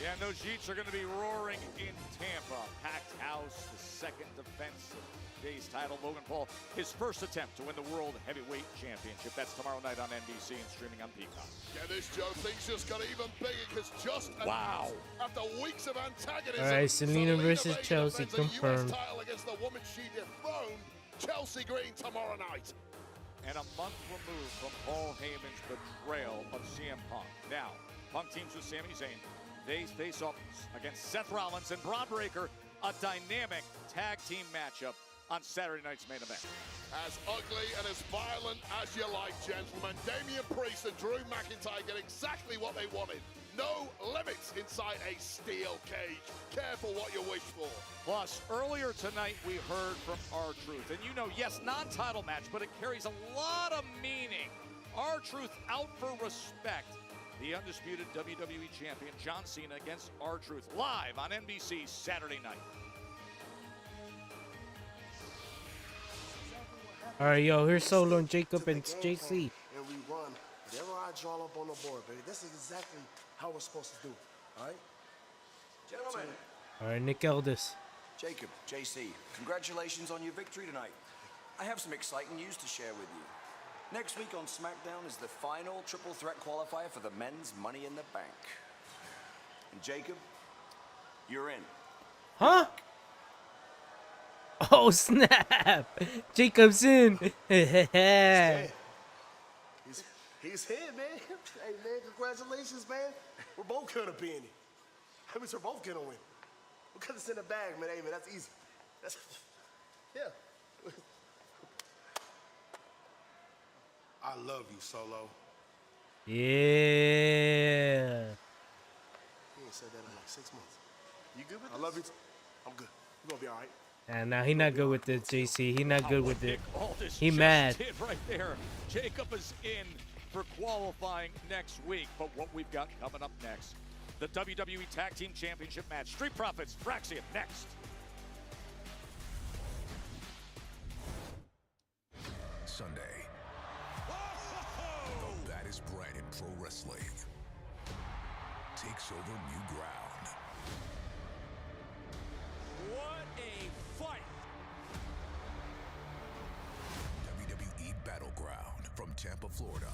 Yeah, and those Jeets are going to be roaring in Tampa. Packed house, the second defense of Jay's title. Logan Paul, his first attempt to win the World Heavyweight Championship. That's tomorrow night on NBC and streaming on Peacock. Yeah, this Joe thing's just got even bigger because just after weeks of antagonism, All right, Selena versus Vega Chelsea defends a US confirmed. title against the woman she dethroned, Chelsea Green, tomorrow night. And a month removed from Paul Heyman's betrayal of CM Punk. Now, Punk teams with Sami Zayn. They face off against Seth Rollins and Braun Breaker, a dynamic tag team matchup on Saturday night's main event. As ugly and as violent as you like, gentlemen, Damian Priest and Drew McIntyre get exactly what they wanted. No limits inside a steel cage. Careful what you wish for. Plus, earlier tonight we heard from R-Truth. And you know, yes, non-title match, but it carries a lot of meaning. R-Truth out for respect. The undisputed WWE Champion John Cena against R-Truth live on NBC Saturday night. All right, yo, here's Solo and Jacob and JC. And we run whatever I draw up on the board, baby. This is exactly how we're supposed to do it, all right? Gentlemen, All right, Nick Aldis. Jacob, JC, congratulations on your victory tonight. I have some exciting news to share with you. Next week on SmackDown is the final triple threat qualifier for the men's Money in the Bank. And Jacob, you're in. Huh? Oh, snap. Jacob's in. He's here, man. Hey, man, congratulations, man. We're both gonna be in it. That means we're both gonna win. Because it's in the bag, man. Hey, man, that's easy. That's, yeah. I love you, Solo. Yeah. He ain't said that in like 6 months. You good with this? I love you. I'm good. We're gonna be all right. And now he not good with it, JC. He not good with it. Aldis He just mad. did right there. Jacob is in for qualifying next week. But what we've got coming up next, the WWE Tag Team Championship match. Street Profits, Fraxium, next. Sunday. The baddest brand in pro wrestling takes over new ground. What a fight! WWE Battleground from Tampa, Florida.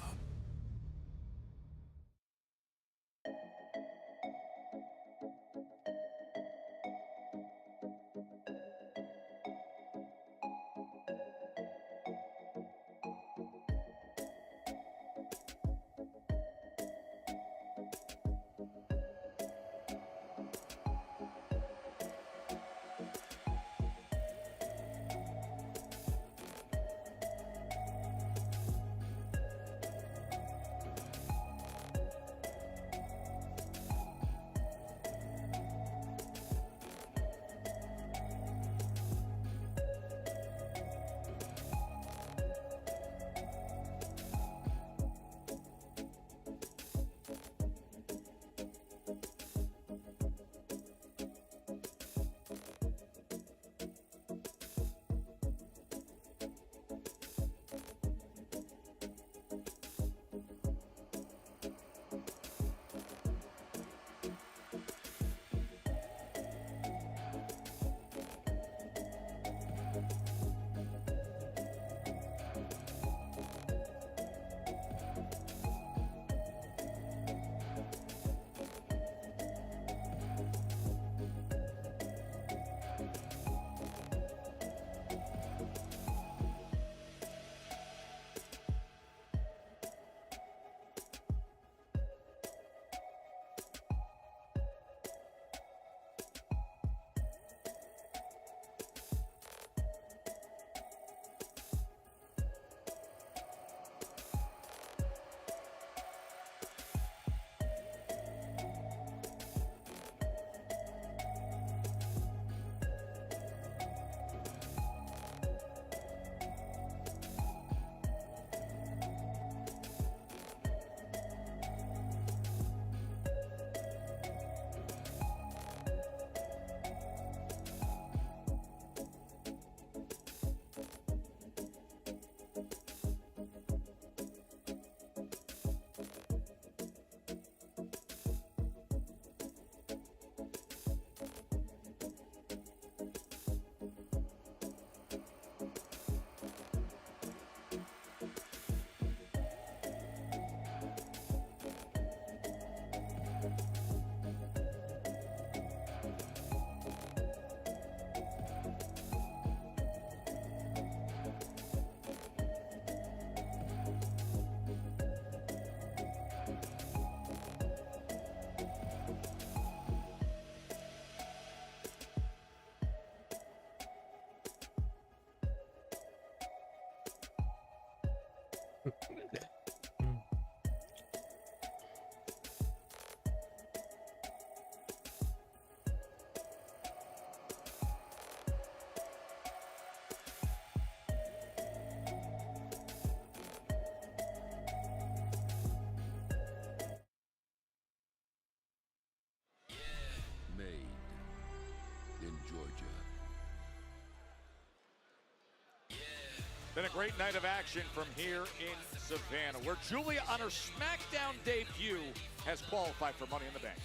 Been a great night of action from here in Savannah, where Julia, on her Smackdown debut, has qualified for Money in the Bank.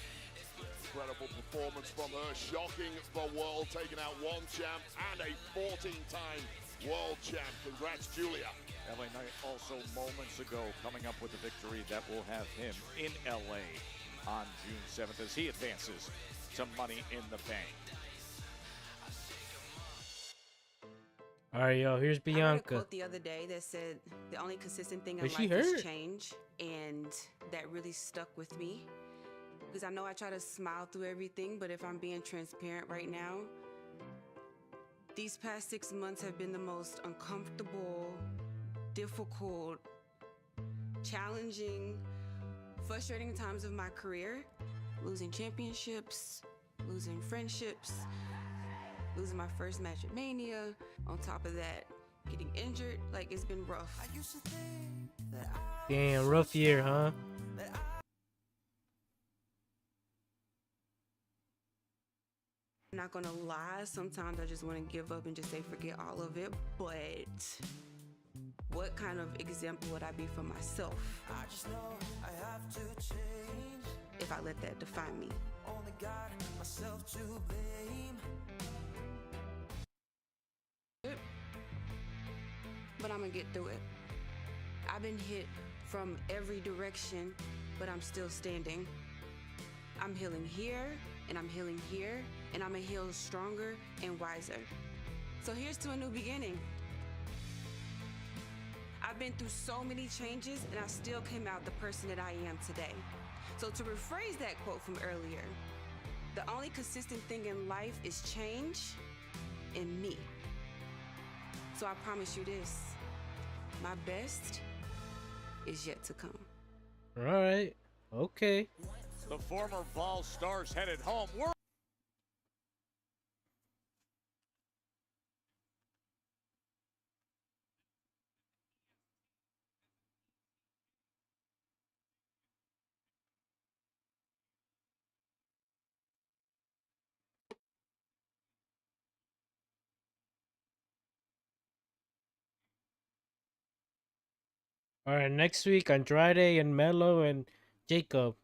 Incredible performance from her, shocking the world, taking out one champ and a 14-time world champ. Congrats, Julia. LA Knight also moments ago coming up with a victory that will have him in LA on June 7th as he advances to Money in the Bank. All right, yo, here's I read a Bianca. quote the other day that said, the only consistent thing in Is she life is hurt? change. And that really stuck with me. Because I know I try to smile through everything, but if I'm being transparent right now, these past 6 months have been the most uncomfortable, difficult, challenging, frustrating times of my career. Losing championships, losing friendships, losing my first match at Mania. On top of that, getting injured. Like, it's been rough. Damn, rough year, huh? I'm not gonna lie, sometimes I just want to give up and just say forget all of it, but what kind of example would I be for myself if I let that define me? but I'm gonna get through it. I've been hit from every direction, but I'm still standing. I'm healing here, and I'm healing here, and I'm gonna heal stronger and wiser. So here's to a new beginning. I've been through so many changes, and I still came out the person that I am today. So to rephrase that quote from earlier, the only consistent thing in life is change and me. So I promise you this, my best is yet to come. All right. Okay. The former Vol stars headed home. All right. Next week, Andrade and Mello and Jacob.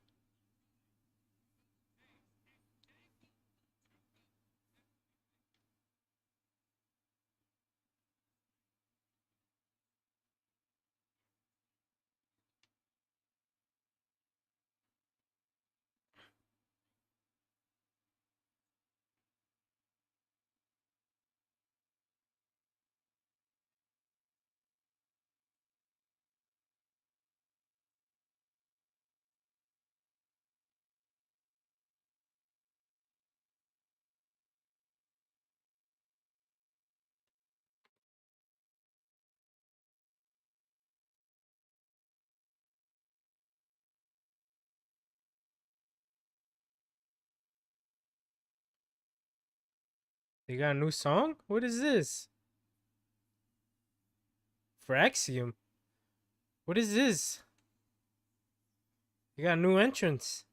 They got a new song? What is this? Fraxium? What is this? You got a new entrance.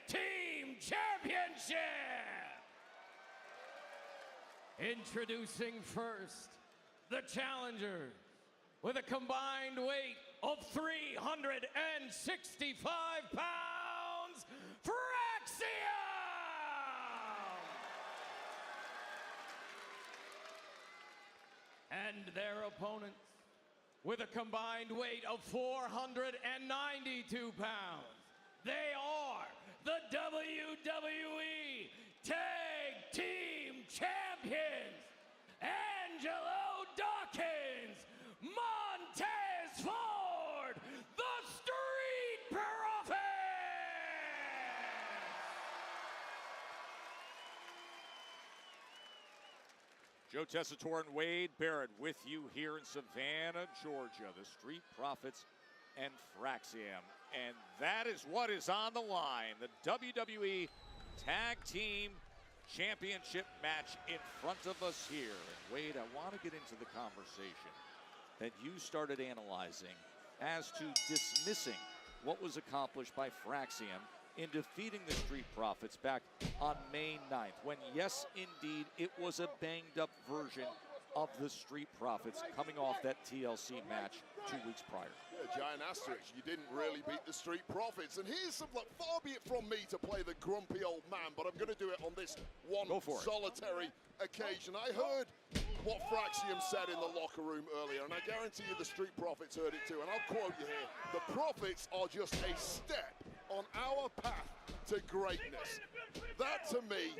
Team Championship! Introducing first, the challenger with a combined weight of 365 pounds, Fraxium! And their opponents, with a combined weight of 492 pounds, they are the WWE Tag Team Champions, Angelo Dawkins, Montez Ford, the Street Profits! Joe Tessitore and Wade Barrett with you here in Savannah, Georgia. The Street Profits and Fraxium. And that is what is on the line. The WWE Tag Team Championship match in front of us here. And Wade, I want to get into the conversation that you started analyzing as to dismissing what was accomplished by Fraxium in defeating the Street Profits back on May 9th, when yes, indeed, it was a banged-up version of the Street Profits coming off that TLC match 2 weeks prior. Yeah, giant asterisk, you didn't really beat the Street Profits. And here's some, look, far be it from me to play the grumpy old man, but I'm going to do it on this one solitary occasion. I heard what Fraxium said in the locker room earlier, and I guarantee you the Street Profits heard it too. And I'll quote you here, the Profits are just a step on our path to greatness. That to me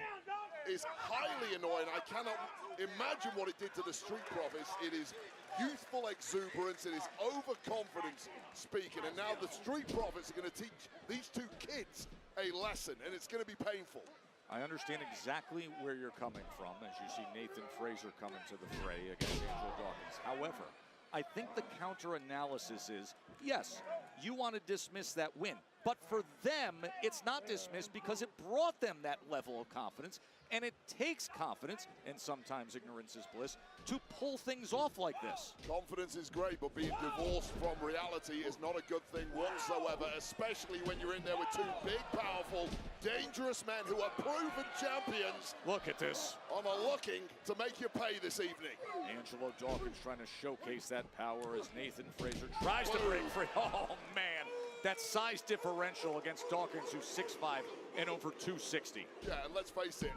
is highly annoying. I cannot imagine what it did to the Street Profits. It is youthful exuberance, it is overconfidence speaking, and now the Street Profits are going to teach these two kids a lesson, and it's going to be painful. I understand exactly where you're coming from as you see Nathan Frazer coming to the fray against Angelo Dawkins. However, I think the counter-analysis is, yes, you want to dismiss that win, but for them, it's not dismissed because it brought them that level of confidence, and it takes confidence, and sometimes ignorance is bliss, to pull things off like this. Confidence is great, but being divorced from reality is not a good thing whatsoever, especially when you're in there with two big, powerful, dangerous men who are proven champions. Look at this. And are looking to make you pay this evening. Angelo Dawkins trying to showcase that power as Nathan Frazer tries to break free. Oh, man. That size differential against Dawkins, who's 6'5" and over 260. Yeah, and let's face it,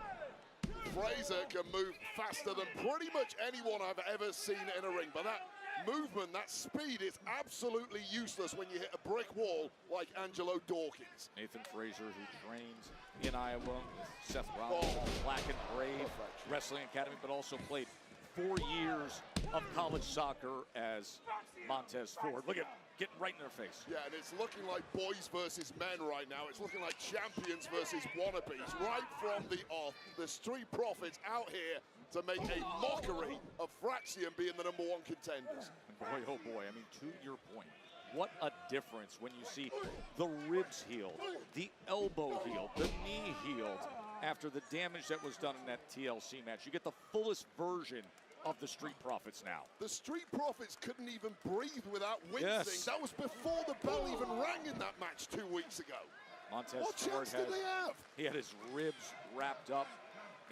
Frazer can move faster than pretty much anyone I've ever seen in a ring. But that movement, that speed is absolutely useless when you hit a brick wall like Angelo Dawkins. Nathan Frazer, who trains in Iowa with Seth Rollins, Black and Brave Wrestling Academy, but also played 4 years of college soccer as Montez Ford. Look at getting right in their face. Yeah, and it's looking like boys versus men right now. It's looking like champions versus wannabes right from the off. The Street Profits out here to make a mockery of Fraxium being the #1 contenders. And boy, oh boy, I mean, to your point, what a difference when you see the ribs healed, the elbow healed, the knee healed after the damage that was done in that TLC match. You get the fullest version of the Street Profits now. The Street Profits couldn't even breathe without wincing. Yes. That was before the bell even rang in that match 2 weeks ago. Montez What Ford chance did they have? He had his ribs wrapped up.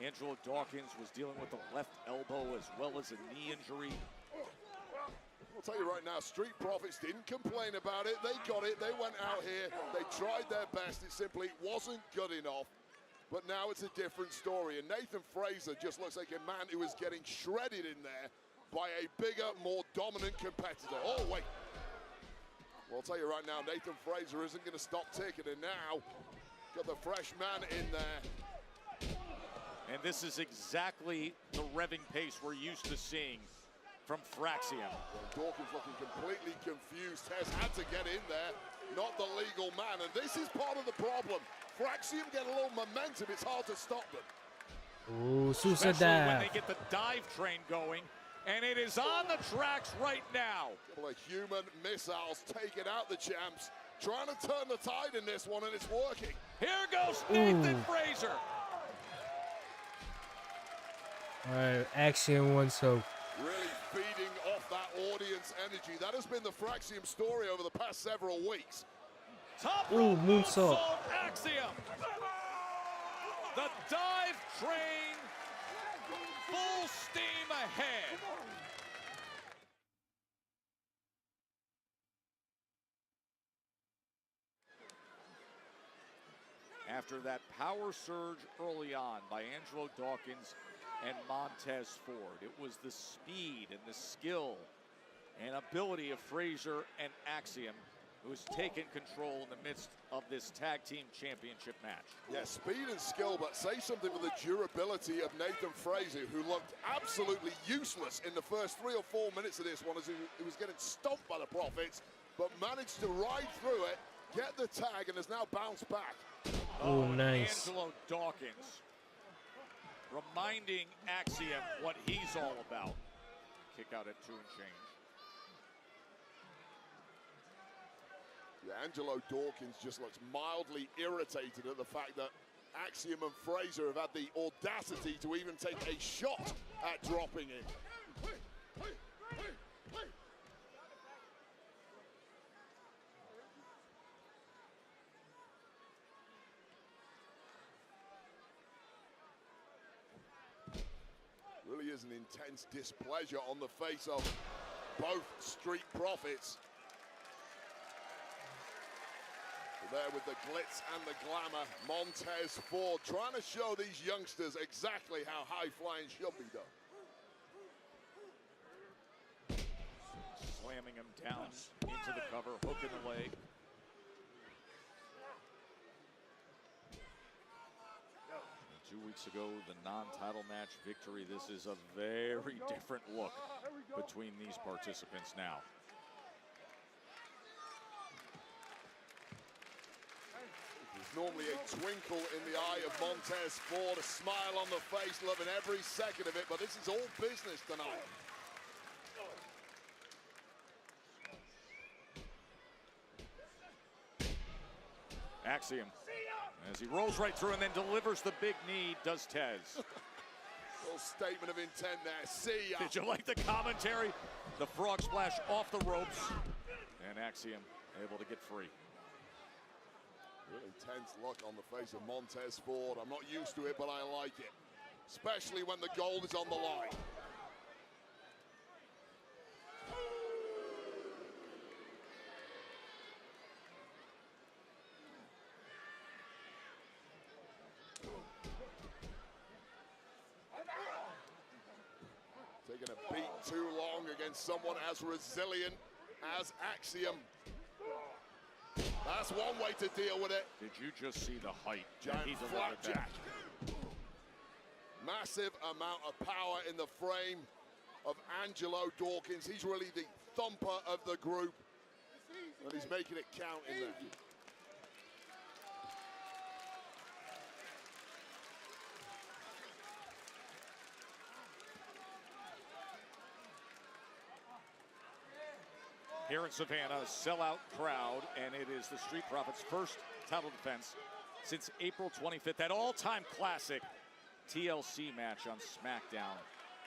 Angelo Dawkins was dealing with the left elbow as well as a knee injury. I'll tell you right now, Street Profits didn't complain about it. They got it. They went out here. They tried their best. It simply wasn't good enough. But now it's a different story. And Nathan Frazer just looks like a man who is getting shredded in there by a bigger, more dominant competitor. Oh, wait. Well, I'll tell you right now, Nathan Frazer isn't going to stop ticking. And now, got the fresh man in there. And this is exactly the revving pace we're used to seeing from Fraxium. Well, Dawkins looking completely confused. Has had to get in there, not the legal man. And this is part of the problem. Fraxium get a little momentum, it's hard to stop them. Ooh, suicide Especially when dive. they get the dive train going. And it is on the tracks right now. Couple of human missiles taking out the champs. Trying to turn the tide in this one, and it's working. Here goes Nathan Frazer. All right, action one so. Really feeding off that audience energy. That has been the Fraxium story over the past several weeks. Top Ooh, rope moonsault. Axiom. The dive train, full steam ahead. After that power surge early on by Angelo Dawkins and Montez Ford. It was the speed and the skill and ability of Frazier and Axiom who has taken control in the midst of this tag team championship match. Yeah, speed and skill, but say something for the durability of Nathan Frazier, who looked absolutely useless in the first 3 or 4 minutes of this one as he was getting stomped by the Profits, but managed to ride through it, get the tag, and has now bounced back. Oh, nice. Angelo Dawkins reminding Axiom what he's all about. Kick out at 2 and change. Yeah, Angelo Dawkins just looks mildly irritated at the fact that Axiom and Frazier have had the audacity to even take a shot at dropping him. Really is an intense displeasure on the face of both Street Profits. There with the glitz and the glamour, Montez Ford trying to show these youngsters exactly how high flying should be done. Slamming him down into the cover, hook in the leg. And 2 weeks ago, the non-title match victory. This is a very different look between these participants now. There's normally a twinkle in the eye of Montez Ford, a smile on the face, loving every second of it, but this is all business tonight. Axiom, as he rolls right through and then delivers the big knee, does Tez. Little statement of intent there. See ya. Did you like the commentary? The frog splash off the ropes, and Axiom able to get free. Really tense look on the face of Montez Ford. I'm not used to it, but I like it. Especially when the gold is on the line. Taking a beat too long against someone as resilient as Axiom. That's one way to deal with it. Did you just see the height? Giant flapjack. Massive amount of power in the frame of Angelo Dawkins. He's really the thumper of the group, and he's making it count in there. Here in Savannah, a sellout crowd, and it is the Street Profits' first title defense since April 25th. That all-time classic TLC match on Smackdown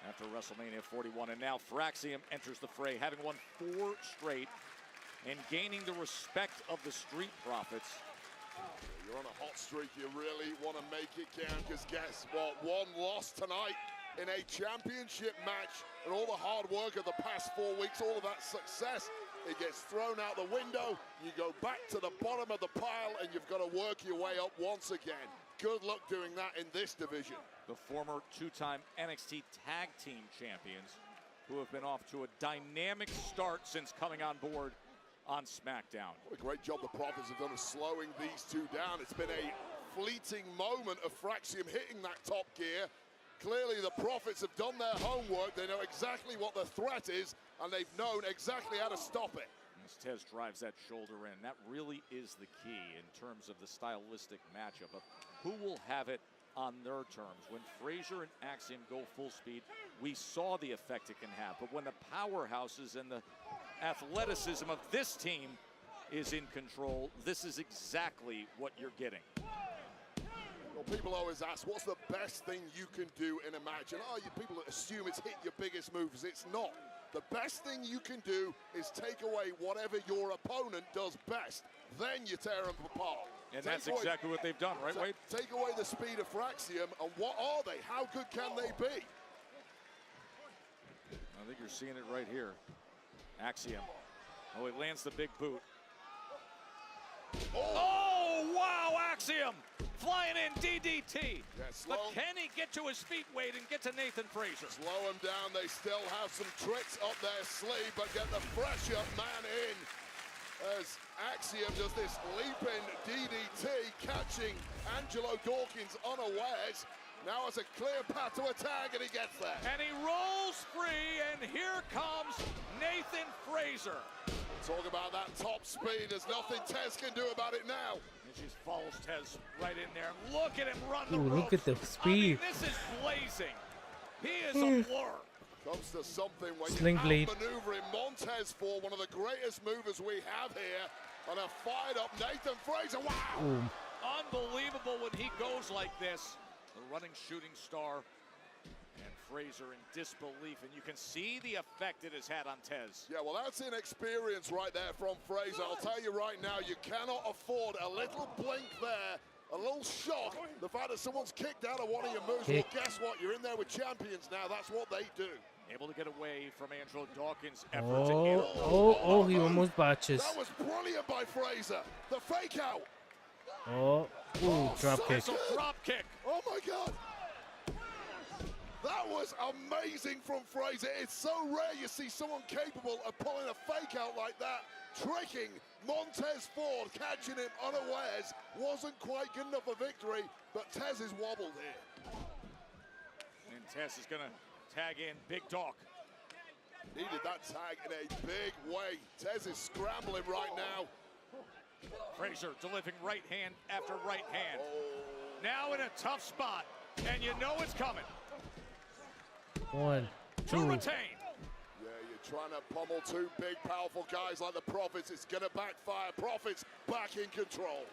after WrestleMania 41. And now Fraxium enters the fray, having won 4 straight and gaining the respect of the Street Profits. You're on a hot streak. You really want to make it count, because guess what? One loss tonight in a championship match, and all the hard work of the past 4 weeks, all of that success, it gets thrown out the window. You go back to the bottom of the pile, and you've got to work your way up once again. Good luck doing that in this division. The former 2-time NXT Tag Team Champions, who have been off to a dynamic start since coming on board on SmackDown. What a great job the Profits have done of slowing these two down. It's been a fleeting moment of Fraxium hitting that top gear. Clearly the Profits have done their homework. They know exactly what the threat is, and they've known exactly how to stop it. As Tez drives that shoulder in, that really is the key in terms of the stylistic matchup of who will have it on their terms. When Frazier and Axiom go full speed, we saw the effect it can have. But when the powerhouses and the athleticism of this team is in control, this is exactly what you're getting. Well, people always ask, what's the best thing you can do in a match? And people assume it's hit your biggest moves. It's not. The best thing you can do is take away whatever your opponent does best. Then you tear them apart. And that's exactly what they've done, right, Wade? Take away the speed of Fraxium, and what are they? How good can they be? I think you're seeing it right here. Axiom. Oh, he lands the big boot. Oh, wow, Axiom Flying in DDT. Yeah, But can he get to his feet, Wade, and get to Nathan Frazer? Slow him down. They still have some tricks up their sleeve, but get the fresher man in as Axiom does this leaping DDT, catching Angelo Dawkins unawares. Now has a clear path to a tag, and he gets there. And he rolls free, and here comes Nathan Frazer. Talk about that top speed. There's nothing Tez can do about it now. And she follows Tez right in there. Look at him run the Ooh, ropes. look at the speed. I mean, this is blazing. He is a blur. Comes to something where Sling you're blade. outmaneuvering Montez for one of the greatest movers we have here. And a fired up Nathan Frazer. Wow! Ooh. Unbelievable when he goes like this. The running shooting star. And Frazer in disbelief. And you can see the effect it has had on Tez. Yeah, well, that's inexperience right there from Frazer. I'll tell you right now, you cannot afford a little blink there. A little shock. The fact that someone's kicked out of one of your moves. Well, guess what? You're in there with champions now. That's what they do. Able to get away from Angelo Dawkins' effort to He almost botches. That was brilliant by Frazer. The fake out. Drop kick. Drop kick. Oh my God. That was amazing from Frazer. It's so rare you see someone capable of pulling a fake out like that, tricking Montez Ford, catching him unawares. Wasn't quite good enough for victory, but Tez is wobbled here. And Tez is going to tag in Big Dog. Needed that tag in a big way. Tez is scrambling right now. Frazer delivering right hand after right hand. Now in a tough spot, and you know it's coming. 1, 2. To retain. Yeah, you're trying to pummel two big, powerful guys like the Profits. It's going to backfire. Profits back in control.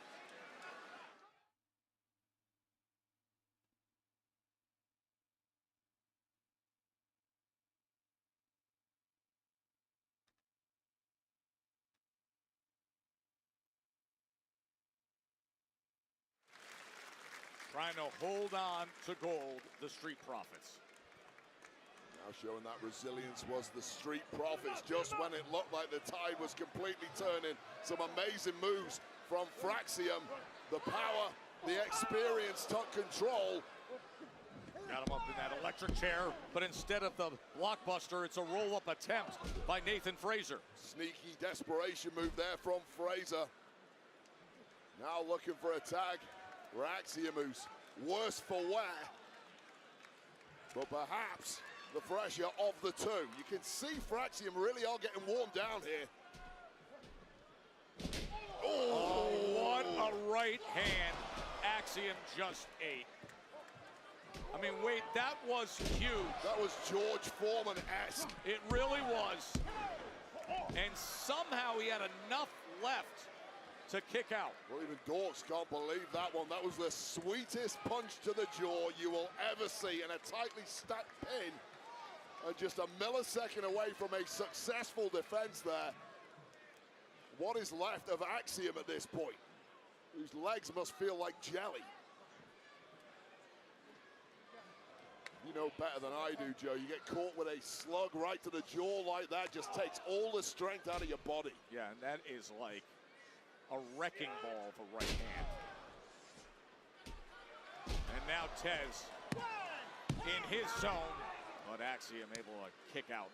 Trying to hold on to gold, the Street Profits. Now showing that resilience was the Street Profits just when it looked like the tide was completely turning. Some amazing moves from Fraxium. The power, the experience took control. Got him up in that electric chair, but instead of the blockbuster, it's a roll-up attempt by Nathan Frazer. Sneaky desperation move there from Frazer. Now looking for a tag. Fraxium, who's worse for wear. But perhaps the fresher of the two. You can see Fraxium really are getting worn down here. Oh, what a right hand Axiom just ate. I mean, wait, that was huge. That was George Foreman-esque. It really was. And somehow he had enough left to kick out. Well, even Dorks can't believe that one. That was the sweetest punch to the jaw you will ever see in a tightly stacked pin. And just a millisecond away from a successful defense there. What is left of Axiom at this point? Whose legs must feel like jelly. You know better than I do, Joe. You get caught with a slug right to the jaw like that, just takes all the strength out of your body. Yeah, and that is like a wrecking ball for right hand. And now Tez in his zone, but Axiom able to kick out.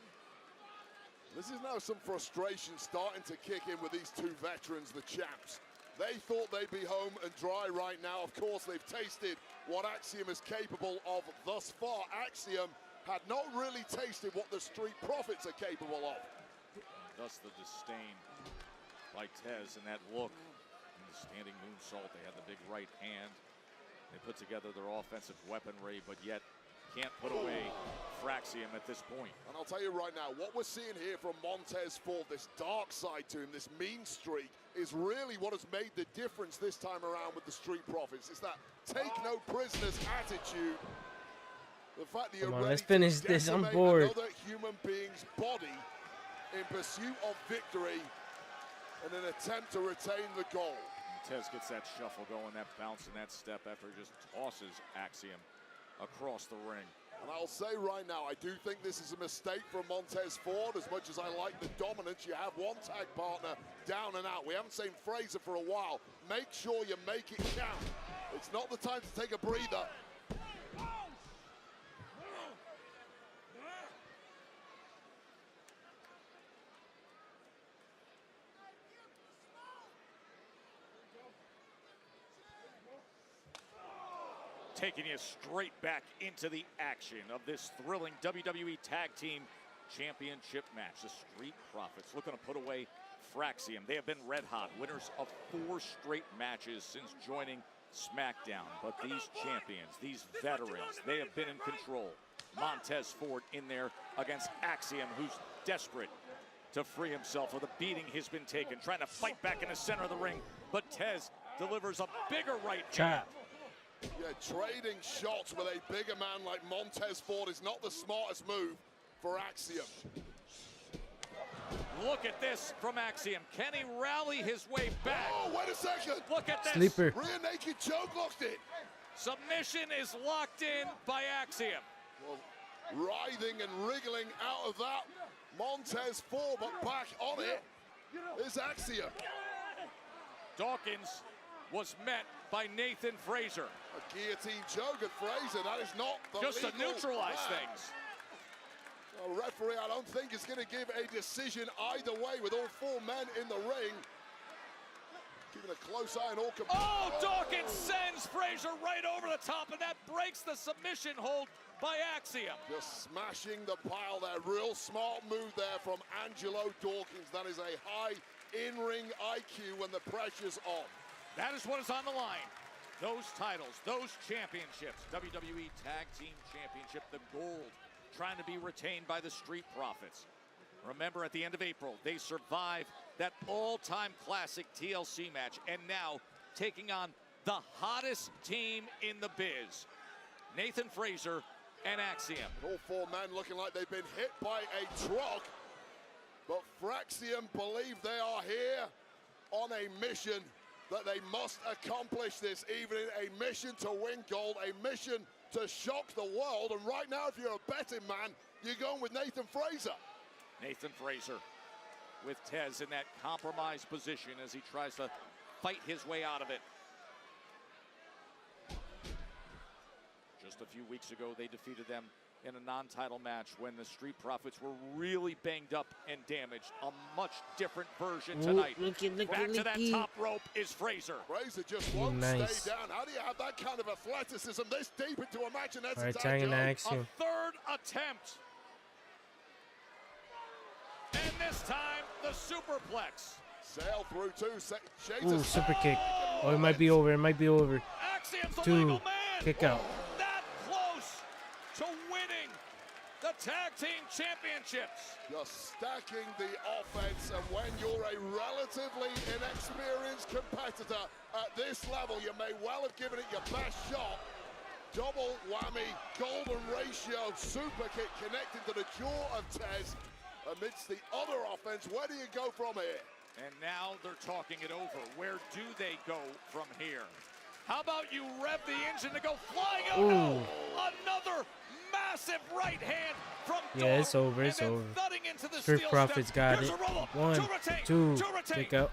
This is now some frustration starting to kick in with these two veterans, the champs. They thought they'd be home and dry right now. Of course, they've tasted what Axiom is capable of thus far. Axiom had not really tasted what the Street Profits are capable of. Thus the disdain by Tez and that look. And the standing moonsault, they had the big right hand. They put together their offensive weaponry, but yet can't put away Fraxium at this point. And I'll tell you right now, what we're seeing here from Montez Ford, this dark side to him, this mean streak, is really what has made the difference this time around with the Street Profits. It's that take no prisoners attitude. The fact that you're ready let's finish to this. I'm decimate bored. another human being's body in pursuit of victory in an attempt to retain the goal. And Tez gets that shuffle going, that bounce and that step after he just tosses Axiom across the ring. And I'll say right now, I do think this is a mistake from Montez Ford. As much as I like the dominance, you have one tag partner down and out. We haven't seen Frazer for a while. Make sure you make it count. It's not the time to take a breather. Taking you straight back into the action of this thrilling WWE Tag Team Championship match. The Street Profits looking to put away Fraxium. They have been red hot, winners of 4 straight matches since joining Smackdown. But these champions, these veterans, they have been in control. Montez Ford in there against Axiom, who's desperate to free himself of the beating he's been taken, trying to fight back in the center of the ring. But Tez delivers a bigger right hand. Yeah, trading shots with a bigger man like Montez Ford is not the smartest move for Axiom. Look at this from Axiom. Can he rally his way back? Oh, wait a second. Look at this. Sleeper. Rear naked choke locked in. Submission is locked in by Axiom. Well, writhing and wriggling out of that. Montez Ford, but back on it is Axiom. Dawkins was met by Nathan Fraser. A guillotine choke at Fraser. That is not the just to legal neutralize plan. things. A referee, I don't think, is going to give a decision either way with all 4 men in the ring. Keeping a close eye on all competitors. Oh, Dawkins sends Fraser right over the top, and that breaks the submission hold by Axiom. Just smashing the pile there. Real smart move there from Angelo Dawkins. That is a high in-ring IQ when the pressure's on. That is what is on the line. Those titles, those championships, WWE Tag Team Championship, the gold, trying to be retained by the Street Profits. Remember, at the end of April, they survived that all-time classic TLC match, and now taking on the hottest team in the biz, Nathan Fraser and Axiom. All 4 men looking like they've been hit by a truck, but Fraxium believe they are here on a mission that they must accomplish this evening, a mission to win gold, a mission to shock the world. And right now, if you're a betting man, you're going with Nathan Fraser. Nathan Fraser with Tez in that compromised position as he tries to fight his way out of it. Just a few weeks ago, they defeated them in a non-title match when the Street Profits were really banged up and damaged. A much different version tonight. Back to that top rope is Fraser. Fraser just won't stay down. How do you have that kind of athleticism this deep into a match? And that's All right, tagging Axiom. A third attempt. And this time, the superplex. Sail through 2. Ooh, super kick. Oh, it might be over. It might be over. Axiom's 2. man. Kick out. That close to winning the Tag Team Championships. Just stacking the offense, and when you're a relatively inexperienced competitor at this level, you may well have given it your best shot. Double whammy, golden ratio, super kick connected to the jaw of Tez. Amidst the other offense, where do you go from here? And now they're talking it over. Where do they go from here? How about you rev the engine to go flying? Oh no! Another massive right hand from Yeah, it's over. It's over. Street Profits got it. 1, 2, kick out.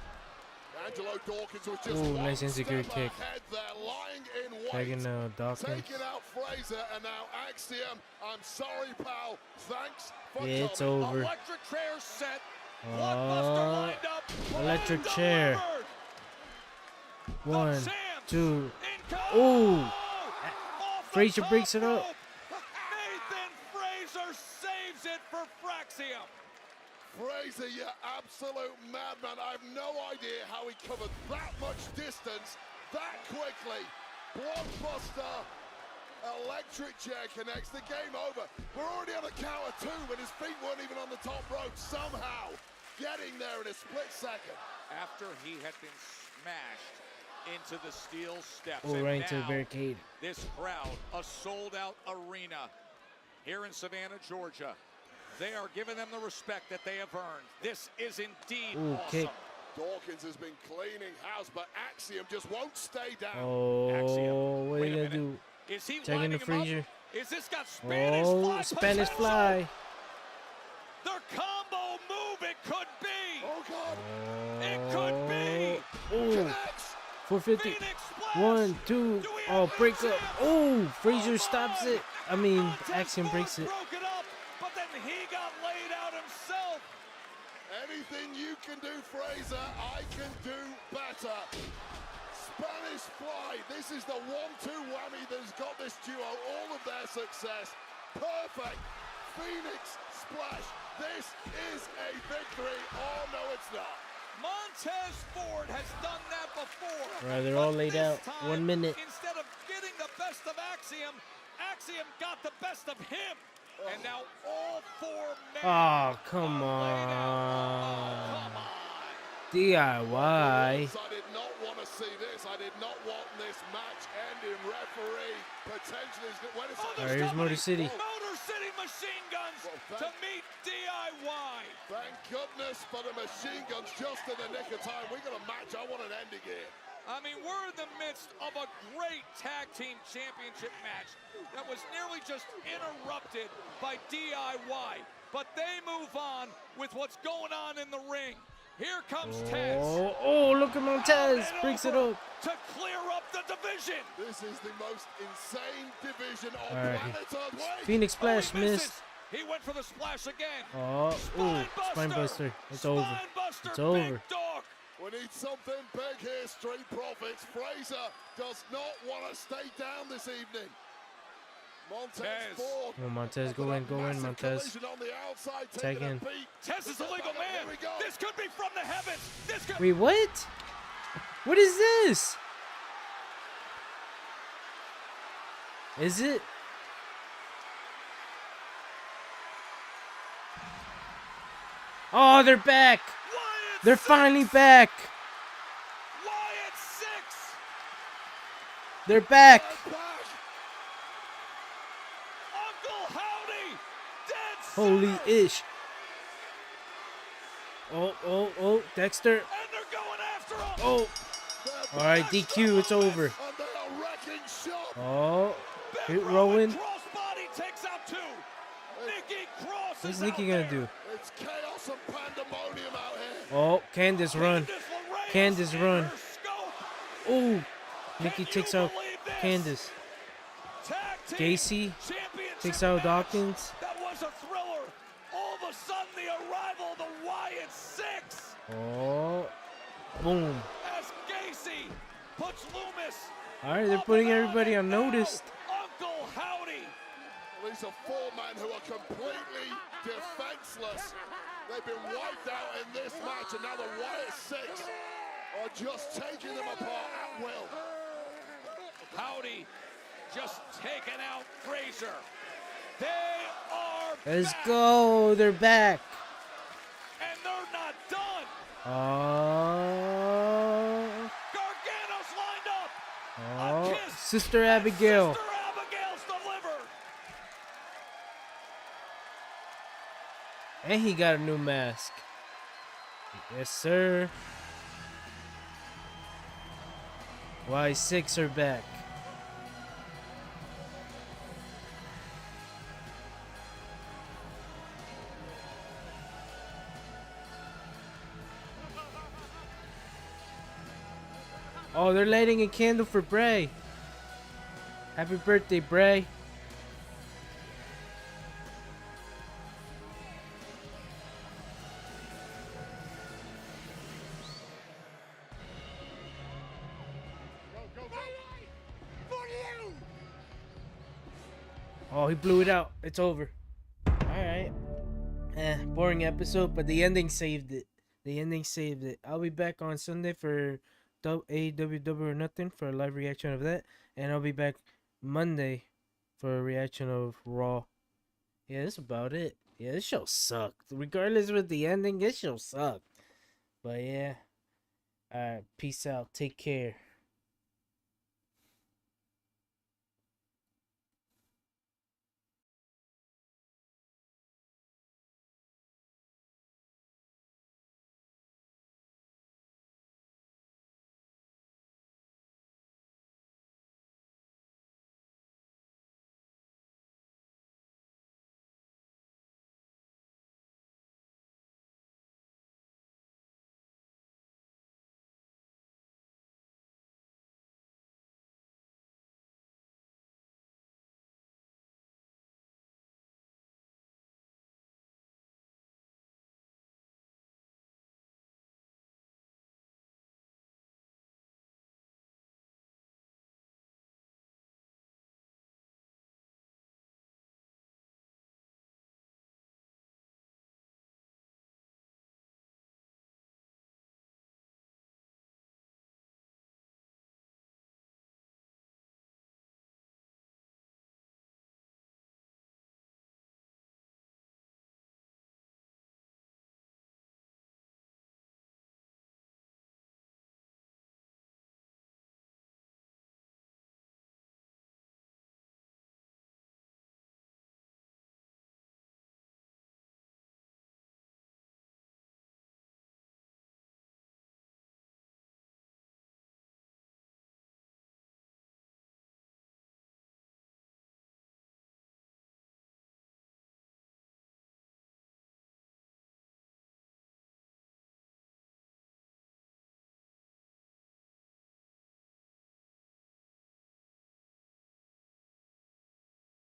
Angelo Dawkins was just Ooh, one nice insecure step kick. ahead there, lying in wait. Tagging Dawkins. Taking out Fraser, and now Axiom. I'm sorry, pal. Thanks for Yeah, it's coming. over. Electric chair set. Blockbuster lined up. Electric chair. 1, 2. Ooh. Fraser breaks it up. Nathan Fraser saves it for Fraxium. Fraser, you absolute madman. I have no idea how he covered that much distance that quickly. Blockbuster, electric chair connects. The game over. We're already on a count of 2 when his feet weren't even on the top rope. Somehow getting there in a split second. After he had been smashed into the steel steps. Oh, and right into the now barricade. This crowd, a sold-out arena here in Savannah, Georgia. They are giving them the respect that they have earned. This is indeed Ooh, awesome. kick. Dawkins has been cleaning house, but Axiom just won't stay down. Oh, Axiom. what are Wait you a gonna do? Is he Tagging lining the him up? Fraser. Is this got Spanish Oh, fly Spanish potential? fly. The combo move, it could be. Oh, God. It could be. Ooh. Connects. 450. Phoenix Splash. 1, 2. Oh, break up. Oh, Frazier stops it. I mean, Axiom breaks it. Broke it up, but then he got laid out himself. Anything you can do, Fraser, I can do better. Spanish Fly, this is the 1-2 whammy that's got this duo all of their success. Perfect. Phoenix splash. This is a victory. Oh, no, it's not. Montez Ford has done that before. Right, they're all laid out. 1 minute. Instead of getting the best of Axiom, Axiom got the best of him. And now all 4 men. Oh, come on. DIY. I did not want to see this. I did not want this match ending. Referee potentially. Wait a second. All right, here's Motor City. Motor City Machine Guns to meet DIY. Thank goodness for the machine guns just in the nick of time. We got a match. I want an ending here. I mean, we're in the midst of a great tag team championship match that was nearly just interrupted by DIY. But they move on with what's going on in the ring. Here comes Tez. Oh, look at Montez. Breaks it up. To clear up the division. This is the most insane division on All right. planet Earth. Phoenix Splash missed. He went for the splash again. Oh, ooh, Spinebuster. It's over. It's over. We need something big here, Street Profits. Fraser does not want to stay down this evening. Montez Ford. Oh, Montez, go in, Montez. Tag in. Tez is a legal man. This could be from the heavens. This could. Wait, what? What is this? Is it? Oh, they're back. They're finally back. Wyatt 6. They're back. Uncle Howdy. Dead Holy ish. Oh, Dexter. And they're going after him. Oh. All right, DQ, it's over. Oh, hit Rowan. Crossbody takes out 2. Nikki Cross. What's Nikki gonna do? It's chaos and pandemonium out here. Oh, Candace run. Candace run. Oh, Nikki takes out Candace. Gacy takes out Dawkins. That was a thriller. All of a sudden, the arrival of the Wyatt 6. Oh, boom. As Gacy puts Loomis. All right, they're putting everybody on notice. Uncle Howdy. These are 4 men who are completely defenseless. They've been wiped out in this match, and now the Wyatt 6 are just taking them apart at will. Howdy just taking out Frazier. They are Let's back. go. They're back. And they're not done. Gargano's lined up. Oh, Sister Abigail. Sister Abigail's delivered. And he got a new mask. Yes, sir. Y6 are back. Oh, they're lighting a candle for Bray. Happy birthday, Bray. Oh, he blew it out. It's over. Alright. Boring episode, but the ending saved it. The ending saved it. I'll be back on Sunday for AEW Double or Nothing for a live reaction of that. And I'll be back Monday for a reaction of Raw. Yeah, that's about it. Yeah, this show sucked. Regardless with the ending, this show sucked. But yeah. Alright, peace out. Take care.